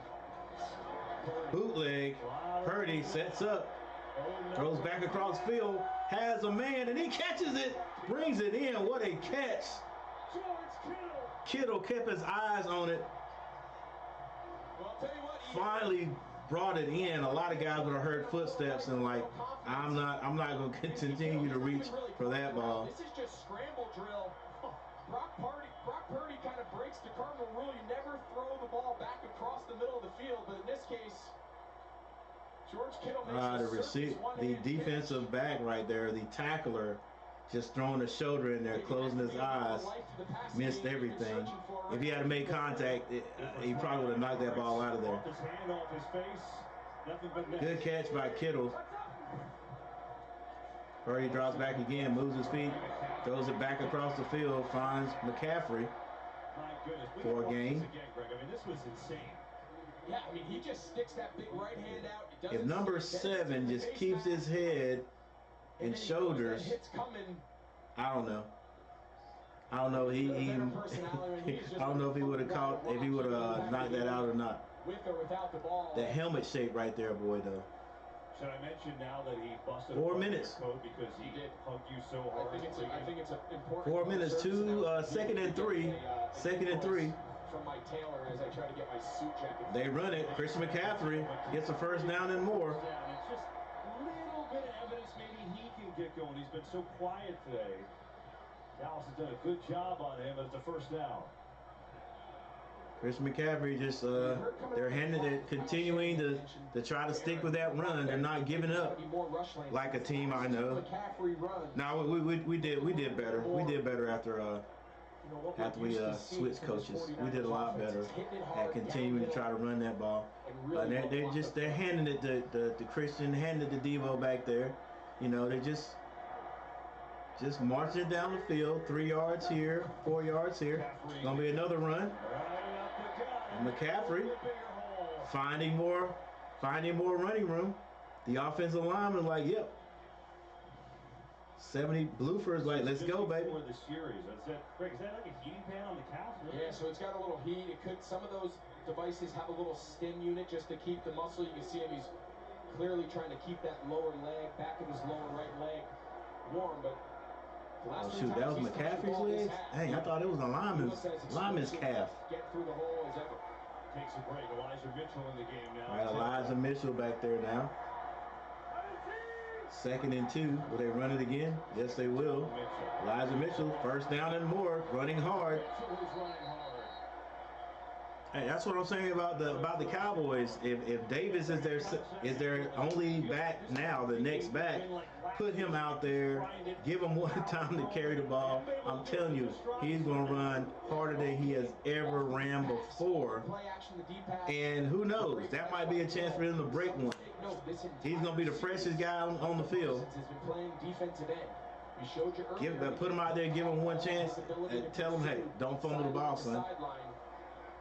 Bootleg. Purdy sets up. Throws back across field. Has a man, and he catches it. Brings it in. What a catch. Kittle kept his eyes on it. Finally brought it in. A lot of guys would have heard footsteps and like, I'm not going to continue to reach for that ball. This is just scramble drill. Brock Purdy kind of breaks the cardinal rule. You never throw the ball back across the middle of the field, but in this case, George Kittle makes the defensive back right there, the tackler, just throwing his shoulder in there, closing his eyes, missed everything. If he had to make contact, he probably would have knocked that ball out of there. Good catch by Kittle. Purdy drops back again, moves his feet, throws it back across the field, finds McCaffrey for a gain. This was insane. Yeah, he just sticks that big right hand out. If number 7 just keeps his head and shoulders, I don't know. I don't know. I don't know if he would have caught, if he would have knocked that out or not. With or without the ball. The helmet shape right there, boy, though. Should I mention now that he busted 4 minutes code because he did hug you so hard? I think it's important. 4 minutes, 2nd and 3. 2nd and 3. From my tailor as I try to get my suit jacket. They run it. Christian McCaffrey gets a 1st down and more. It's just a little bit of evidence maybe he can get going. He's been so quiet today. Dallas has done a good job on him as the 1st down. Christian McCaffrey just, they're handing it, continuing to try to stick with that run. They're not giving up like a team I know. No, we did better. We did better after we switched coaches. We did a lot better at continuing to try to run that ball. They're handing it to Christian, handing it to Devo back there. They're just marching down the field. 3 yards here, 4 yards here. It's gonna be another run. And McCaffrey finding more running room. The offensive lineman like, yep. 70 Blueford's like, let's go, baby. For the series, is that like a heating pan on the calf? Really? Yeah, so it's got a little heat. Some of those devices have a little stim unit just to keep the muscle. You can see him. He's clearly trying to keep that lower leg, back of his lower right leg, warm. But Oh shoot, that was McCaffrey's legs? Dang, I thought it was a lineman's calf. Get through the hole as ever. Takes a break. Elijah Mitchell in the game now. All right, Elijah Mitchell back there now. 2nd and 2. Will they run it again? Yes, they will. Elijah Mitchell, first down and more, running hard. Hey, that's what I'm saying about the Cowboys. If Davis is their only back now, the next back, put him out there, give him more time to carry the ball. I'm telling you, he's going to run harder than he has ever ran before. And who knows? That might be a chance for him to break one. He's going to be the freshest guy on the field. Put him out there, give him one chance, and tell him, hey, don't fumble the ball, son.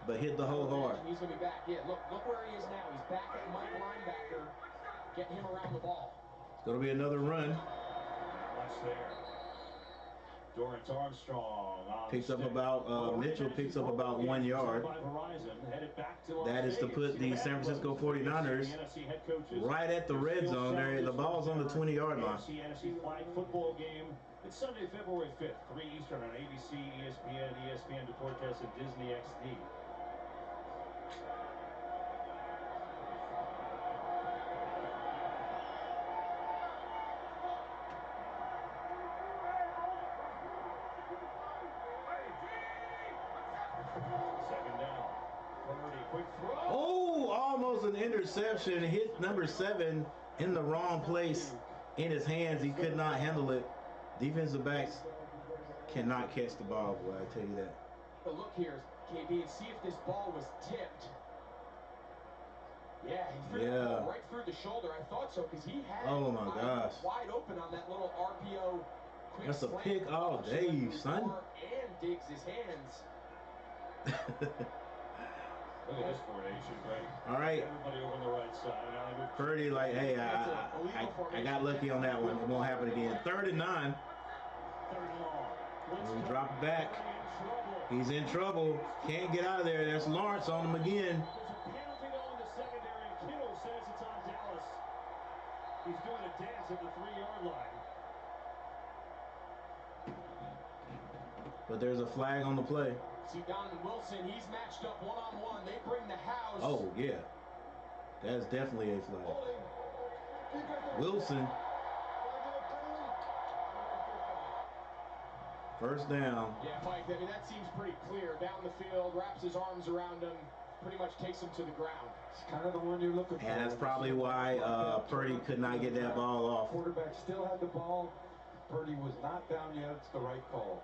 But hit the hole hard. He's going to be back. Yeah, look where he is now. He's back at Mike linebacker, getting him around the ball. It's going to be another run. Watch there. Dorrance Armstrong picks up about Mitchell picks up about 1 yard. That is to put the San Francisco 49ers right at the red zone. There, the ball's on the 20-yard line. NFC flag football game. It's Sunday, February 5th, 3 Eastern on ABC, ESPN, ESPN Deportes, and Disney XD. Oh, almost an interception. Hit number 7 in the wrong place in his hands. He could not handle it. Defensive backs cannot catch the ball, boy, I tell you that. But look here, KB, and see if this ball was tipped. Yeah, he threw the ball right through the shoulder. I thought so because he had wide open on that little RPO. That's a pick all day, son. And digs his hands. Look at this formation, Greg. All right. Everybody over on the right side. Purdy, like, hey, I got lucky on that one. It won't happen again. 3rd and 9. We drop it back. He's in trouble. Can't get out of there. There's Lawrence on him again. He's doing a dance at the 3-yard line. But there's a flag on the play. See Donovan Wilson, he's matched up one-on-one. They bring the house. Oh, yeah. That's definitely a flag. Wilson. First down. Yeah, Mike, I mean, that seems pretty clear. Down the field, wraps his arms around him, pretty much takes him to the ground. It's kind of the one you're looking for. And that's probably why Purdy could not get that ball off. Quarterback still had the ball. Purdy was not down yet. It's the right call.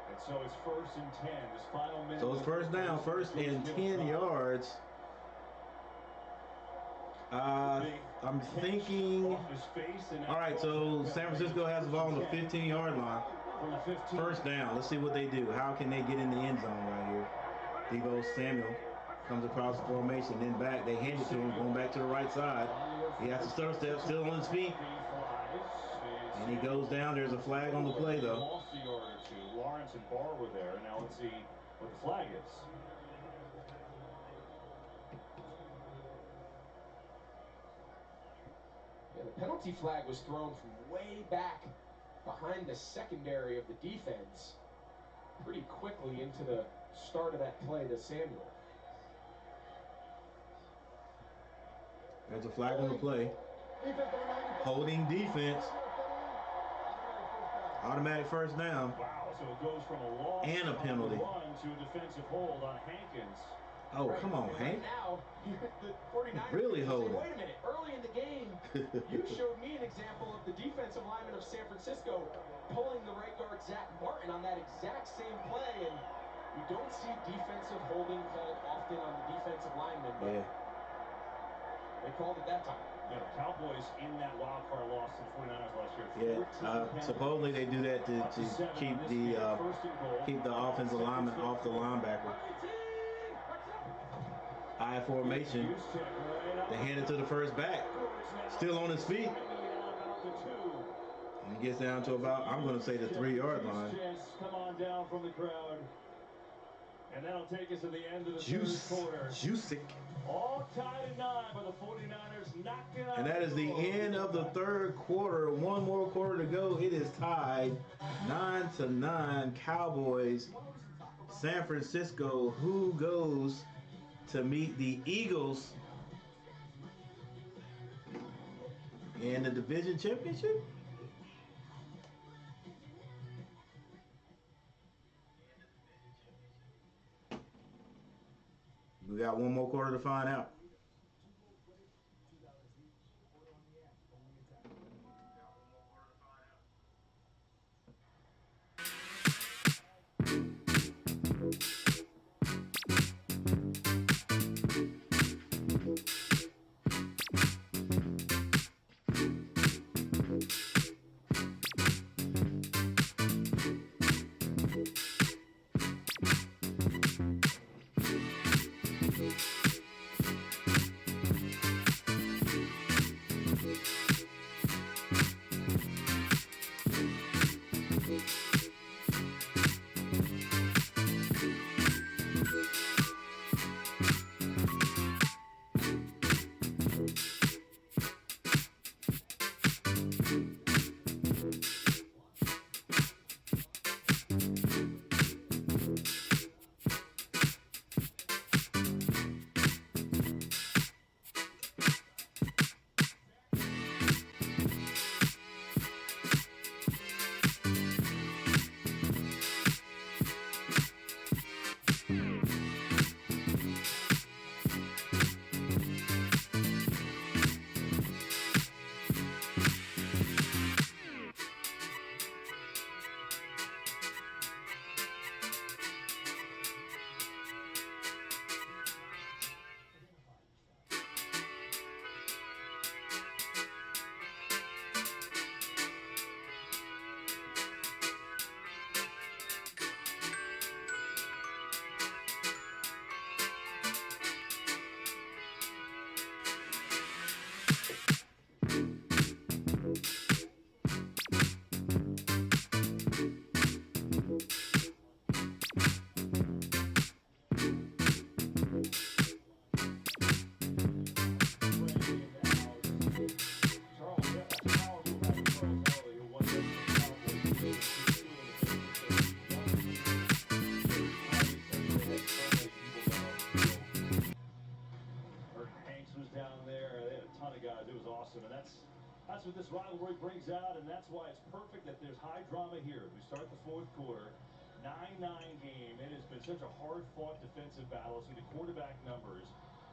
And so it's 1st and 10. This final minute. So it's first down, 1st and 10 yards. I'm thinking. All right, so San Francisco has the ball on the 15-yard line. First down. Let's see what they do. How can they get in the end zone right here? Deebo Samuel comes across the formation, then back. They hand it to him, going back to the right side. He has to start step, still on his feet. And he goes down. There's a flag on the play, though. Lost a yard or two. Lawrence and Barr were there. Now let's see what the flag is. Yeah, the penalty flag was thrown from way back behind the secondary of the defense pretty quickly into the start of that play to Samuel. There's a flag on the play. Holding defense. Automatic first down. Wow, so it goes from a long and a penalty run to a defensive hold on Hankins. Oh, come on, Hank. Now, the 49ers really holding. Wait a minute. Early in the game, you showed me an example of the defensive lineman of San Francisco pulling the right guard Zach Martin on that exact same play, and you don't see defensive holding called often on the defensive lineman, but they called it that time. Yeah, the Cowboys in that wild card loss to the 49ers last year. Yeah, supposedly they do that to keep the offensive lineman off the linebacker. I formation. They hand it to the first back. Still on his feet. And he gets down to about, I'm going to say, the 3-yard line. Come on down from the crowd. And that'll take us to the end of the third quarter. Jusic. All tied at 9, but the 49ers knocked it out. And that is the end of the third quarter. One more quarter to go. It is tied 9-9. Cowboys. San Francisco. Who goes to meet the Eagles in the division championship? We got one more quarter to find out. And that's what this rivalry brings out, and that's why it's perfect that there's high drama here. We start the fourth quarter, 9-9 game. It has been such a hard-fought defensive battle. See the quarterback numbers.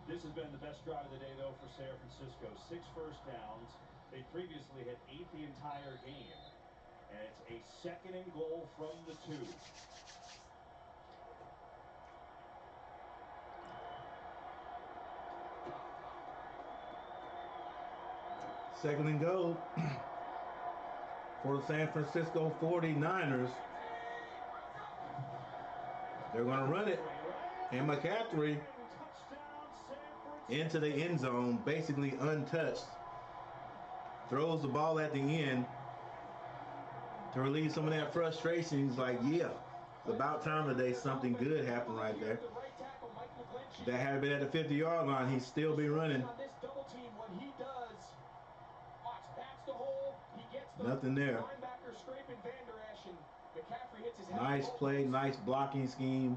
This has been the best drive of the day, though, for San Francisco. 6 first downs. They previously had 8 the entire game. And it's a 2nd and goal from the 2. Second and goal for the San Francisco 49ers. They're going to run it. And McCaffrey into the end zone, basically untouched. Throws the ball at the end to relieve some of that frustration. He's like, yeah, it's about time today something good happened right there. If that had been at the 50-yard line, he'd still be running. Nothing there. Nice play, nice blocking scheme.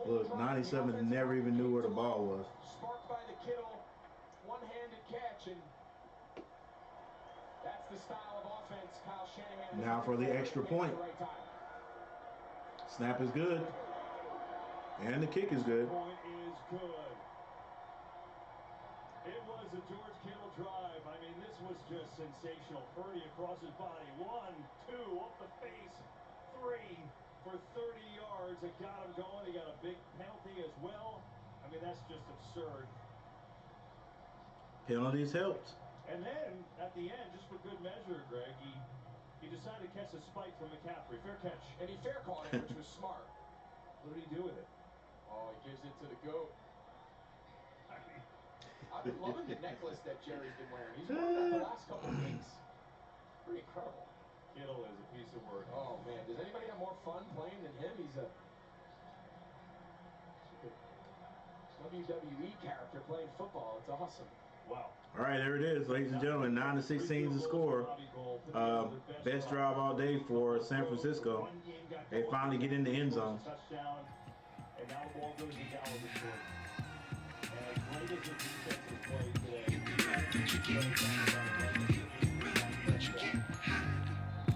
Look, 97 never even knew where the ball was. Sparked by the Kittle, one-handed catch, and that's the style of offense Kyle Shanahan. Now for the extra point. Snap is good. And the kick is good. Point is good. It was a George Kittle drive. I mean, this was just sensational. Purdy across his body. 1, 2, off the face. 3 for 30 yards. It got him going. He got a big penalty as well. I mean, that's just absurd. Penalties helped. And then, at the end, just for good measure, Greg, he decided to catch a spike from McCaffrey. Fair catch. And he fair caught it, which was smart. What did he do with it? Oh, he gives it to the GOAT. I've been loving the necklace that Jerry's been wearing. He's worn that the last couple of weeks. Pretty incredible. Kittle is a piece of work. Oh, man. Does anybody have more fun playing than him? He's a WWE character. after playing football. It's awesome. Wow. All right, there it is, ladies and gentlemen. 9-16 is the score. Best drive all day for San Francisco. They finally get in the end zone. Touchdown, and now the ball goes to Gallagher's court. As great as the defense has played today,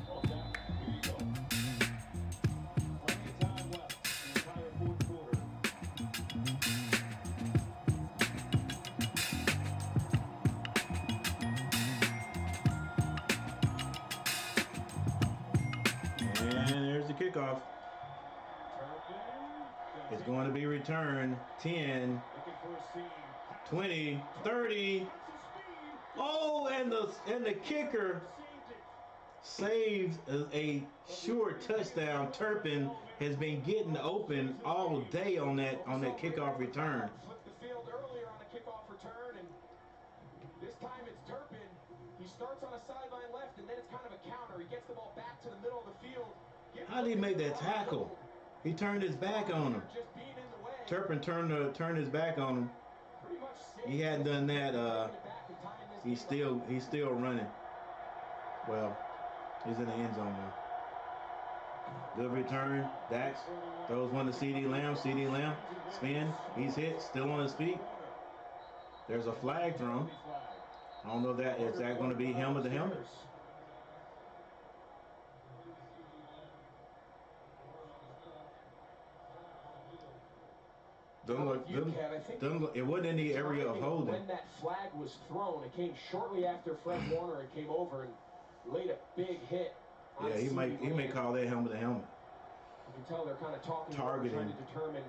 all down. Here you go. Plenty of time left in the entire fourth quarter. And there's the kickoff. It's going to be returned 10, 20, 30. Oh, and the kicker saves a sure touchdown. Turpin has been getting open all day on that kickoff return. Flipped the field earlier on a kickoff return, and this time it's Turpin. He starts on a sideline left, and then it's kind of a counter. He gets the ball back to the middle of the field. How did he make that tackle? He turned his back on him. Turpin turned his back on him. He hadn't done that. He's still running. Well, he's in the end zone now. Good return. Dax throws one to CD Lamb. CD Lamb spin. He's hit. Still on his feet. There's a flag thrown. I don't know that is that going to be helmet to helmet. It wasn't in the area of holding. When that flag was thrown, it came shortly after Fred Warner. It came over and laid a big hit. Yeah, he may call that helmet to helmet. You can tell they're kind of talking, targeting, trying to determine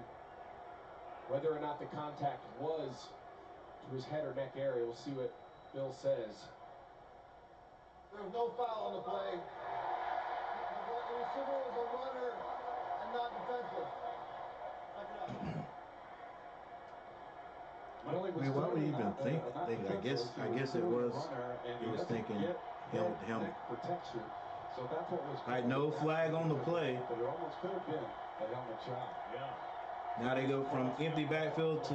whether or not the contact was to his head or neck area. We'll see what Bill says. There was no foul on the play. The receiver was a runner and not defensive. I mean, why would he even think? I guess it was. He was thinking helmet to helmet. Protection. So that's what was. Right, no flag on the play. But it almost could have been a helmet shot. Yeah. Now they go from empty backfield to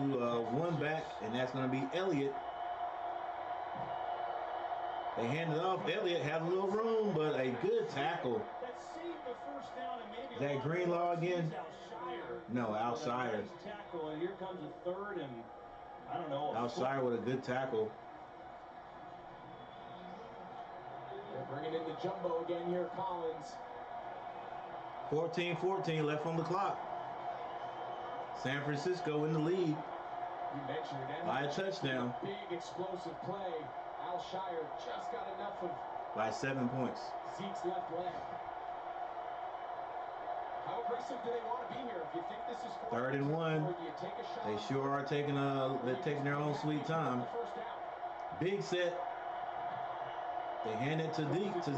one back, and that's going to be Elliott. They hand it off. Elliott has a little room, but a good tackle. That saved the first down and maybe Is that Greenlaw again? No, Alshire. Tackle, and here comes a third, and I don't know. Alshire with a good tackle. They're bringing in the jumbo again here, Collins. 14-14 left on the clock. San Francisco in the lead. You mentioned it. By a touchdown. Big explosive play. Alshire just got enough of. By 7 points. Zeke's left leg. How aggressive do they want to be here? If you think this is 3rd and 1. or do you take a shot? They sure are taking their own sweet time. Big set. They hand it to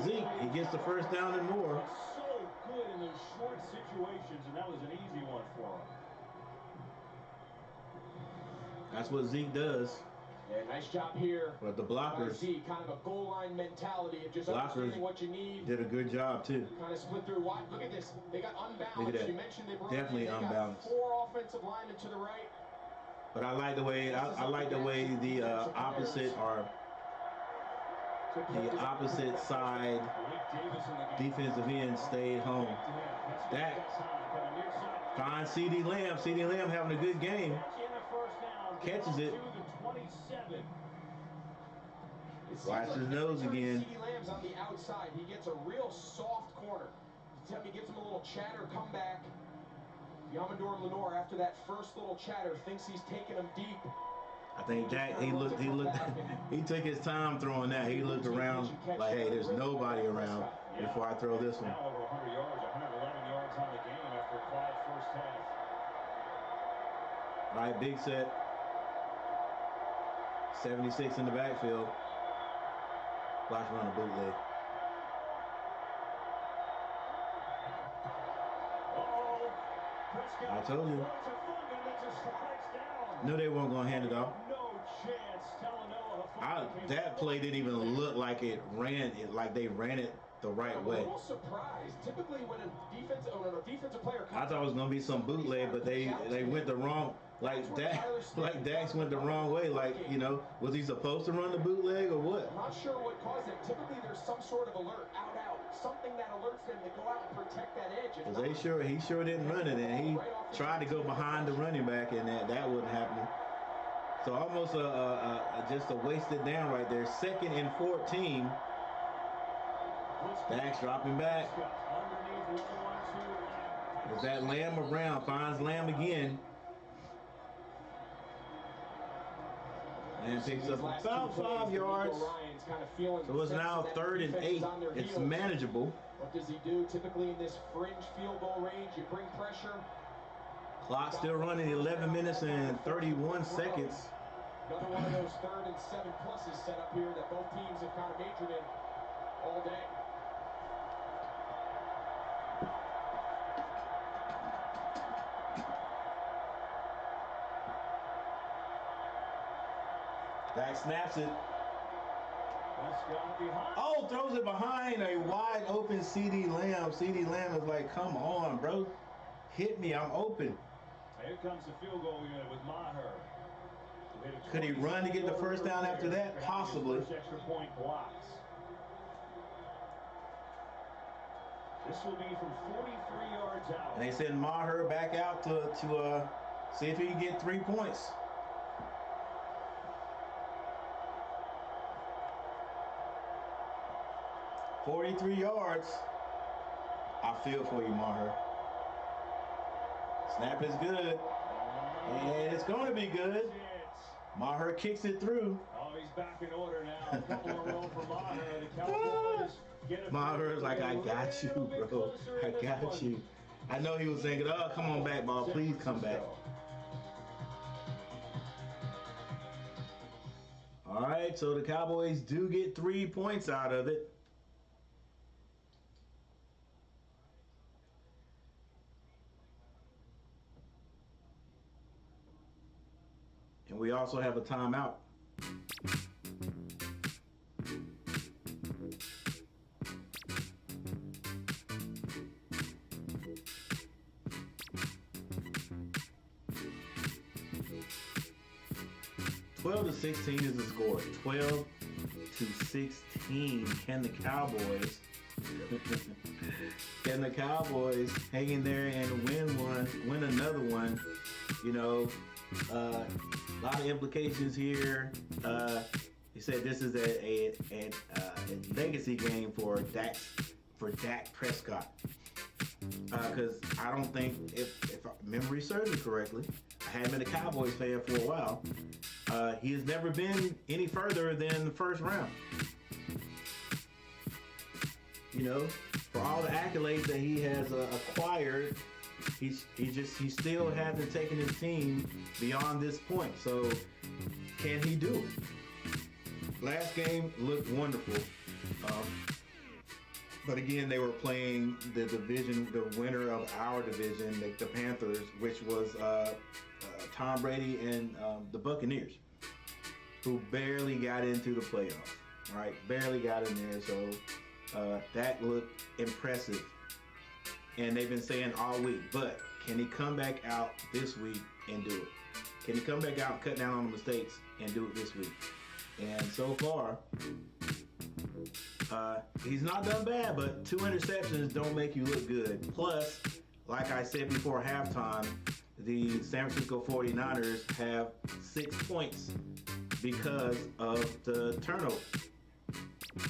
Zeke. He gets the first down and more. So good in those short situations, and that was an easy one for him. That's what Zeke does. Yeah, nice job here. But the blockers, Zeke, kind of a goal line mentality of just understanding what you need. did a good job too. Kind of split through. Look at this. They got unbalanced. Look at that. You mentioned they brought Definitely unbalanced. 4 offensive linemen to the right. But I like the way the opposite side defensive end stayed home. That finds CD Lamb. CD Lamb having a good game. Catches it. Flies his nose again. CD Lamb's on the outside. He gets a real soft corner. He gives him a little chatter, come back. Yamador Lenore, after that first little chatter, thinks he's taking him deep. I think Dak, he he took his time throwing that. He looked around like, hey, there's nobody around before I throw this one. Now over 100 yards, 111 yards on the game after a quiet first half. All right, big set. 76 in the backfield. Watch run a bootleg. I told you. Knew they weren't going to hand it off. That play didn't even look like it ran it like they ran it the right I'm way. a little surprised. Typically, when a defensive player I thought it was gonna be some bootleg, but they went the wrong. Like Dax went the wrong way. Like, you know, was he supposed to run the bootleg or what? I'm not sure what caused it. Typically, there's some sort of alert, out, something that alerts them to go out and protect that edge. Because he sure didn't run it, and he tried to go behind the running back, and that wasn't happening. So almost just a wasted down right there. 2nd and 14. Dax dropping back. Is that Lamb or Brown? Finds Lamb again. And picks up about 5 yards. So it's now 3rd and 8. It's manageable. What does he do? Typically in this fringe field goal range, you bring pressure. Clock still running, 11 minutes and 31 seconds. Another one of those 3rd and 7 pluses set up here that both teams have kind of majored in all day. Dak snaps it. Oh, throws it behind a wide open CD Lamb. CD Lamb is like, come on, bro. Hit me, I'm open. Here comes the field goal unit with Maher. Could he run to get the first down after that? Possibly. Extra point blocks. This will be from 43 yards out. And they send Maher back out to see if he can get 3 points. $43 yards. I feel for you, Maher. Snap is good. And it's going to be good. Maher kicks it through. Oh, he's back in order now. A couple in a row for Maher. The Cowboys get a Maher's like, I got you, bro. I got you. I know he was thinking, oh, come on back, ball. Please come back. All right, so the Cowboys do get 3 points out of it. And we also have a timeout. $12 to 16 is the score. 12 to 16. Can the Cowboys hang in there and win another one? You know, a lot of implications here. He said this is a legacy game for Dak Prescott. Because I don't think, if memory serves me correctly, I have been a Cowboys fan for a while. He has never been any further than the first round. You know, for all the accolades that he has acquired, he still hasn't taken his team beyond this point. So, can he do it? Last game looked wonderful. But again, they were playing the winner of our division, the Panthers, which was Tom Brady and the Buccaneers, who barely got into the playoffs, right? Barely got in there. So that looked impressive. And they've been saying all week, but can he come back out this week and do it? Can he come back out and cut down on the mistakes and do it this week? And so far, he's not done bad, but 2 interceptions don't make you look good. Plus, like I said before halftime, the San Francisco 49ers have 6 points because of the turnovers.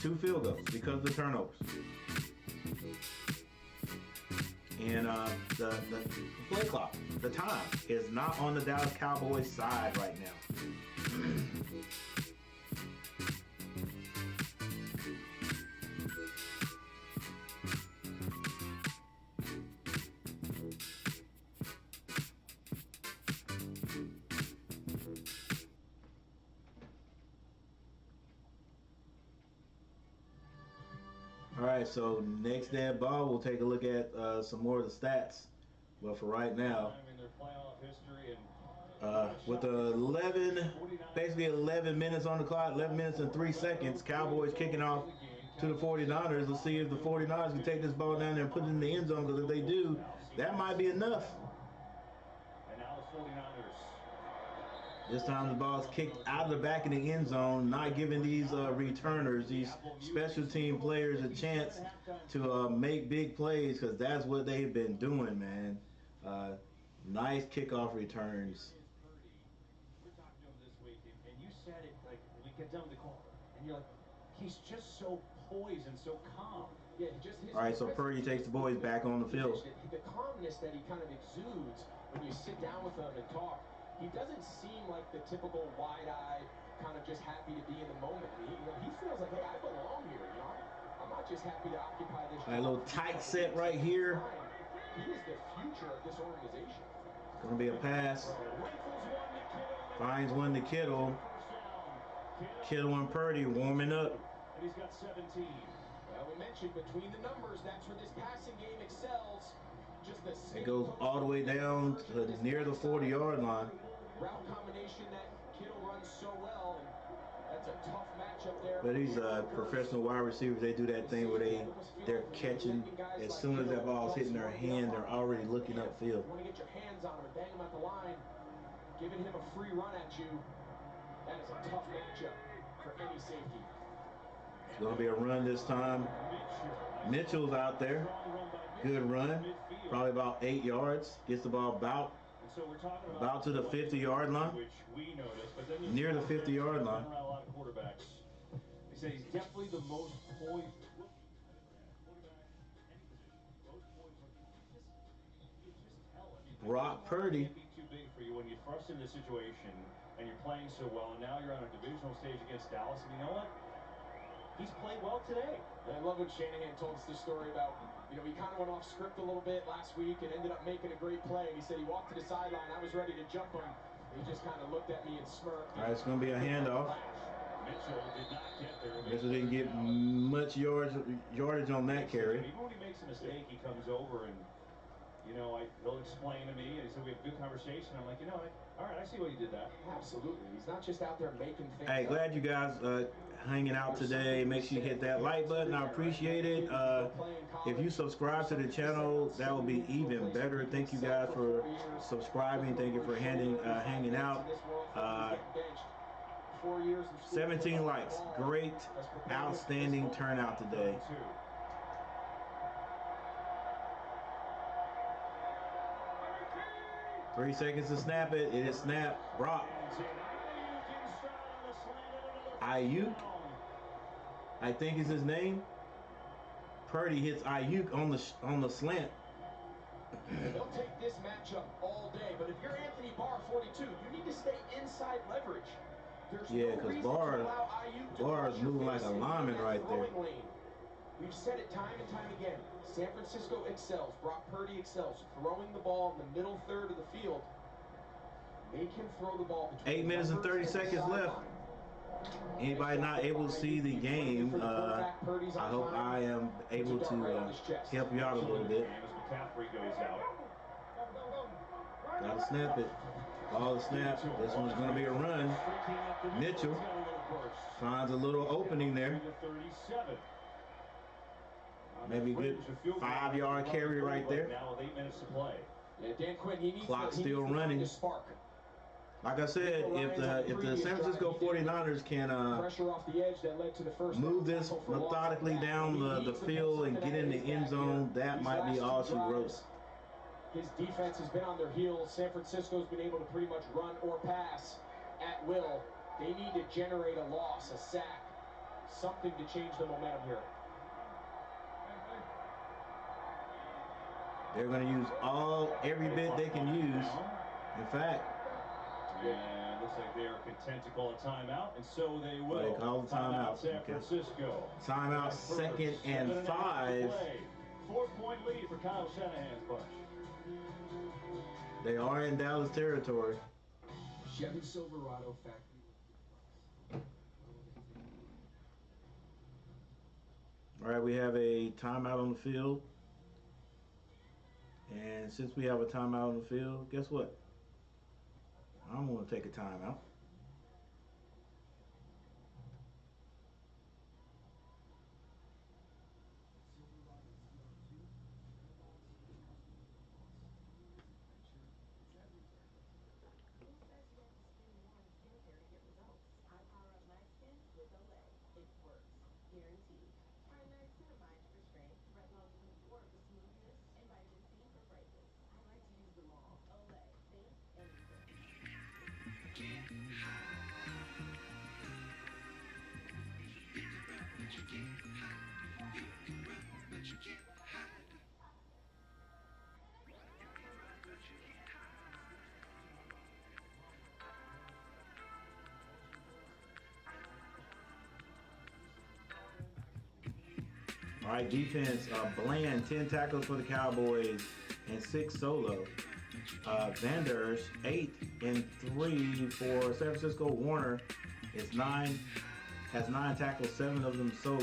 2 field goals because of the turnovers. And the play clock, the time, is not on the Dallas Cowboys side right now. All right, so next dead ball, we'll take a look at some more of the stats. But for right now, with 11 minutes on the clock, 11 minutes and 3 seconds, Cowboys kicking off to the 49ers. Let's see if the 49ers can take this ball down there and put it in the end zone, because if they do, that might be enough. And now the 49ers. This time the ball's kicked out of the back of the end zone, not giving these returners, these special team players, a chance to make big plays, because that's what they've been doing, man. Nice kickoff returns. We're talking to him this week, and you said it, like, we get down the call, and you're like, he's just so poised and so calm. Yeah, just his All right, so Purdy takes the boys back on the field. The calmness that he kind of exudes when you sit down with him and talk. He doesn't seem like the typical wide-eyed, kind of just happy to be in the moment. He feels like, hey, I belong here. I'm not just happy to occupy this. All right, a little tight set right here. He is the future of this organization. Gonna be a pass. Finds one to Kittle. Kittle and Purdy warming up. And he's got 17. Well, we mentioned between the numbers, that's where this passing game excels. Just It goes all the way down to near the 40-yard line. Route combination that Kittle runs so well, and that's a tough matchup there. But these professional wide receivers, they do that thing where they're catching as soon as that ball's hitting their hand, they're already looking upfield. You want to get your hands on him and bang him at the line, giving him a free run at you. That is a tough matchup for any safety. It's going to be a run this time. Mitchell's out there. Good run. Probably about 8 yards. Gets the ball about to the 50-yard line. Near the 50-yard line. A lot of quarterbacks. They say he's definitely the most poised. Brock Purdy. Can't be too big for you when you're thrust in this situation and you're playing so well, and now you're on a divisional stage against Dallas. And you know what? He's played well today. And I love when Shanahan told us this story about, he kind of went off script a little bit last week and ended up making a great play. And he said he walked to the sideline. I was ready to jump him. He just kind of looked at me and smirked. All right, it's going to be a handoff. Mitchell did not get there. Mitchell didn't get much yardage on that carry. Even when he makes a mistake, he comes over and, he'll explain to me. And he said, we have a good conversation. I'm like, all right, I see why you did that. Absolutely. He's not just out there making things. Hey, glad you guys hanging out today. Make sure you hit that like button. I appreciate it. If you subscribe to the channel, that would be even better. Thank you guys for subscribing. Thank you for hanging out. 17 likes. Great, outstanding turnout today. 3 seconds to snap it. It is snapped. Brock. Ayuk, I think is his name. Purdy hits Ayuk on the slant. They'll take this matchup all day, but if you're Anthony Barr 42, you need to stay inside leverage. Yeah, because Barr is moving like a lineman right there. We've said it time and time again. San Francisco excels. Brock Purdy excels. Throwing the ball in the middle third of the field. Make him throw the ball between 8 minutes and 30 seconds left. Anybody not able to see the game, I hope I am able to help you out a little bit. Gotta snap it. Ball to snap. This one's going to be a run. Mitchell finds a little opening there. Maybe a good 5-yard carry right there. Clock still running. Like I said, if the San Francisco 49ers can move this methodically down the field and get in the end zone, that might be all she wrote. His defense has been on their heels. San Francisco's been able to pretty much run or pass at will. They need to generate a loss, a sack, something to change the momentum here. They're going to use every bit they can use. In fact, and looks like they are content to call a timeout, and so they will. They call the timeout. San Francisco. Timeout, 2nd and 5. 4-point lead for Kyle Shanahan's bunch. They are in Dallas territory. Chevy Silverado factory. All right, we have a timeout on the field. And since we have a timeout on the field, guess what? I'm going to take a timeout. All right, defense, Bland, 10 tackles for the Cowboys and 6 solo. Vanders, 8 and 3 for San Francisco. Warner has 9 tackles, 7 of them solo.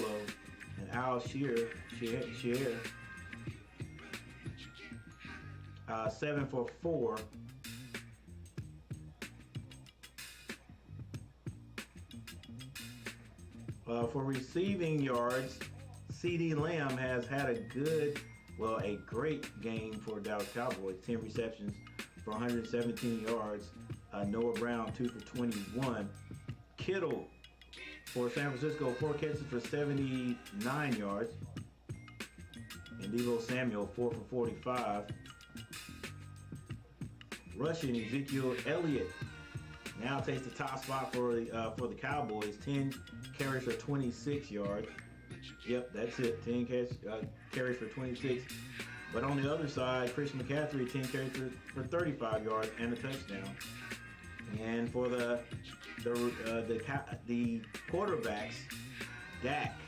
And Al Shear, 7 for 4. For receiving yards, C.D. Lamb has had a great game for Dallas Cowboys. 10 receptions for 117 yards. Noah Brown, 2 for 21. Kittle for San Francisco, 4 catches for 79 yards. And Deebo Samuel, 4 for 45. Rushing, Ezekiel Elliott now takes the top spot for the Cowboys. 10 carries for 26 yards. Yep, that's it. 10 carries for 26. But on the other side, Christian McCaffrey, 10 carries for 35 yards and a touchdown. And for the quarterbacks, Dak,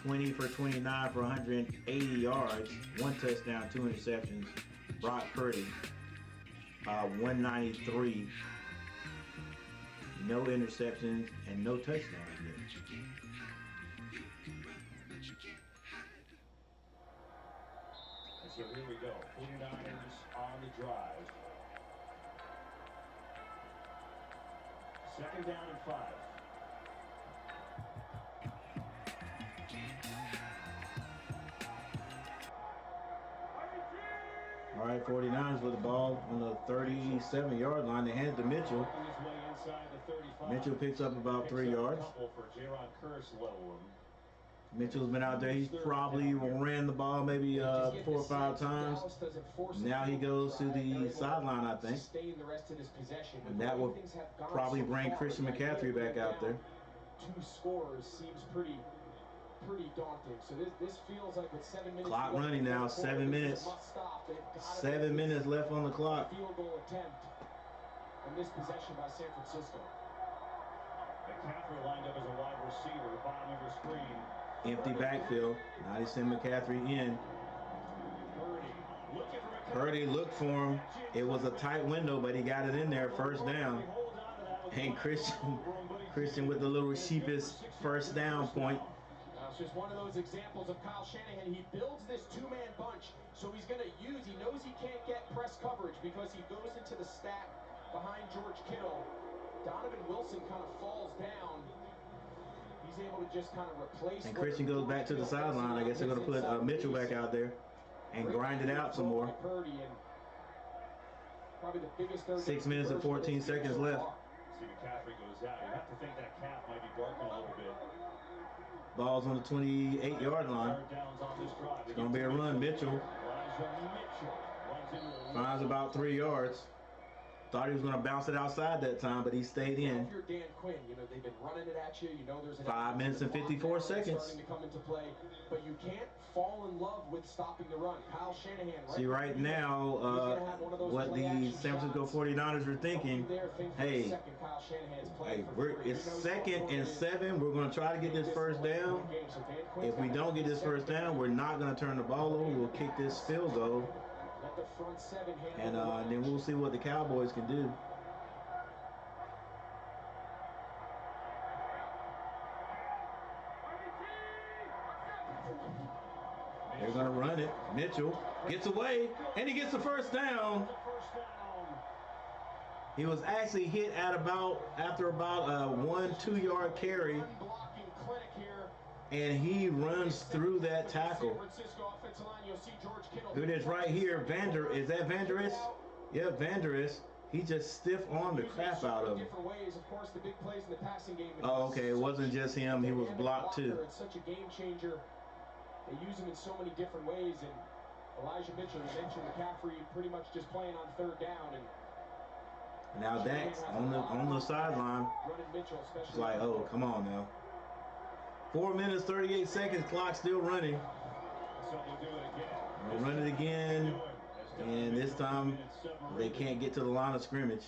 20 for 29 for 180 yards, 1 touchdown, 2 interceptions. Brock Purdy, 193, no interceptions and no touchdowns yet. So here we go. 49ers on the drive. 2nd down and 5. All right, 49ers with the ball on the 37-yard line. They hand it to Mitchell. Mitchell picks up about 3 yards. Mitchell's been out there. He's probably ran the ball maybe 4 or 5 times. Now he goes to the sideline, I think. And that will probably bring Christian McCaffrey back out there. 2 scores seems pretty daunting. So this feels like with 7 minutes. Clock running now, 7 minutes. 7 minutes left on the clock. Field goal attempt on this possession by San Francisco. McCaffrey lined up as a wide receiver, bottom of your screen. Empty backfield. Now they send McCaffrey in. Purdy looked for him. It was a tight window, but he got it in there. 1st down. And Christian with the little sheepish 1st down point. It's just one of those examples of Kyle Shanahan. He builds this 2-man bunch, so he's going to use. He knows he can't get press coverage because he goes into the stack behind George Kittle. Donovan Wilson kind of falls down. He's able to just kind of replace. And Christian goes back to the sideline. I guess they're going to put Mitchell back out there and grind it out some more. 6 minutes and 14 seconds left. See McCaffrey goes out. You have to think that calf might be barking a little bit. Ball's on the 28-yard line. It's going to be a run. Mitchell finds about 3 yards. Thought he was going to bounce it outside that time, but he stayed in. If you're Dan Quinn, you know they've been running it at you. You know there's 5 minutes and 54 seconds. Starting to come into play, but you can't fall in love with stopping the run. Kyle Shanahan. See right now what the San Francisco 49ers are thinking. Hey, it's 2nd and 7. We're going to try to get this 1st down. If we don't get this 1st down, we're not going to turn the ball over. We'll kick this field goal. And then we'll see what the Cowboys can do. They're going to run it. Mitchell gets away, and he gets the 1st down. He was actually hit at after about a 1-2 yard carry. And he runs through that tackle. Here it is right here. Is that Vanderis? Yep, Vanderis. He just stiff-armed the crap out of him. Oh, okay. It wasn't just him. He was blocked too. It's such a game changer. They use him in so many different ways. And Elijah Mitchell, you mentioned McCaffrey pretty much just playing on 3rd down. And now Dak's on the sideline. It's like, oh, come on now. 4 minutes, 38 seconds, clock still running. We'll run it again, and this time they can't get to the line of scrimmage.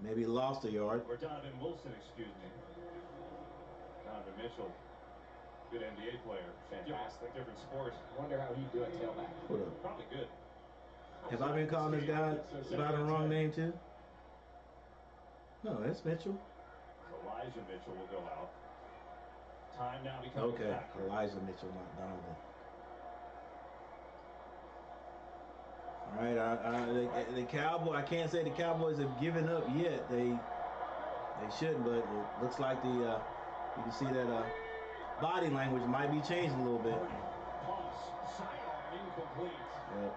Maybe lost a yard. Or Donovan Wilson, excuse me. Donovan Mitchell. Good NBA player. Fantastic. Different sport. Wonder how he'd do at tailback. Probably good. Have I been calling this guy by the wrong name too? No, that's Mitchell. Elijah Mitchell will go out. Time now becomes Okay, back. Elijah Mitchell, not Donovan. All right, the Cowboys. I can't say the Cowboys have given up yet. They shouldn't, but it looks like you can see that body language might be changing a little bit. Yep.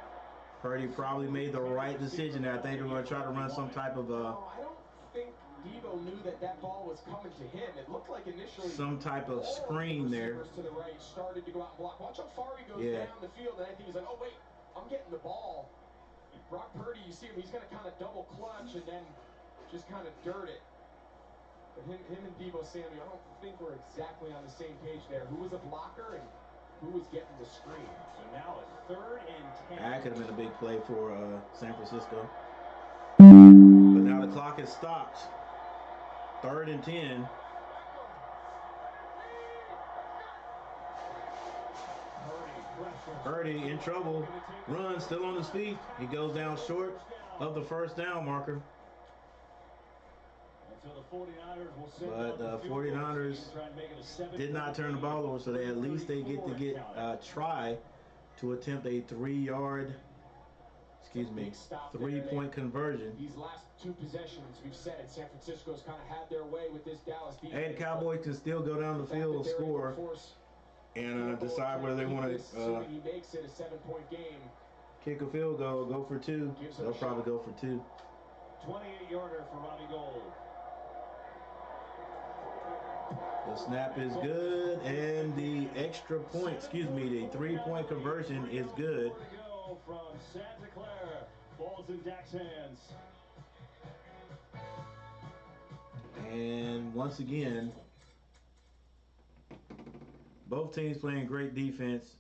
Purdy probably made the right decision there. I think they're going to try to run some type of I don't think Debo knew that ball was coming to him. It looked like initially some type of screen there. To the right started to go out and block. Watch how far he goes down the field, and I think he's like, oh wait, I'm getting the ball. Brock Purdy, you see him, he's going to kind of double clutch and then just kind of dirt it. But him and Debo Samuel, I don't think we're exactly on the same page there. Who was a blocker and who was getting the screen? So now it's 3rd and 10. That could have been a big play for San Francisco. But now the clock has stopped. 3rd and 10. Purdy in trouble. Run, still on his feet. He goes down short of the first down marker. But the 49ers did not turn the ball over, so they at least they get to try to attempt a 3-point conversion. These last 2 possessions, we've said Sanfrancisco's kind of had their way with this Dallas defense. And the Cowboys can still go down the field and score and decide whether they want to he makes it a 7-point game. Kick a field goal, go for 2. They'll probably go for 2. 28-yarder for Robbie Gould. The snap is good, and the extra point, the 3-point conversion is good. Go from Santa Clara. Ball's in Dak's hands. And once again, both teams playing great defense,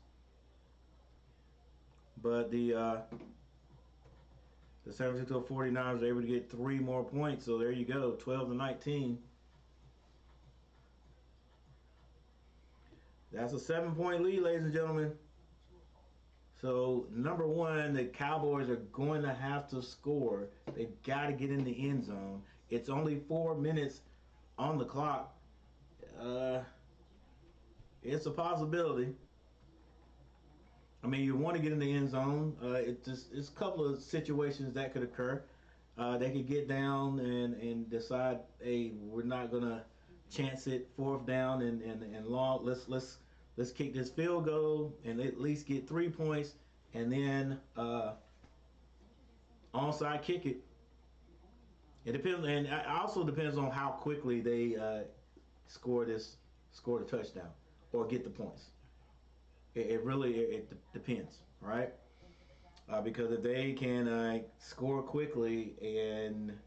but the San Francisco 49ers were able to get 3 more points, so there you go, 12-19. That's a 7-point lead, ladies and gentlemen. So, number one, the Cowboys are going to have to score. They've got to get in the end zone. It's only 4 minutes on the clock. It's a possibility. I mean, you want to get in the end zone. It's a couple of situations that could occur. They could get down and decide, hey, we're not going to chance it, 4th down and long. Let's kick this field goal and at least get 3 points, and then onside kick it. It depends, and it also depends on how quickly they score the touchdown or get the points. It really depends, right? Because if they can score quickly and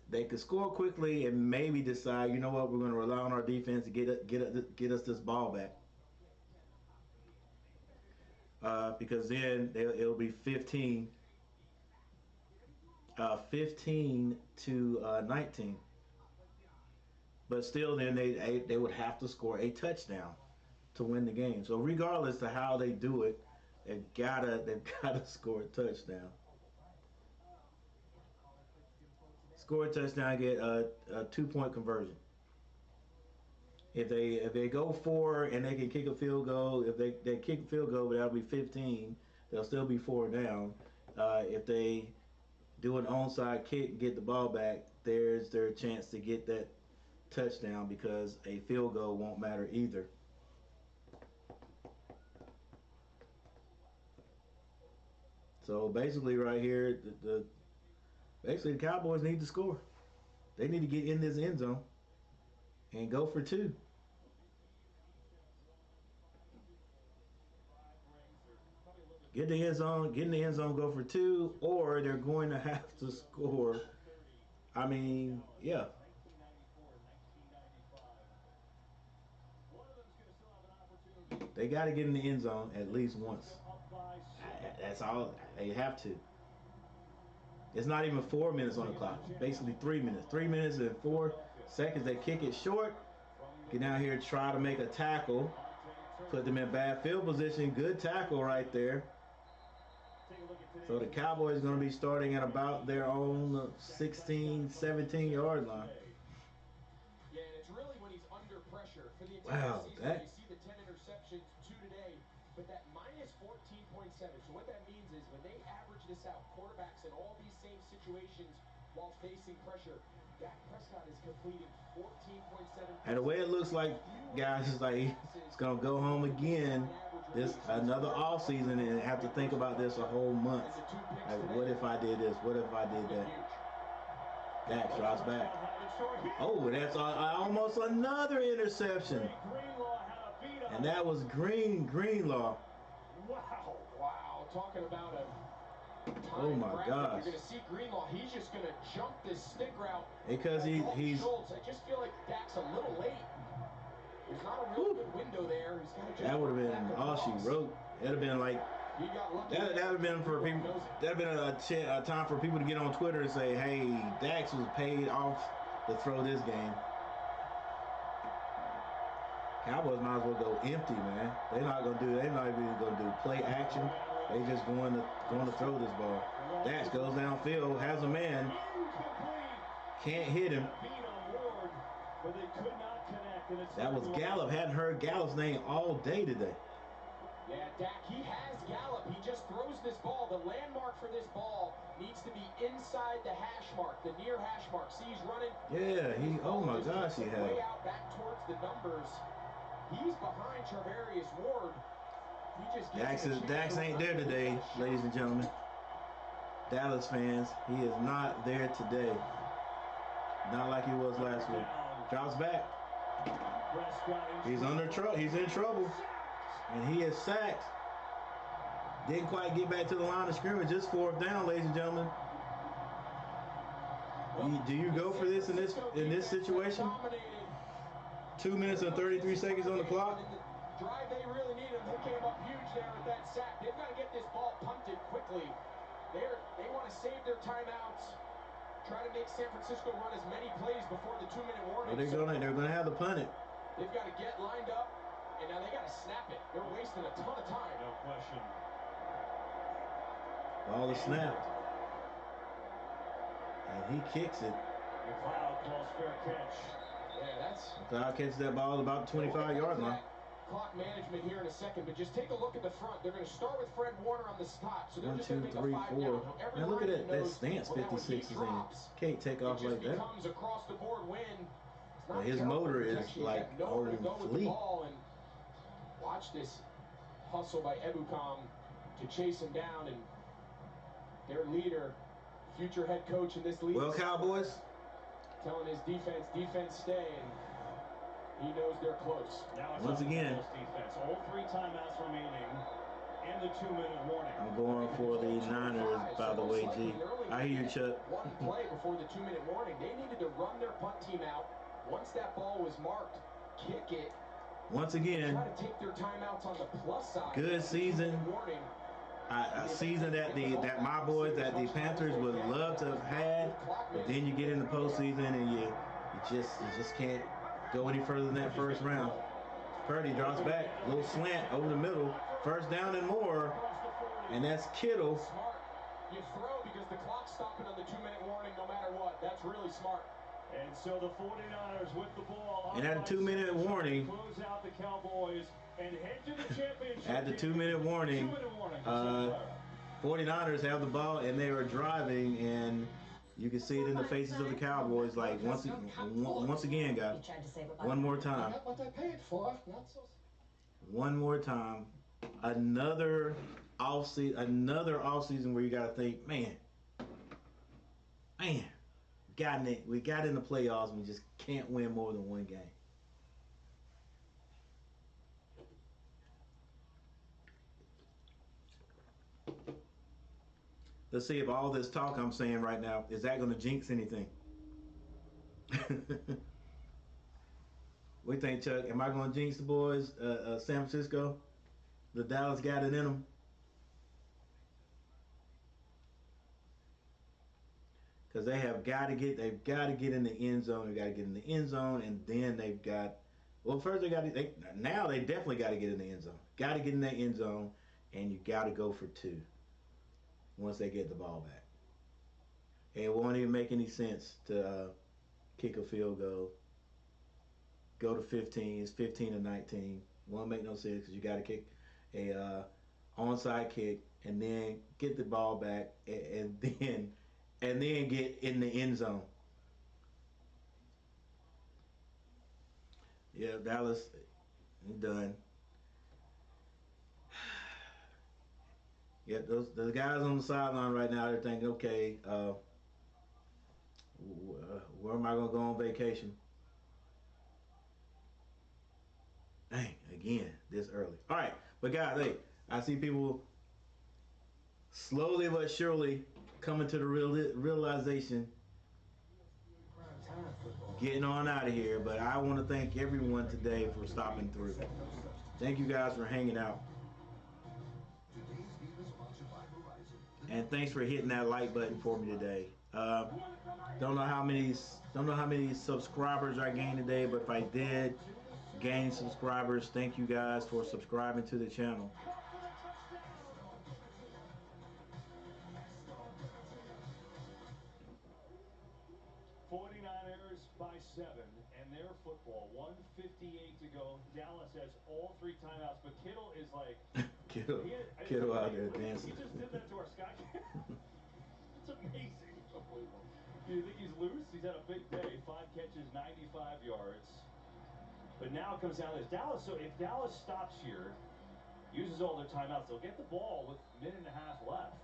they could score quickly and maybe decide, you know what, we're going to rely on our defense to get us this ball back. Because then it'll be 15 to 19. But still, then they would have to score a touchdown to win the game. So regardless of how they do it, they've gotta score a touchdown. Score a touchdown, get a 2-point conversion. If they go 4 and they can kick a field goal, if they kick a field goal, that'll be 15. They'll still be 4 down. If they do an onside kick and get the ball back, there's their chance to get that touchdown because a field goal won't matter either. So basically, right here, the Cowboys need to score. They need to get in this end zone and go for 2. Get in the end zone, go for 2, or they're going to have to score. I mean, yeah. They got to get in the end zone at least once. That's all. They have to. It's not even 4 minutes on the clock. Basically 3 minutes. 3 minutes and 4 seconds. They kick it short. Get down here, try to make a tackle. Put them in bad field position. Good tackle right there. So the Cowboys are going to be starting at about their own 16, 17-yard line. Yeah, and it's really when he's under pressure. For the entire season, you see the 10 interceptions, 2 today, but that minus 14.7. So what that means is when they average this out, quarterbacks in all these same situations while facing pressure, Dak Prescott is completing 14.7. And the way it looks like, guys, is like it's going to go home again this another off season and have to think about this a whole month. Like, what if I did this? What if I did that? Dak drops back. Oh, that's almost another interception. And that was Greenlaw. Wow, talking about a oh my gosh. You're going to see Greenlaw. He's just going to jump this stick route. Because he's Schultz. I just feel like Dak's a little late. There's not a real good window there. That would have been all she wrote. It'd have been like that would have been for people. That'd been a time for people to get on Twitter and say, "Hey, Dax was paid off to throw this game." Cowboys might as well go empty, man. They're not even gonna do play action. They just going to throw this ball. Dax goes downfield, has a man, can't hit him. That was Gallup. Hadn't heard Gallup's name all day today. Yeah, Dak, he has Gallup. He just throws this ball. The landmark for this ball needs to be inside the hash mark, the near hash mark. See, he's running. Yeah, oh my gosh, he had. Way out back towards the numbers. He's behind Charvarius Ward. Dax ain't there today, ladies and gentlemen. Dallas fans, he is not there today. Not like he was last week. Drops back. He's in trouble. And he is sacked. Didn't quite get back to the line of scrimmage. Just fourth down, ladies and gentlemen. Do you go for this in this situation? 2 minutes and 33 seconds on the clock. Drive they really need him. They came up huge there with that sack. They've got to get this ball punted quickly. They want to save their timeouts. Try to make San Francisco run as many plays before the 2-minute warning. Well, they're gonna have to punt it. They've got to get lined up, and now they got to snap it. They're wasting a ton of time. No question. Ball is snapped, and he kicks it. McLeod calls fair catch. Yeah, that's. McLeod catches that ball about 25-yard line. Clock management here in a second, but just take a look at the front. They're going to start with Fred Warner on the spot. So they're 1, just 2, going to 3, 4. Now look at that stance 56 is in. Can't take off like that. Across the board win. Well, his motor is like on fleek. And watch this hustle by Ebukam to chase him down, and their leader, future head coach in this league. Well, Cowboys. Telling his defense stay, and he knows they're close. Now it's once again, defense. All 3 timeouts remaining and the 2-minute warning. I'm going for the Niners, by the way, G. I hear you, Chuck. One play before the 2-minute warning. They needed to run their punt team out. Once that ball was marked, kick it. Once again, try to take their timeouts on the plus side. Good season. A season that my boys, that the Panthers would love to have had, but then you get in the postseason and you just can't go any further than that first round. Purdy drops back, little slant over the middle, first down and more, and that's Kittle. Smart. You throw because the clock's stopping on the 2-minute warning no matter what. That's really smart. And so the 49ers with the ball. And at a 2-minute warning, close out the Cowboys and head to the championship. At the 2-minute warning, 49ers have the ball and they are driving, and you can see it in the faces of the Cowboys. Like once again, guys, one more time. One more time. Another offseason where you got to think, man, we got in the playoffs and we just can't win more than one game. Let's see if all this talk I'm saying right now, is that going to jinx anything? What do you think, Chuck? Am I going to jinx the boys, San Francisco? The Dallas got it in them? Because they've got to get in the end zone. They've got to get in the end zone, and then they've got Well, first they definitely got to get in the end zone. Got to get in that end zone, and you got to go for 2 once they get the ball back. It won't even make any sense to kick a field goal. Go to 15. It's 15 to 19. Won't make no sense because you got to kick a onside kick and then get the ball back and then get in the end zone. Yeah, Dallas, done. Yeah, those guys on the sideline right now, they're thinking, okay, where am I gonna go on vacation? Dang, again, this early. All right, but guys, hey, I see people slowly but surely coming to the realization, getting on out of here. But I want to thank everyone today for stopping through. Thank you guys for hanging out. And thanks for hitting that like button for me today. Don't know how many subscribers I gained today, but if I did gain subscribers, thank you guys for subscribing to the channel. By 7, and their football, 1:58 to go. Dallas has all 3 timeouts, but Kittle is like Kittle out there dancing. He just did that to our Sky. It's amazing. Unbelievable. Do you think he's loose? He's had a big day. 5 catches, 95 yards. But now it comes down to this. Dallas. So if Dallas stops here, uses all their timeouts, they'll get the ball with a minute and a half left.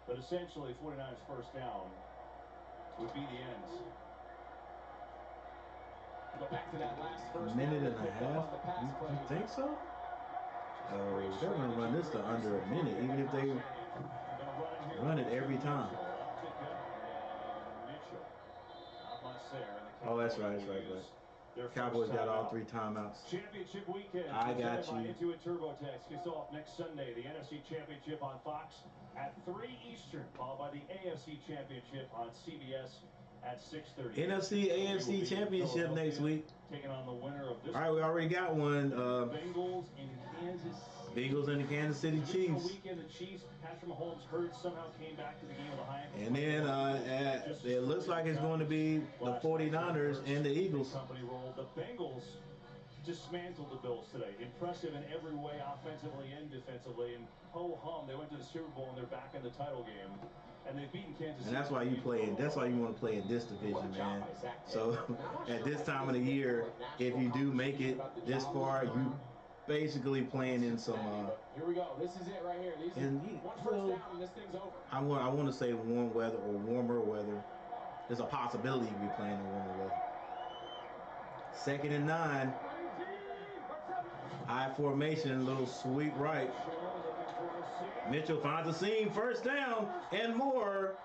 But essentially, 49ers first down would be the ends. Go back to that last first minute and a half? You think so? Oh, they're going to run this to under a minute, even if they run it every time. Oh, that's right. Cowboys got all 3 timeouts. Championship weekend. I got you. Into a TurboTax kicks off next Sunday. The NFC Championship on Fox at 3 Eastern, followed by the AFC Championship on CBS at 6:30. NFC AFC Championship next week. Taking on the winner of this. All right, we already got one. Bengals in Kansas. Bengals and the Kansas City Chiefs. Weekend, the Chiefs. Patrick Mahomes hurt, somehow came back to the game with a high ankle. And then it looks like it's going to be the 49ers and the Eagles. Company roll. The Bengals dismantled the Bills today. Impressive in every way, offensively and defensively. And ho-hum, they went to the Super Bowl and they're back in the title game. And they've beaten Kansas City. And that's why you play. That's why you want to play in this division, man. So at this time of the year, if you do make it this far, you basically playing in some. Here we go. This is it right here. One first down and this thing's over. I want to say warm weather or warmer weather. There's a possibility you could be playing in warmer weather. 2nd and 9. I formation, little sweep right. Mitchell finds the seam, first down, and more.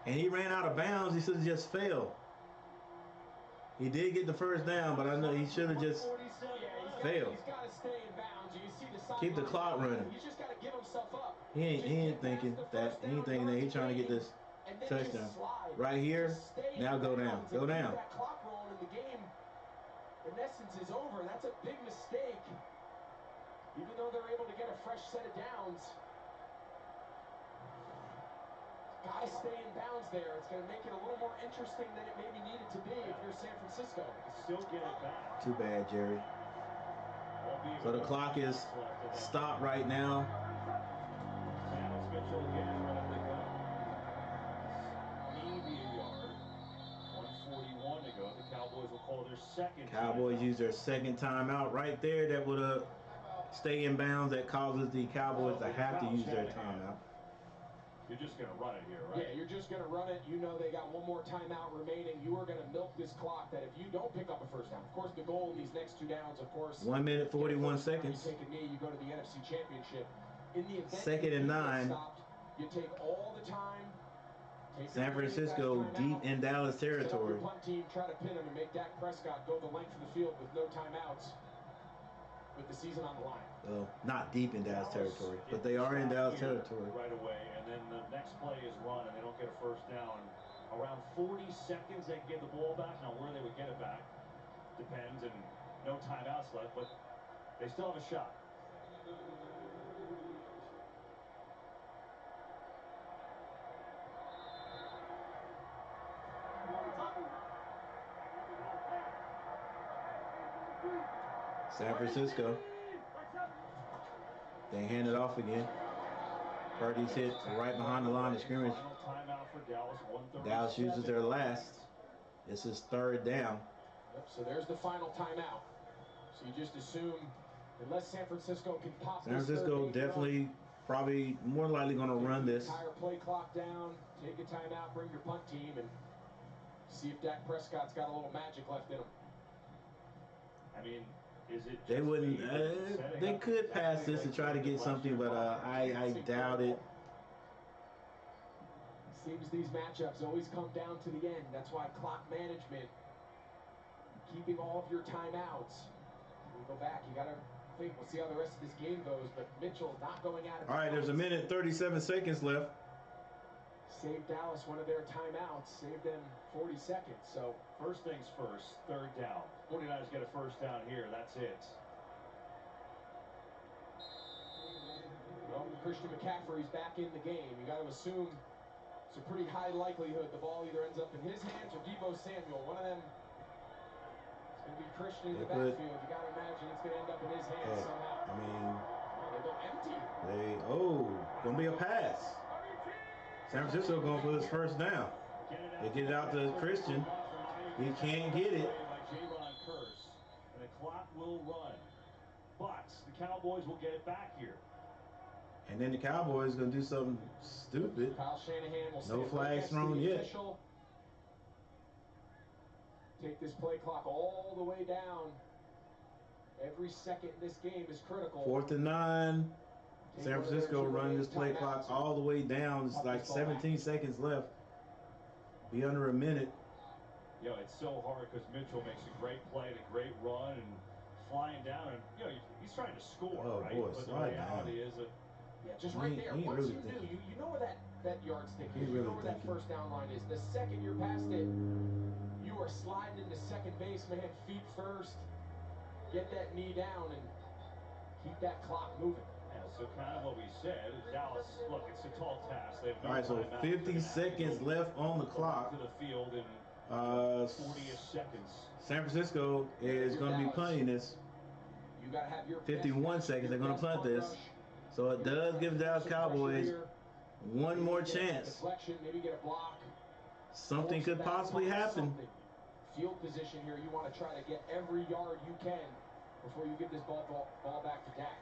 And he ran out of bounds. He should have just failed. He did get the first down, but I know he should have just failed. Keep the clock running. He ain't thinking that. He ain't thinking that. He's trying to get this touchdown. Right here, now go down. Go down. In essence, is over. That's a big mistake. Even though they're able to get a fresh set of downs. Got to stay in bounds there. It's going to make it a little more interesting than it maybe needed to be if you're San Francisco. Still get it back. Too bad, Jerry. So the clock is stopped right now. Mitchell again running the gun. Maybe a yard. 1:41 to go. The Cowboys will call their second. Cowboys use their second timeout right there. That would stay in bounds. That causes the Cowboys to have to use their timeout. You're just going to run it here, right? Yeah, you're just going to run it. You know they got one more timeout remaining. You are going to milk this clock that if you don't pick up a first down, of course, the goal in these next 2 downs, of course. 1 minute, 41 seconds. You take a knee, you go to the NFC Championship. In the event 2nd and 9. Stopped, you take all the time. San Francisco deep in Dallas territory. Punt team try to pin him and make Dak Prescott go the length of the field with no timeouts. With the season on the line. Well, not deep in Dallas territory, but they are in Dallas territory. Right away, and then the next play is run, and they don't get a first down. Around 40 seconds they can get the ball back. Now where they would get it back depends, and no timeouts left, but they still have a shot. San Francisco. They hand it off again. Purdy's hit right behind the line of scrimmage. Dallas uses their last. This is third down. Yep, so there's the final timeout. So you just assume, unless San Francisco can pop San Francisco definitely, probably more likely going to run this. Entire play clock down, take a timeout, bring your punt team, and see if Dak Prescott's got a little magic left in him. I mean, is it? They wouldn't. They could pass this to try to get something, but I doubt it. Seems these matchups always come down to the end. That's why clock management, keeping all of your timeouts. We go back. You got to think. We'll see how the rest of this game goes. But Mitchell not going out of. All right, there's a minute 37 seconds left. Saved Dallas one of their timeouts. Saved them 40 seconds. So first things first. Third down. 49ers get a first down here. That's it. Well, Christian McCaffrey's back in the game. You got to assume it's a pretty high likelihood the ball either ends up in his hands or Deebo Samuel. One of them. It's going to be Christian in the backfield. You got to imagine it's going to end up in his hands somehow. I mean, they go empty. Gonna be a pass. San Francisco going for this first down. They get it out to Christian. He can't get it. And the clock will run, but the Cowboys will get it back here. And then the Cowboys gonna do something stupid. Kyle Shanahan will no flags thrown yet. Take this play clock all the way down. Every second in this game is critical. 4th and 9. San Francisco running this play clock all the way down. It's like 17 seconds left. Be under a minute. You know, it's so hard because Mitchell makes a great play, a great run, and flying down, and you know he's trying to score, right? Boy, but the reality is that just right there. Once really you do, you know where that yardstick is. You know where that first down line is. The second you're past it, you are sliding into second base, man. Feet first. Get that knee down and keep that clock moving. Yeah, so kind of what we said. Dallas, look, it's a tall task. They have All right, so 50 seconds left on the clock. To the field in 40 seconds. San Francisco is going to be punting this. You got to have your 51 seconds. They're going to punt this. So it does give Dallas Cowboys one more chance. Deflection, maybe get a block. Something could possibly happen. Field position here. You want to try to get every yard you can before you give this ball back to Dak.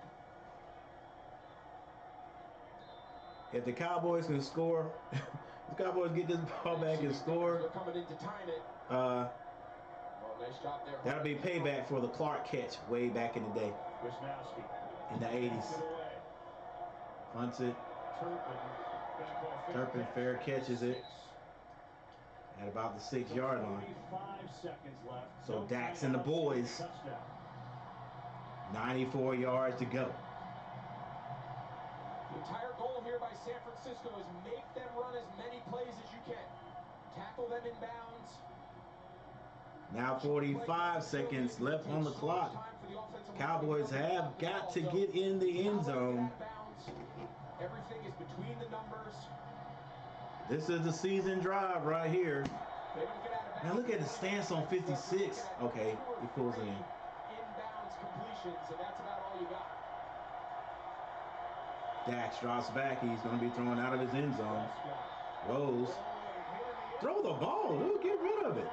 If the Cowboys can score, if the Cowboys get this ball back and score, they're coming in to time it. Nice job there. That'll be payback for the Clark catch way back in the day. In the 80s. Punts it. Turpin fair catches it at about the 6-yard line. So Dax and the boys, 94 yards to go. The entire goal here by San Francisco is make them run as many plays as you can. Tackle them in bounds. Now 45 seconds left on the clock. Cowboys have got to get in the end zone. Everything is between the numbers. This is the season drive right here. Now look at the stance on 56. Okay, he pulls in. Inbounds completions, and that's about all you got. Dax drops back. He's going to be thrown out of his end zone. Rolls. Throw the ball. Dude, get rid of it.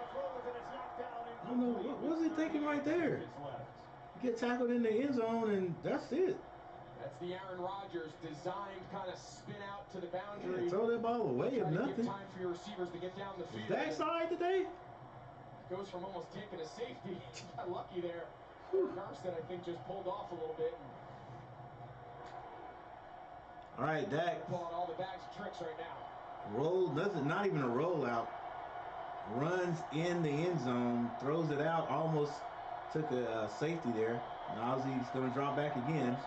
I don't know. What was he thinking right there? You get tackled in the end zone, and that's it. That's the Aaron Rodgers designed kind of spin out to the boundary. Yeah, throw that ball away if nothing. Time for your receivers to get down the field. Is Dax all right today? Goes from almost taking a safety. Got lucky there. Carson, I think, just pulled off a little bit. All right, Dak. Pulling all the bags of tricks right now. Roll, doesn't, not even a rollout. Runs in the end zone, throws it out, almost took a safety there. Now he's going to drop back again.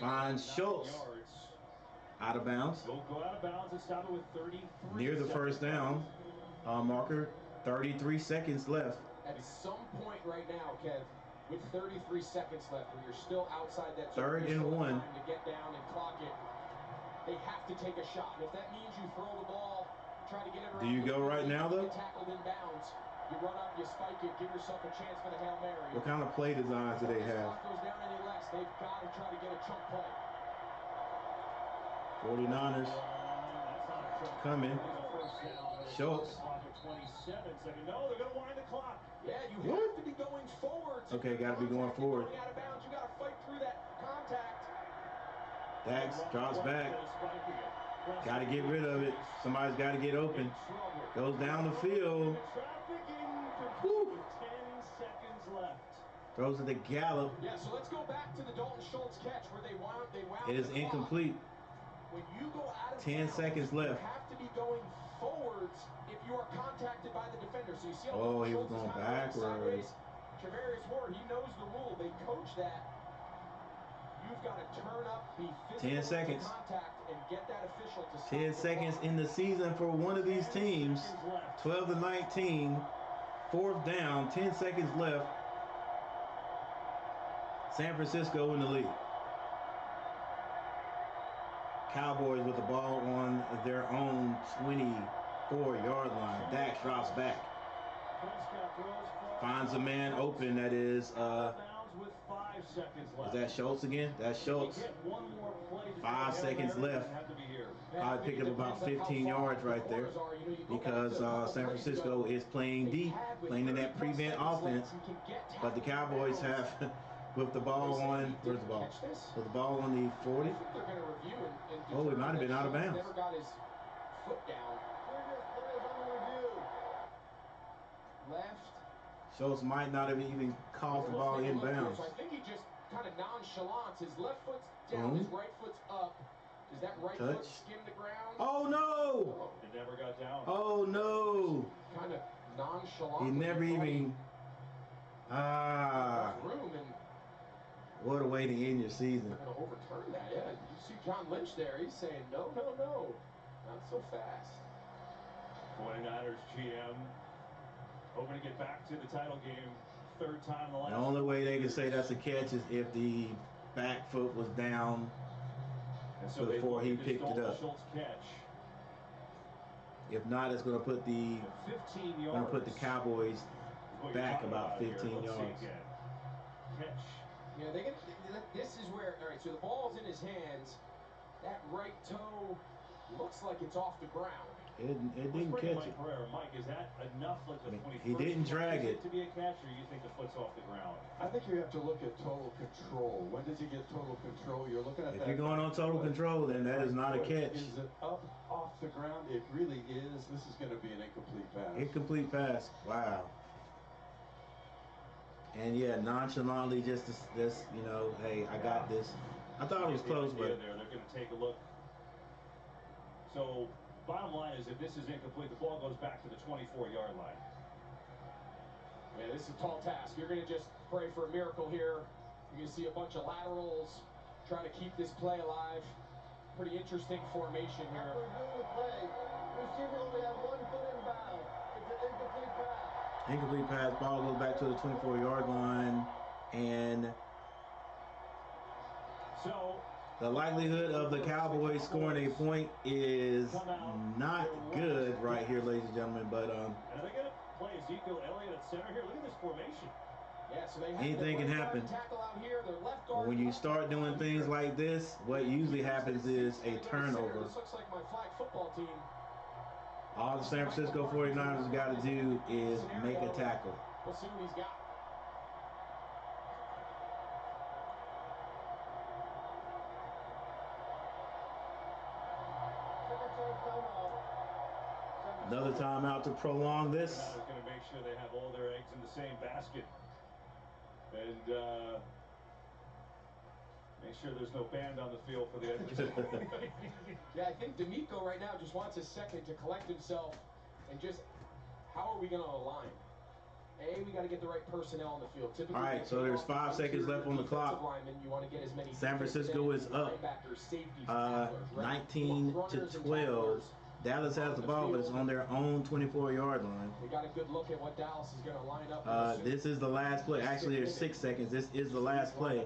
Finds Schultz. Out of bounds. Don't go out of bounds and stop it with 33. Near the first down marker. 33 seconds left. At some point right now, Kev, with 33 seconds left, when you're still outside that zone, Third and one. time to get down and clock it, they have to take a shot. And if that means you throw the ball, try to get it around. Do you go right now, though? Get tackled in bounds. You run up, you spike it, give yourself a chance for the Hail Mary. What kind of play designs do they have? If the clock goes down any less, they've got to try to get a chunk play. 49ers coming. Schultz. No, they're going to wind the clock. Yeah, you have to be going forward. Okay, got to be going forward. Going out of bounds, you got to fight through that contact. Dax drops back. Got to get rid of it. Somebody's got to get open. Goes down the field. Woo. 10 seconds left. Throws it to Gallup. Yeah, so let's go back to the Dalton Schultz catch where they wound It is incomplete. When you go out of 10 seconds left. You have to be going forwards if you are contacted by the defender. So you see how Oh, he was Schultz going is kind of backwards. sideways. Travarius Ward, he knows the rule. They coach that. You've got to turn up, be physical 10 seconds. contact, and get that official to stop 10 seconds in the season for one of these teams. 12 to 19. Fourth down. 10 seconds left. San Francisco in the lead. Cowboys with the ball on their own 24-yard line. Dak drops back. Finds a man open. That is that Schultz again? That's Schultz. 5 seconds left. Probably picked up about 15 yards right there because San Francisco is playing deep, playing in that prevent offense. But the Cowboys have, with the ball on, where's the ball? With the ball on the 40. Oh, it might have been out of bounds. Never got his foot down. Left. Schultz might not have even caught the ball in bounds. So I think he just kind of nonchalant. His left foot's down, his right foot's up. Does that right foot skim the ground? Oh no! It never got down. Oh no! Kind of nonchalant. He never even. Room and what a way to end your season. going to overturn that. Yeah, you see John Lynch there. He's saying no, no, no, not so fast. 49ers GM hoping to get back to the title game. Third time in the last. The only way they can say that's a catch is if the back foot was down before he picked it up. Catch. If not, it's going to put the Cowboys back about 15 yards. Catch. Yeah, this is where, all right, so the ball's in his hands. That right toe looks like it's off the ground. It didn't catch it. Mike, is that enough like the 21st? He didn't drag it. To be a catch, or you think the foot's off the ground? I think you have to look at total control. When does he get total control? You're looking at If you're going on total control, then that is not a catch. Is it up off the ground? It really is. This is going to be an incomplete pass. Incomplete pass. Wow. And yeah, nonchalantly just you know, hey, I got this. I thought it was close, but they're going to take a look. So bottom line is, if this is incomplete, the ball goes back to the 24-yard line. Yeah, this is a tall task. You're going to just pray for a miracle here. You're going to see a bunch of laterals trying to keep this play alive. Pretty interesting formation here. Receiver only has 1 foot in bounds. It's an incomplete pass. Incomplete pass, ball goes back to the 24-yard line, and so the likelihood of the Cowboys scoring a point is not good right here, ladies and gentlemen. But and they're going to play Ezekiel Elliott at center here. Look at this formation. Yeah, so they have anything can happen. When you start doing things like this, what usually happens is a turnover. This looks like my flag football team. All the San Francisco 49ers got to do is make a tackle. Let's see what he's got. Another timeout to prolong this. Is going to make sure they have all their eggs in the same basket. And make sure there's no band on the field for the adversary. Yeah, I think D'Amico right now just wants a second to collect himself and just, how are we going to align? A, we got got to get the right personnel on the field. Typically, all right, so there's 5 seconds left on the clock. You want to get as many San Francisco is up 19-12. Dallas has the ball, but it's on their own 24-yard line. We got a good look at what Dallas is going to line up. This is the last play. Actually, there's 6 seconds. This is the last play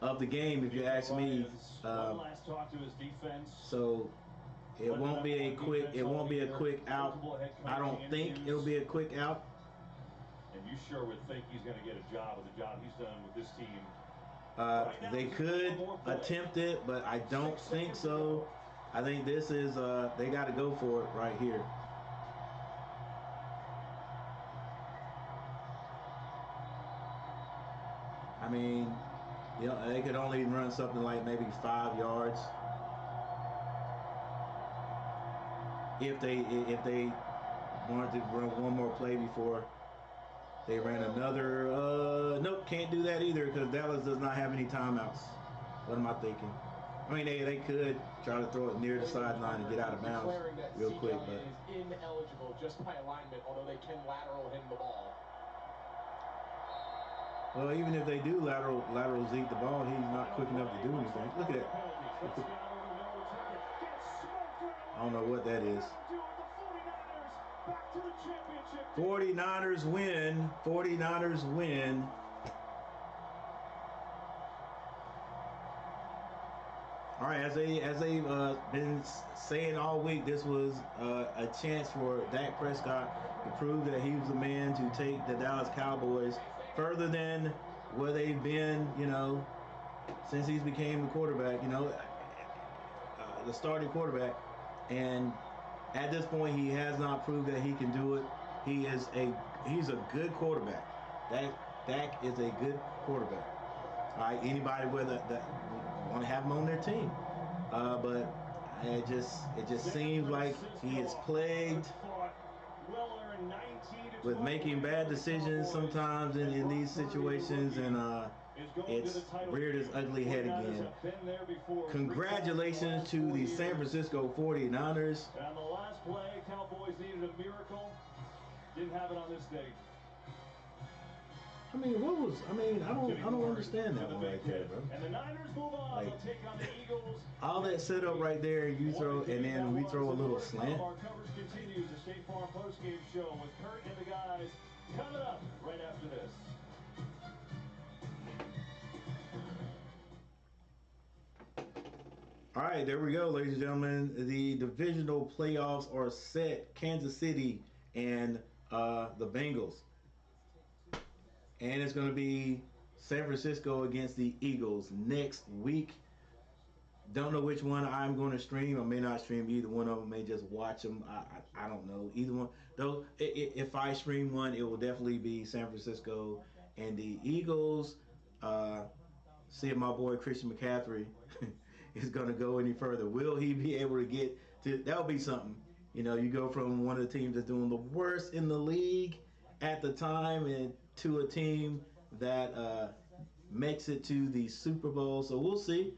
of the game, if you ask me. Last talk to his defense. So it won't be a quick. It won't be a quick out. I don't think it'll be a quick out. And you sure would think he's going to get a job with the job he's done with this team. They could attempt it, but I don't think so. I think this is, they got to go for it right here. I mean, you know, they could only run something like maybe 5 yards. If they wanted to run one more play before they ran another, nope, can't do that either because Dallas does not have any timeouts. What am I thinking? I mean, they could try to throw it near the sideline and get out of bounds real quick, but is ineligible just by alignment, although they can lateral him the ball. Well, even if they do lateral Zeke the ball, he's not quick enough to do anything. Look at that. I don't know what that is. 49ers win. 49ers win. All right, as they've been saying all week, this was a chance for Dak Prescott to prove that he was the man to take the Dallas Cowboys further than where they've been, you know, since he's became the quarterback, you know, the starting quarterback. And at this point, he has not proved that he can do it. He's a good quarterback. Dak is a good quarterback. All right, anybody that want to have him on their team, but it just seems like he is plagued with making bad decisions sometimes in these situations, and it's reared its ugly head again. Congratulations to the San Francisco 49ers. And on the last play, Cowboys needed a miracle. Didn't have it on this day. I mean, I don't understand that one right there, bro. And the Niners move on. Like, They'll take on the Eagles. all that setup right there, you throw, and then we throw a little slant. Our coverage continues. The State Farm postgame show with Kurt and the guys coming up right after this. All right, there we go, ladies and gentlemen. The divisional playoffs are set. Kansas City and the Bengals. And it's going to be San Francisco against the Eagles next week. Don't know which one I'm going to stream. I may not stream either one of them. May just watch them. I don't know. Either one. Though, if I stream one, it will definitely be San Francisco and the Eagles. See if my boy Christian McCaffrey is going to go any further. Will he be able to get to? That'll be something. You know, you go from one of the teams that's doing the worst in the league at the time and to a team that makes it to the Super Bowl. So we'll see.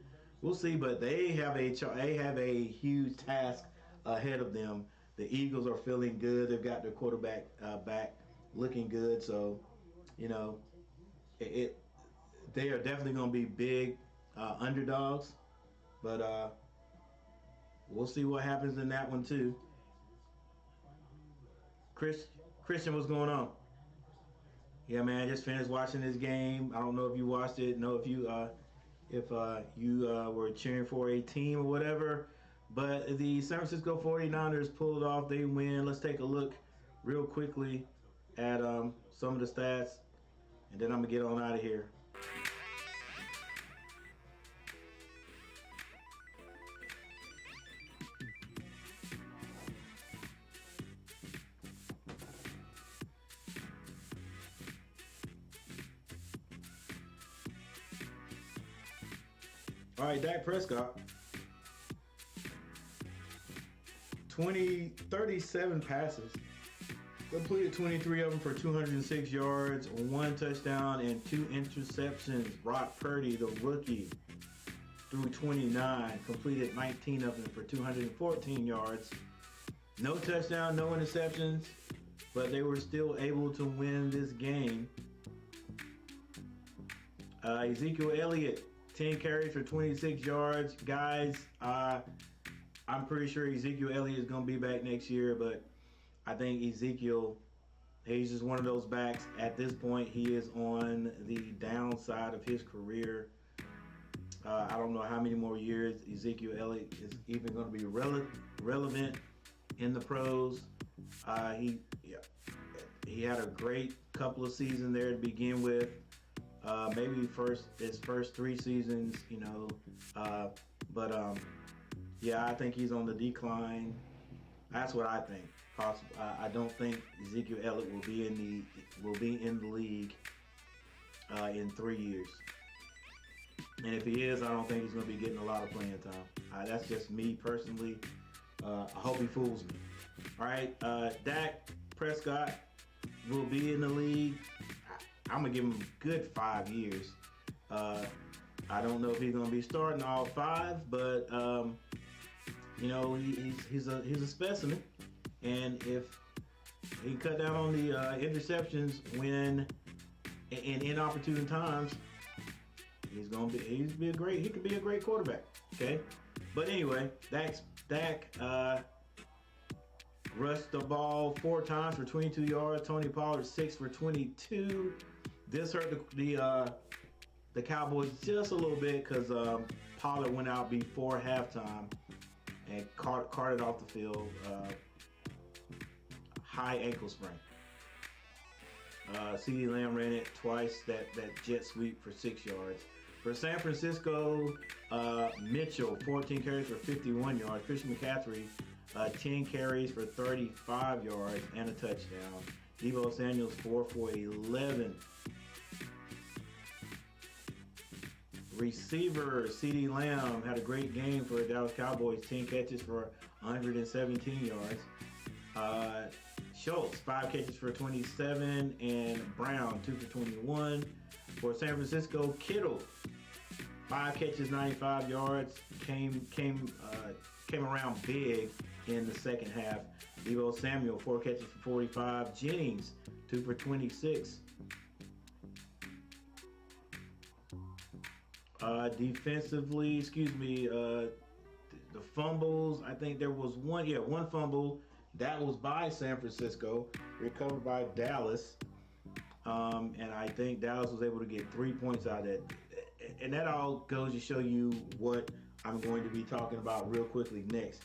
But they have a huge task ahead of them. The Eagles are feeling good. They've got their quarterback back, looking good. So, you know, they are definitely going to be big underdogs. But we'll see what happens in that one too. Christian, what's going on? Yeah, man, I just finished watching this game. I don't know if you watched it. Know if you were cheering for a team or whatever. But the San Francisco 49ers pulled it off. They win. Let's take a look real quickly at some of the stats, and then I'm gonna get on out of here. All right, Dak Prescott, 37 passes, completed 23 of them for 206 yards, 1 touchdown, and 2 interceptions. Brock Purdy, the rookie, threw 29, completed 19 of them for 214 yards, no touchdown, no interceptions. but they were still able to win this game. Ezekiel Elliott, 10 carries for 26 yards. Guys, I'm pretty sure Ezekiel Elliott is going to be back next year, but I think Ezekiel, he's just one of those backs. At this point, he is on the downside of his career. I don't know how many more years Ezekiel Elliott is even going to be relevant in the pros. He had a great couple of seasons there to begin with. Maybe his first 3 seasons, you know. Yeah, I think he's on the decline. That's what I think. Possible. I don't think Ezekiel Elliott will be in the league in 3 years. And if he is, I don't think he's going to be getting a lot of playing time. That's just me personally. I hope he fools me. All right, Dak Prescott will be in the league. I'm going to give him a good 5 years. I don't know if he's going to be starting all 5, but, you know, he's a specimen. And if he can cut down on the interceptions when in inopportune times, he could be a great quarterback. Okay, but anyway, Dak rushed the ball 4 times for 22 yards. Tony Pollard 6 for 22. This hurt the Cowboys just a little bit because Pollard went out before halftime and carted off the field. High ankle sprain. CeeDee Lamb ran it twice, that jet sweep for 6 yards. For San Francisco, Mitchell, 14 carries for 51 yards. Christian McCaffrey, 10 carries for 35 yards and a touchdown. Deebo Samuel's 4 for 11. Receiver CeeDee Lamb had a great game for the Dallas Cowboys, 10 catches for 117 yards. Schultz, 5 catches for 27, and Brown, 2 for 21. For San Francisco, Kittle, 5 catches, 95 yards, came around big in the second half. Deebo Samuel, 4 catches for 45. Jennings, 2 for 26. Defensively, the fumbles, I think there was one fumble. That was by San Francisco, recovered by Dallas. And I think Dallas was able to get 3 points out of that. And that all goes to show you what I'm going to be talking about real quickly next.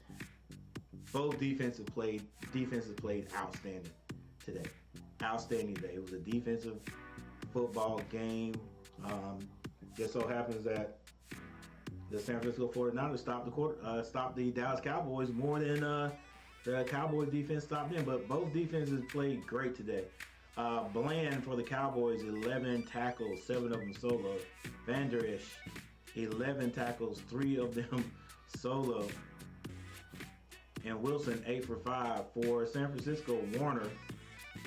Both defenses played outstanding today. Outstanding day. It was a defensive football game. Just so happens that the San Francisco 49ers stopped the Dallas Cowboys more than the Cowboys defense stopped them. But both defenses played great today. Bland for the Cowboys, 11 tackles, 7 of them solo. Van Der Esch, 11 tackles, 3 of them solo. And Wilson, 8 for 5. For San Francisco, Warner,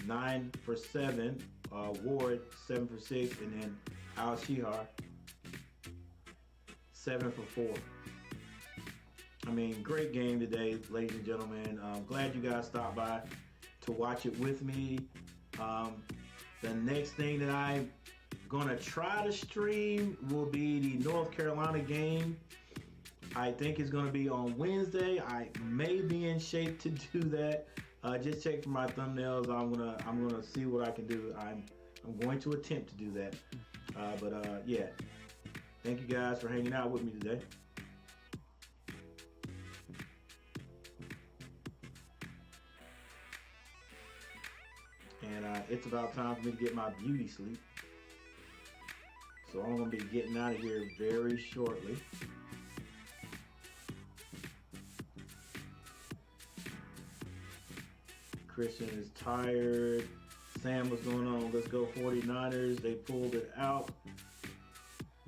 9 for 7. Ward, 7 for 6. And then Al Shihar, 7 for 4. I mean, great game today, ladies and gentlemen. I'm glad you guys stopped by to watch it with me. The next thing that I'm going to try to stream will be the North Carolina game. I think it's going to be on Wednesday. I may be in shape to do that. Just check for my thumbnails. I'm gonna see what I can do. I'm going to attempt to do that. Yeah. Thank you guys for hanging out with me today. And it's about time for me to get my beauty sleep. So I'm going to be getting out of here very shortly. Christian is tired. Sam, what's going on? Let's go 49ers. They pulled it out.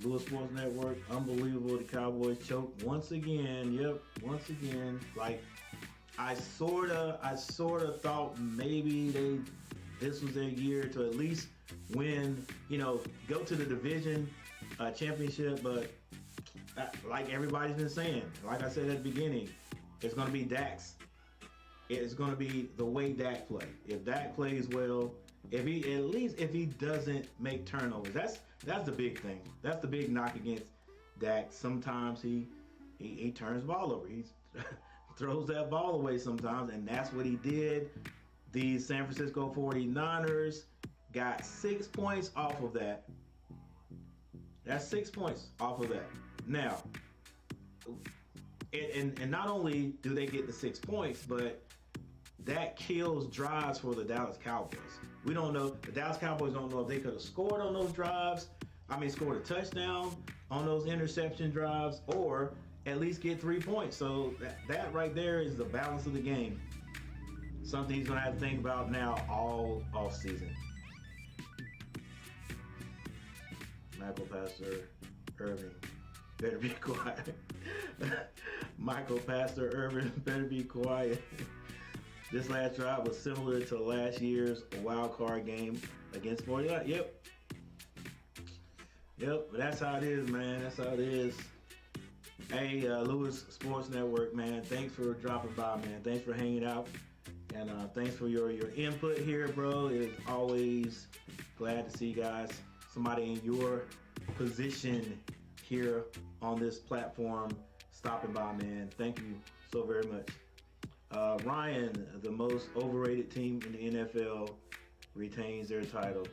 Lewis Sports Network, unbelievable. The Cowboys choked once again. Yep, once again. Like, I sorta thought maybe this was their year to at least win, go to the division championship. But like everybody's been saying, like I said at the beginning, it's going to be Dak's it's going to be the way Dak plays. If Dak plays well, if he doesn't make turnovers, that's the big thing. That's the big knock against Dak. Sometimes he turns the ball over. He throws that ball away sometimes, and that's what he did. The San Francisco 49ers got 6 points off of that. That's 6 points off of that. Now, and not only do they get the 6 points, but that kills drives for the Dallas Cowboys. We don't know. The Dallas Cowboys don't know if they could have scored on those drives. Scored a touchdown on those interception drives, or at least get 3 points. So that right there is the balance of the game. Something he's going to have to think about now all off season. Michael Pastor Irving better be quiet. Michael Pastor Irving better be quiet. This last drive was similar to last year's wild card game against 49. Yep, but that's how it is, man. That's how it is. Hey, Lewis Sports Network, man. Thanks for dropping by, man. Thanks for hanging out. And thanks for your input here, bro. It's always glad to see you guys. Somebody in your position here on this platform stopping by, man. Thank you so very much. Ryan, the most overrated team in the NFL, retains their title.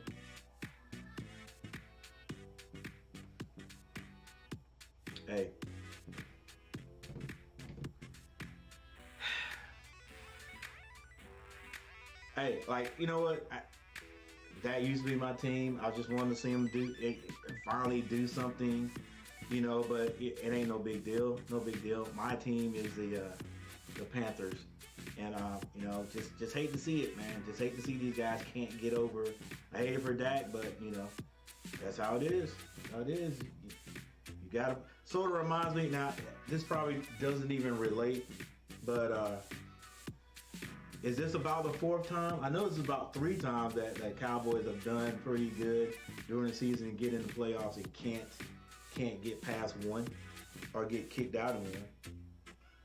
Hey. Hey, you know what? That used to be my team. I just wanted to see them finally do something, but it ain't no big deal. No big deal. My team is the Panthers. And, just hate to see it, man. Just hate to see these guys can't get over. I hate it for Dak, but, that's how it is. That's how it is. You got to, sort of reminds me, now, this probably doesn't even relate, but is this about the fourth time? I know it's about 3 times that Cowboys have done pretty good during the season and get in the playoffs and can't get past one or get kicked out of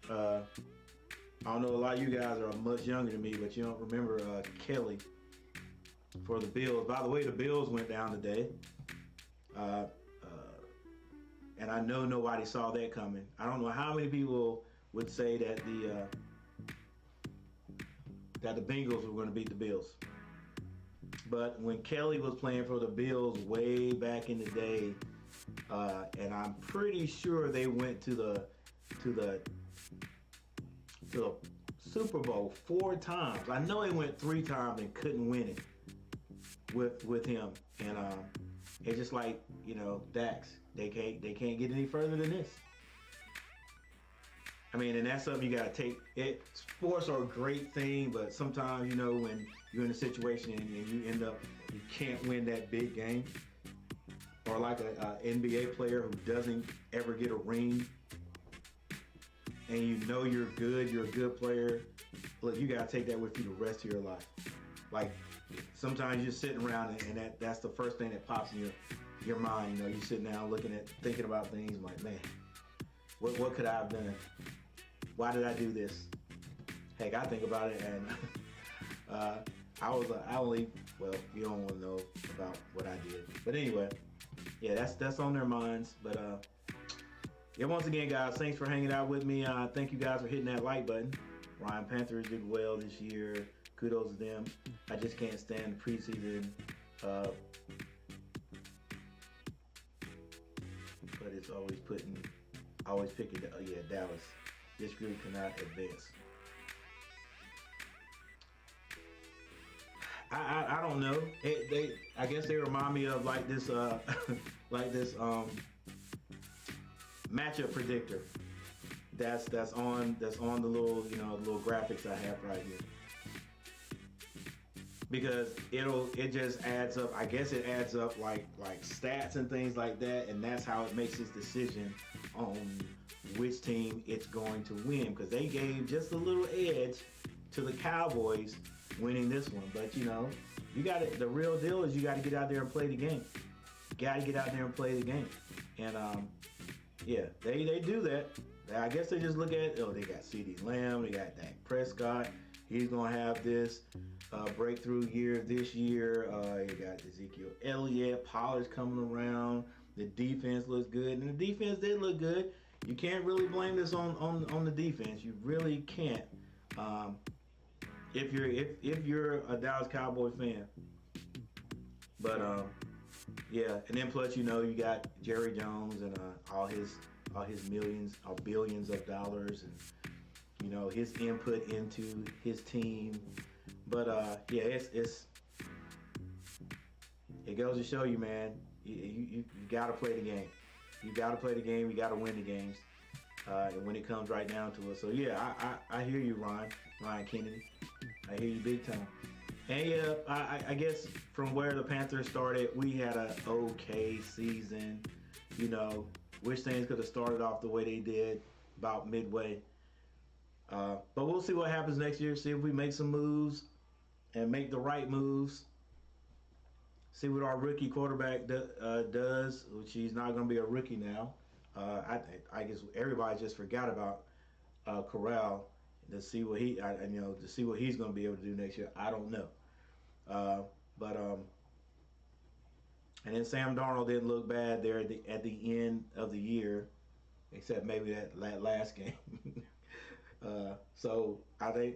one. I don't know, a lot of you guys are much younger than me, but you don't remember Kelly for the Bills. By the way, the Bills went down today. And I know nobody saw that coming. I don't know how many people would say that the Bengals were going to beat the Bills. But when Kelly was playing for the Bills way back in the day, and I'm pretty sure they went to the Super Bowl 4 times. I know they went 3 times and couldn't win it with him. And it's just like, Dax. They can't get any further than this. And that's something you gotta take. Sports are a great thing, but sometimes, when you're in a situation and you can't win that big game, or like a NBA player who doesn't ever get a ring, and you're good, you're a good player. Look, you gotta take that with you the rest of your life. Like, sometimes you're sitting around and that's the first thing that pops in your mind. You're sitting down thinking about things like, man, what could I have done? Why did I do this? Heck, I think about it, and you don't want to know about what I did. But anyway, yeah, that's on their minds. But once again, guys, thanks for hanging out with me. Thank you guys for hitting that like button. Ryan Panthers did well this year. Kudos to them. I just can't stand the preseason. But it's always picking Dallas. This group cannot advance. I don't know. I guess they remind me of like this matchup predictor. That's on the little little graphics I have right here. Because it just adds up. I guess it adds up like stats and things like that, and that's how it makes its decision on which team it's going to win, because they gave just a little edge to the Cowboys winning this one. But you got it. The real deal is you got to get out there and play the game. Got to get out there and play the game. And they do that. I guess they just look at they got CeeDee Lamb, they got Dak Prescott, he's going to have this breakthrough year this year. You got Ezekiel Elliott, Pollard coming around. The defense looks good, and the defense did look good. You can't really blame this on the defense. You really can't. If you're a Dallas Cowboys fan. But yeah, and then plus you got Jerry Jones and all his millions or billions of dollars, and his input into his team. But yeah, it goes to show you, man. You got to play the game. You got to play the game. You got to win the games. And when it comes right down to it. So yeah, I hear you, Ryan Kennedy. I hear you big time. And yeah, I guess from where the Panthers started, we had an okay season. Wish things could have started off the way they did about midway. But we'll see what happens next year. See if we make some moves and make the right moves. See what our rookie quarterback does, which he's not going to be a rookie now. I guess everybody just forgot about Corral to see what he's going to be able to do next year. I don't know. And then Sam Darnold didn't look bad there at the end of the year, except maybe that last game. So I think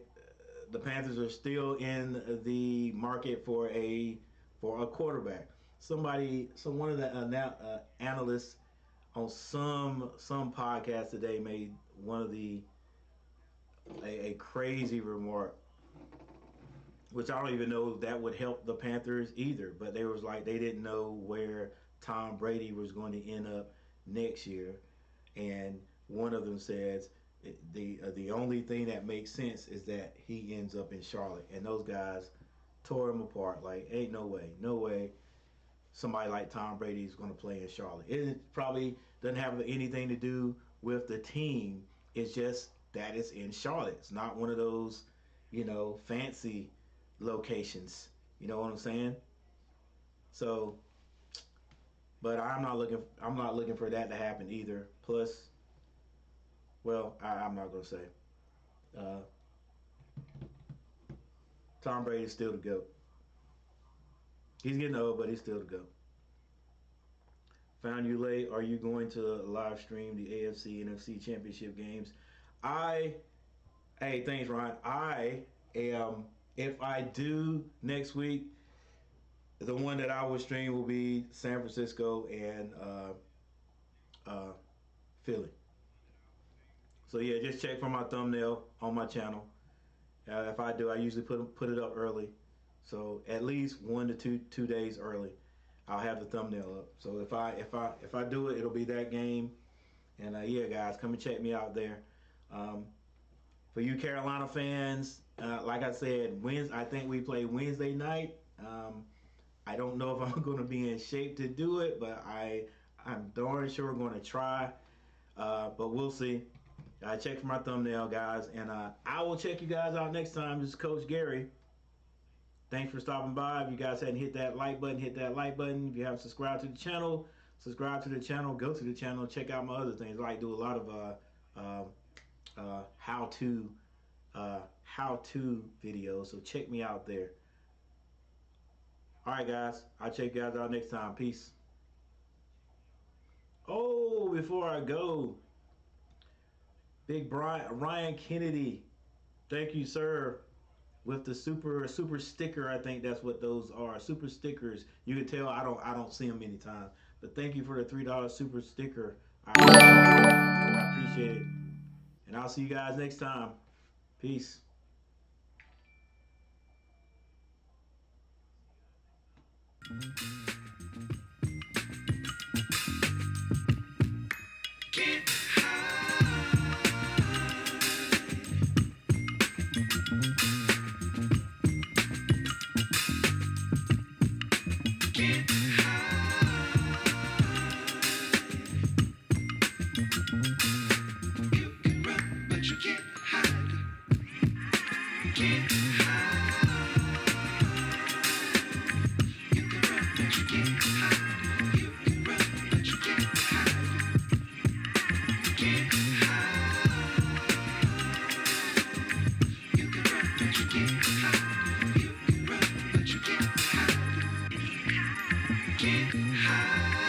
the Panthers are still in the market for a quarterback. One of the analysts on some podcast today made one of a crazy remark, which I don't even know if that would help the Panthers either. But they was like they didn't know where Tom Brady was going to end up next year, and one of them says the only thing that makes sense is that he ends up in Charlotte, and those guys tore him apart. Like, ain't no way somebody like Tom Brady is going to play in Charlotte. It probably doesn't have anything to do with the team. It's just that it's in Charlotte. It's not one of those, fancy locations. You know what I'm saying? So, but I'm not looking for that to happen either. Plus, well, I'm not going to say. Tom Brady is still the GOAT. He's getting old, but he's still the GOAT. Found you late. Are you going to live stream the AFC, NFC championship games? Hey, thanks, Ron. I am, if I do next week, the one that I will stream will be San Francisco and Philly. So yeah, just check for my thumbnail on my channel. If I do, I usually put it up early. So at least 1 to 2 days early, I'll have the thumbnail up. So if I do it, it'll be that game. And yeah, guys, come and check me out there. For you Carolina fans, like I said, I think we play Wednesday night. I don't know if I'm going to be in shape to do it, but I'm darn sure going to try. But we'll see. Check for my thumbnail, guys, and I will check you guys out next time. This is Coach Gary. Thanks for stopping by. If you guys hadn't hit that like button, hit that like button. If you haven't subscribed to the channel, subscribe to the channel. Go to the channel. Check out my other things. I like do a lot of how-to videos. So check me out there. All right, guys. I'll check you guys out next time. Peace. Oh, before I go, Big Ryan Kennedy, thank you, sir, with the super sticker. I think that's what those are, super stickers. You can tell I don't see them many times, but thank you for the $3 super sticker. I appreciate it, and I'll see you guys next time. Peace. You can run, but you can't. can't hide.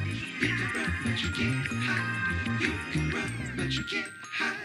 You can run, but you can't hide. You can run, but you can't hide.